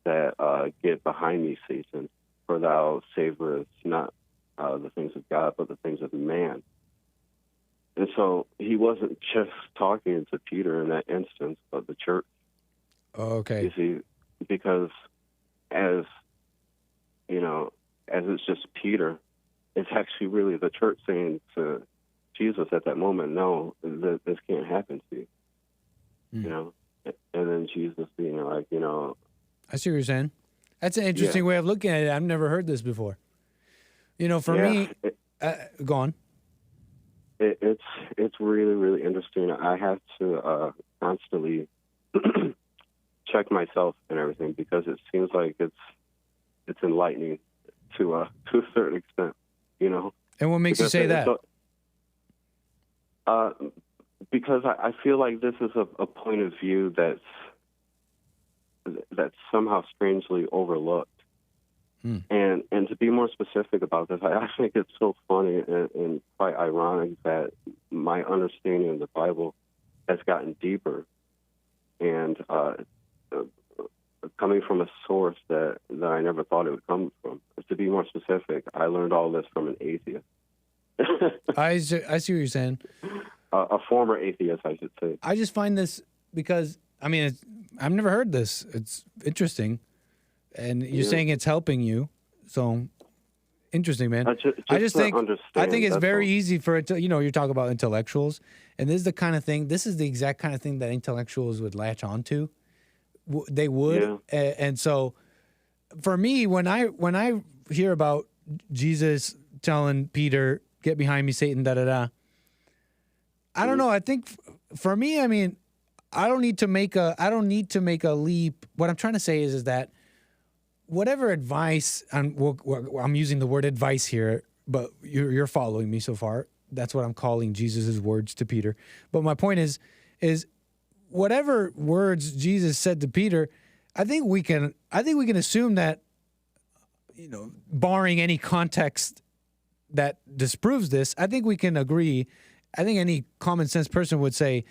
that get behind me, Satan, for thou savorest not the things of God, but the things of man. And so he wasn't just talking to Peter in that instance, but the church.
Oh, okay.
You see, because as it's just Peter, it's actually really the church saying to Jesus at that moment, no, this can't happen to you. You know? And then Jesus being like,
I see what you're saying. That's an interesting way of looking at it. I've never heard this before. For me, go on.
It's really, really interesting. I have to constantly check myself and everything because it seems like it's enlightening to a certain extent,
And what makes you say that?
Because I feel like this is a point of view that's somehow strangely overlooked. And to be more specific about this, I think it's so funny and quite ironic that my understanding of the Bible has gotten deeper and coming from a source that I never thought it would come from. To be more specific, I learned all this from an atheist.
I see what you're saying.
A former atheist, I should say.
I just find this because, I've never heard this. It's interesting. And you're saying it's helping you. So, interesting, man. I just think it's very easy for it to, you're talking about intellectuals. And this is the exact kind of thing that intellectuals would latch onto. They would. Yeah. And so, for me, when I hear about Jesus telling Peter, get behind me, Satan, da-da-da, I don't know. I think for me, I don't need to make a leap. What I'm trying to say is that whatever advice, I'm using the word advice here, but you're following me so far. That's what I'm calling Jesus' words to Peter. But my point is whatever words Jesus said to Peter, I think we can assume that, barring any context that disproves this, I think we can agree. I think any common sense person would say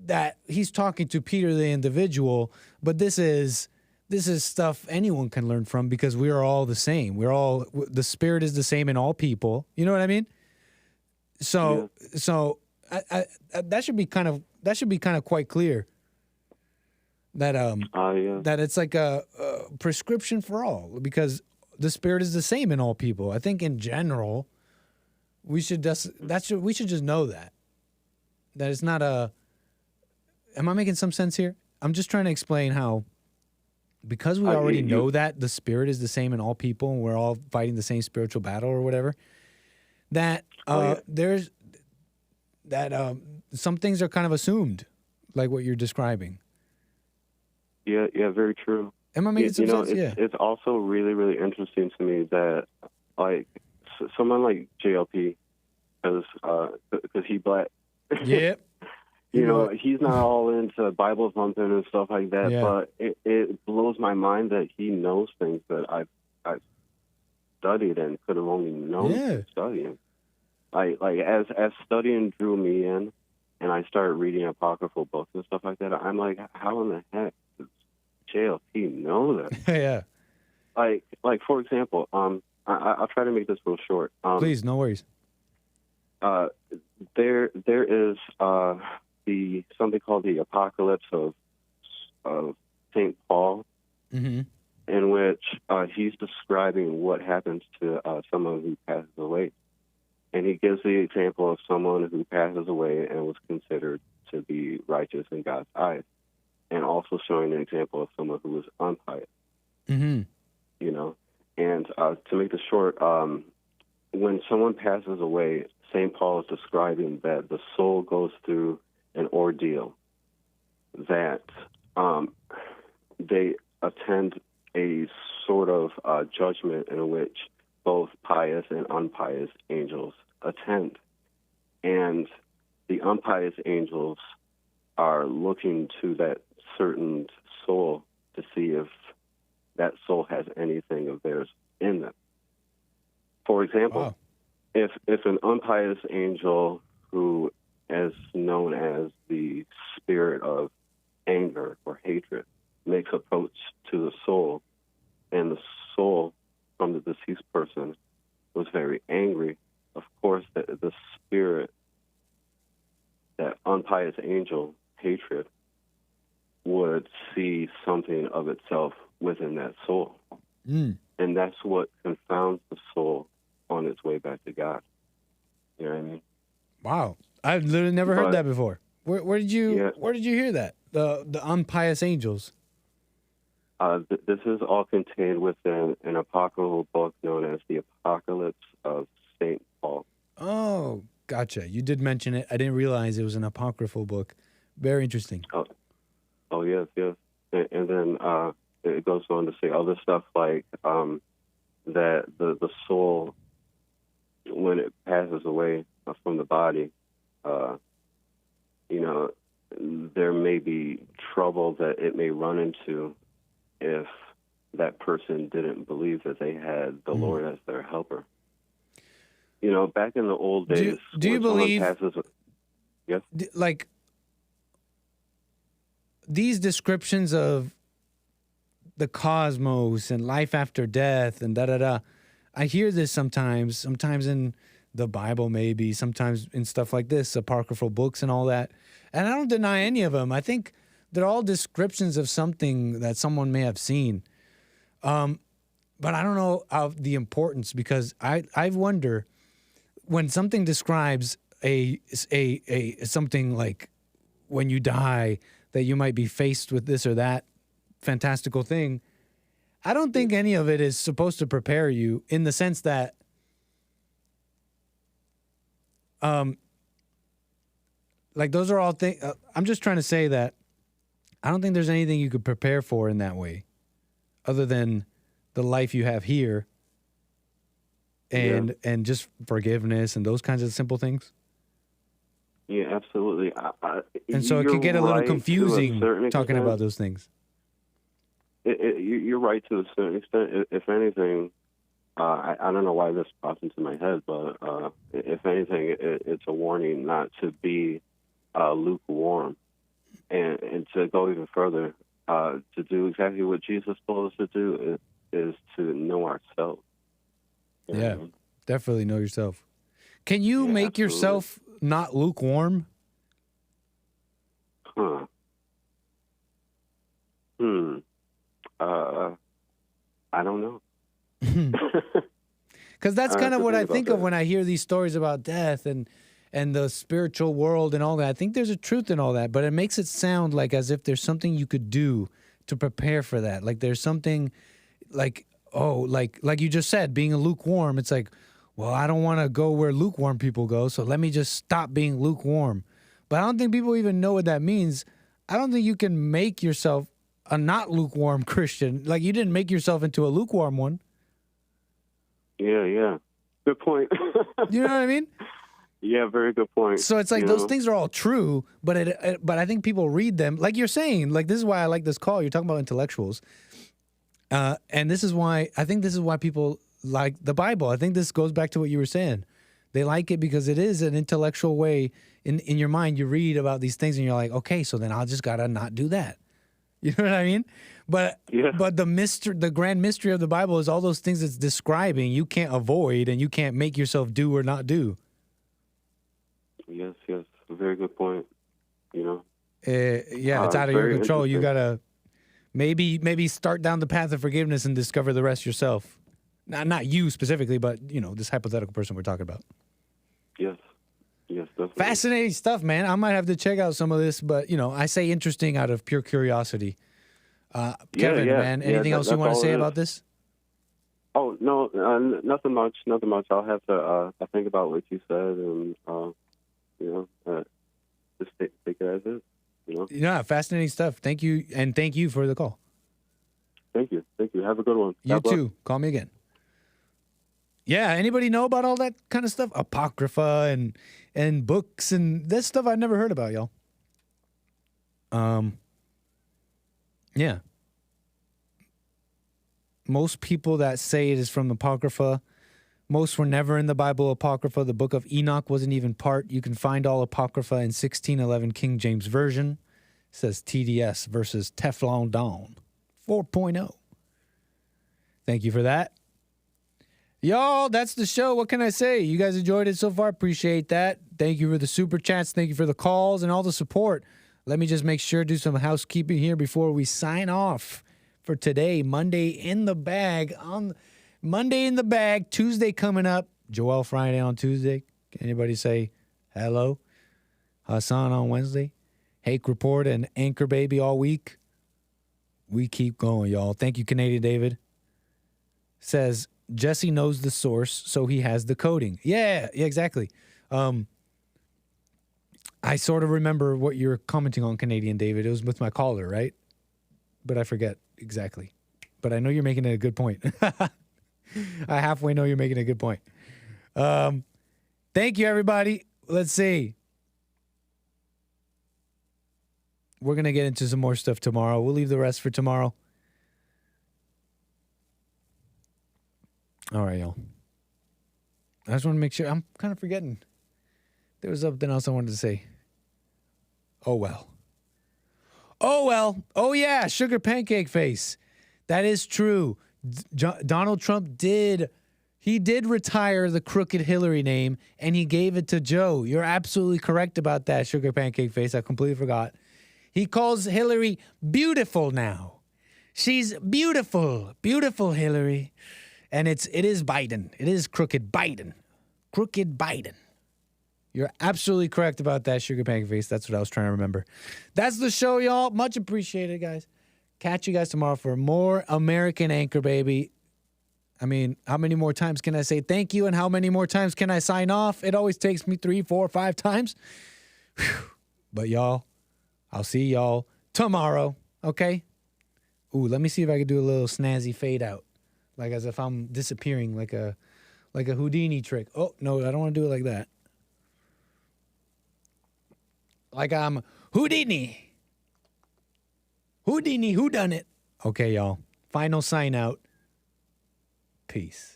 that he's talking to Peter the individual, but this is stuff anyone can learn from because we are all the same. The Spirit is the same in all people. You know what I mean? So I that should be kind of quite clear that that it's like a prescription for all because the Spirit is the same in all people. I think in general we should just know that it's not a. Am I making some sense here? I'm just trying to explain how, because we already know that the Spirit is the same in all people and we're all fighting the same spiritual battle or whatever, that there's that some things are kind of assumed, like what you're describing.
Yeah, very true.
Am I making some sense?
It's also really, really interesting to me that, like, someone like JLP, because he black.
Yep.
He's not all into Bible thumping and stuff like that, but it blows my mind that he knows things that studied and could have only known through studying. Like as studying drew me in, and I started reading apocryphal books and stuff like that, I'm like, how in the heck does JLP know that?
Yeah.
Like for example, I'll try to make this real short.
Please, no worries.
There is something called the Apocalypse of St. Paul, in which he's describing what happens to someone who passes away. And he gives the example of someone who passes away and was considered to be righteous in God's eyes, and also showing an example of someone who was unpious. You know, and to make this short, when someone passes away, St. Paul is describing that the soul goes through an ordeal, that they attend a sort of judgment in which both pious and unpious angels attend. And the unpious angels are looking to that certain soul to see if that soul has anything of theirs in them. For example, if an unpious angel who is known as the spirit of anger or hatred makes approach to the soul, and the soul from the deceased person was very angry, of course the spirit, that unpious angel, hatred, would see something of itself within that soul. And that's what confounds the soul on its way back to God. You know what I mean?
Wow. I've literally never heard that before. Where did you hear that? The unpious angels.
This is all contained within an apocryphal book known as the Apocalypse of St. Paul.
Oh, gotcha. You did mention it. I didn't realize it was an apocryphal book. Very interesting.
Oh yes. And then it goes on to say other stuff like that the soul, when it passes away from the body, you know, there may be trouble that it may run into if that person didn't believe that they had the Lord as their helper. You know, back in the old days,
do you believe?
Yes.
Like these descriptions of the cosmos and life after death and da-da-da, I hear this sometimes in the Bible maybe, sometimes in stuff like this, apocryphal books and all that. And I don't deny any of them. I think they're all descriptions of something that someone may have seen. But I don't know of the importance, because I wonder when something describes a something like when you die that you might be faced with this or that fantastical thing. I don't think any of it is supposed to prepare you, in the sense that like those are all things. I'm just trying to say that I don't think there's anything you could prepare for in that way, other than the life you have here and just forgiveness and those kinds of simple things.
Yeah, absolutely.
And so it could get a little confusing talking about those things.
You're right to a certain extent. If anything, I don't know why this pops into my head, but if anything, it's a warning not to be lukewarm, and to go even further, to do exactly what Jesus told us to do is to know ourselves.
Yeah, definitely know yourself. Can you make yourself not lukewarm?
I don't know.
Because that's kind of what I think of when I hear these stories about death and the spiritual world and all that. I think there's a truth in all that, but it makes it sound like as if there's something you could do to prepare for that. Like there's something like, like you just said, being a lukewarm. It's like, well, I don't want to go where lukewarm people go, so let me just stop being lukewarm. But I don't think people even know what that means. I don't think you can make yourself a not lukewarm Christian. Like you didn't make yourself into a lukewarm one.
Yeah. Good point.
You know what I mean?
Yeah, very good point.
So it's like those things are all true, but but I think people read them like you're saying. Like this is why I like this call. You're talking about intellectuals, and this is why I think this is why people like the Bible. I think this goes back to what you were saying. They like it because it is an intellectual way. In your mind, you read about these things and you're like, okay, so then I'll just gotta not do that. You know what I mean? But the grand mystery of the Bible is all those things it's describing you can't avoid and you can't make yourself do or not do.
Yes, a very good point. You know.
It's out of your control. You gotta maybe start down the path of forgiveness and discover the rest yourself. Not you specifically, but this hypothetical person we're talking about.
Yes, definitely.
Fascinating stuff, man. I might have to check out some of this, but I say interesting out of pure curiosity. Kevin, man, anything else you want to say about this?
Oh no, nothing much. I'll have to think about what you said, and just take it as is.
Yeah, fascinating stuff. Thank you, and thank you for the call.
Thank you. Have a good one.
You too. Call me again. Yeah, anybody know about all that kind of stuff? Apocrypha and books and that stuff I never heard about, y'all. Yeah. Most people that say it is from Apocrypha, most were never in the Bible Apocrypha. The book of Enoch wasn't even part. You can find all Apocrypha in 1611 King James Version. It says TDS versus Teflon Don 4.0. Thank you for that. Y'all, that's the show. What can I say? You guys enjoyed it so far. Appreciate that. Thank you for the super chats. Thank you for the calls and all the support. Let me just make sure do some housekeeping here before we sign off for today. Monday in the bag. Tuesday coming up. Joel Friday on Tuesday. Can anybody say hello? Hassan on Wednesday. Hake Report and Anchor Baby all week. We keep going, y'all. Thank you, Canadian David. Says Jesse knows the source, so he has the coding. Yeah, exactly. I sort of remember what you're commenting on, Canadian David. It was with my caller, right? But I forget exactly. But I know you're making a good point. I halfway know you're making a good point. Thank you, everybody. Let's see. We're going to get into some more stuff tomorrow. We'll leave the rest for tomorrow. All right, y'all. I just want to make sure. I'm kind of forgetting. There was something else I wanted to say. Oh, well. Oh, yeah, sugar pancake face. That is true. Donald Trump did retire the crooked Hillary name, and he gave it to Joe. You're absolutely correct about that, sugar pancake face. I completely forgot. He calls Hillary beautiful now. She's beautiful. Beautiful Hillary. And it is Biden. It is crooked Biden. Crooked Biden. You're absolutely correct about that, sugar pancake face. That's what I was trying to remember. That's the show, y'all. Much appreciated, guys. Catch you guys tomorrow for more American Anchor Baby. I mean, how many more times can I say thank you, and how many more times can I sign off? It always takes me 3, 4, 5 times. Whew. But y'all, I'll see y'all tomorrow, okay? Ooh, let me see if I can do a little snazzy fade out. Like as if I'm disappearing, like a Houdini trick. Oh, no, I don't want to do it like that. Like I'm Houdini. Houdini, who done it? Okay, y'all. Final sign out. Peace.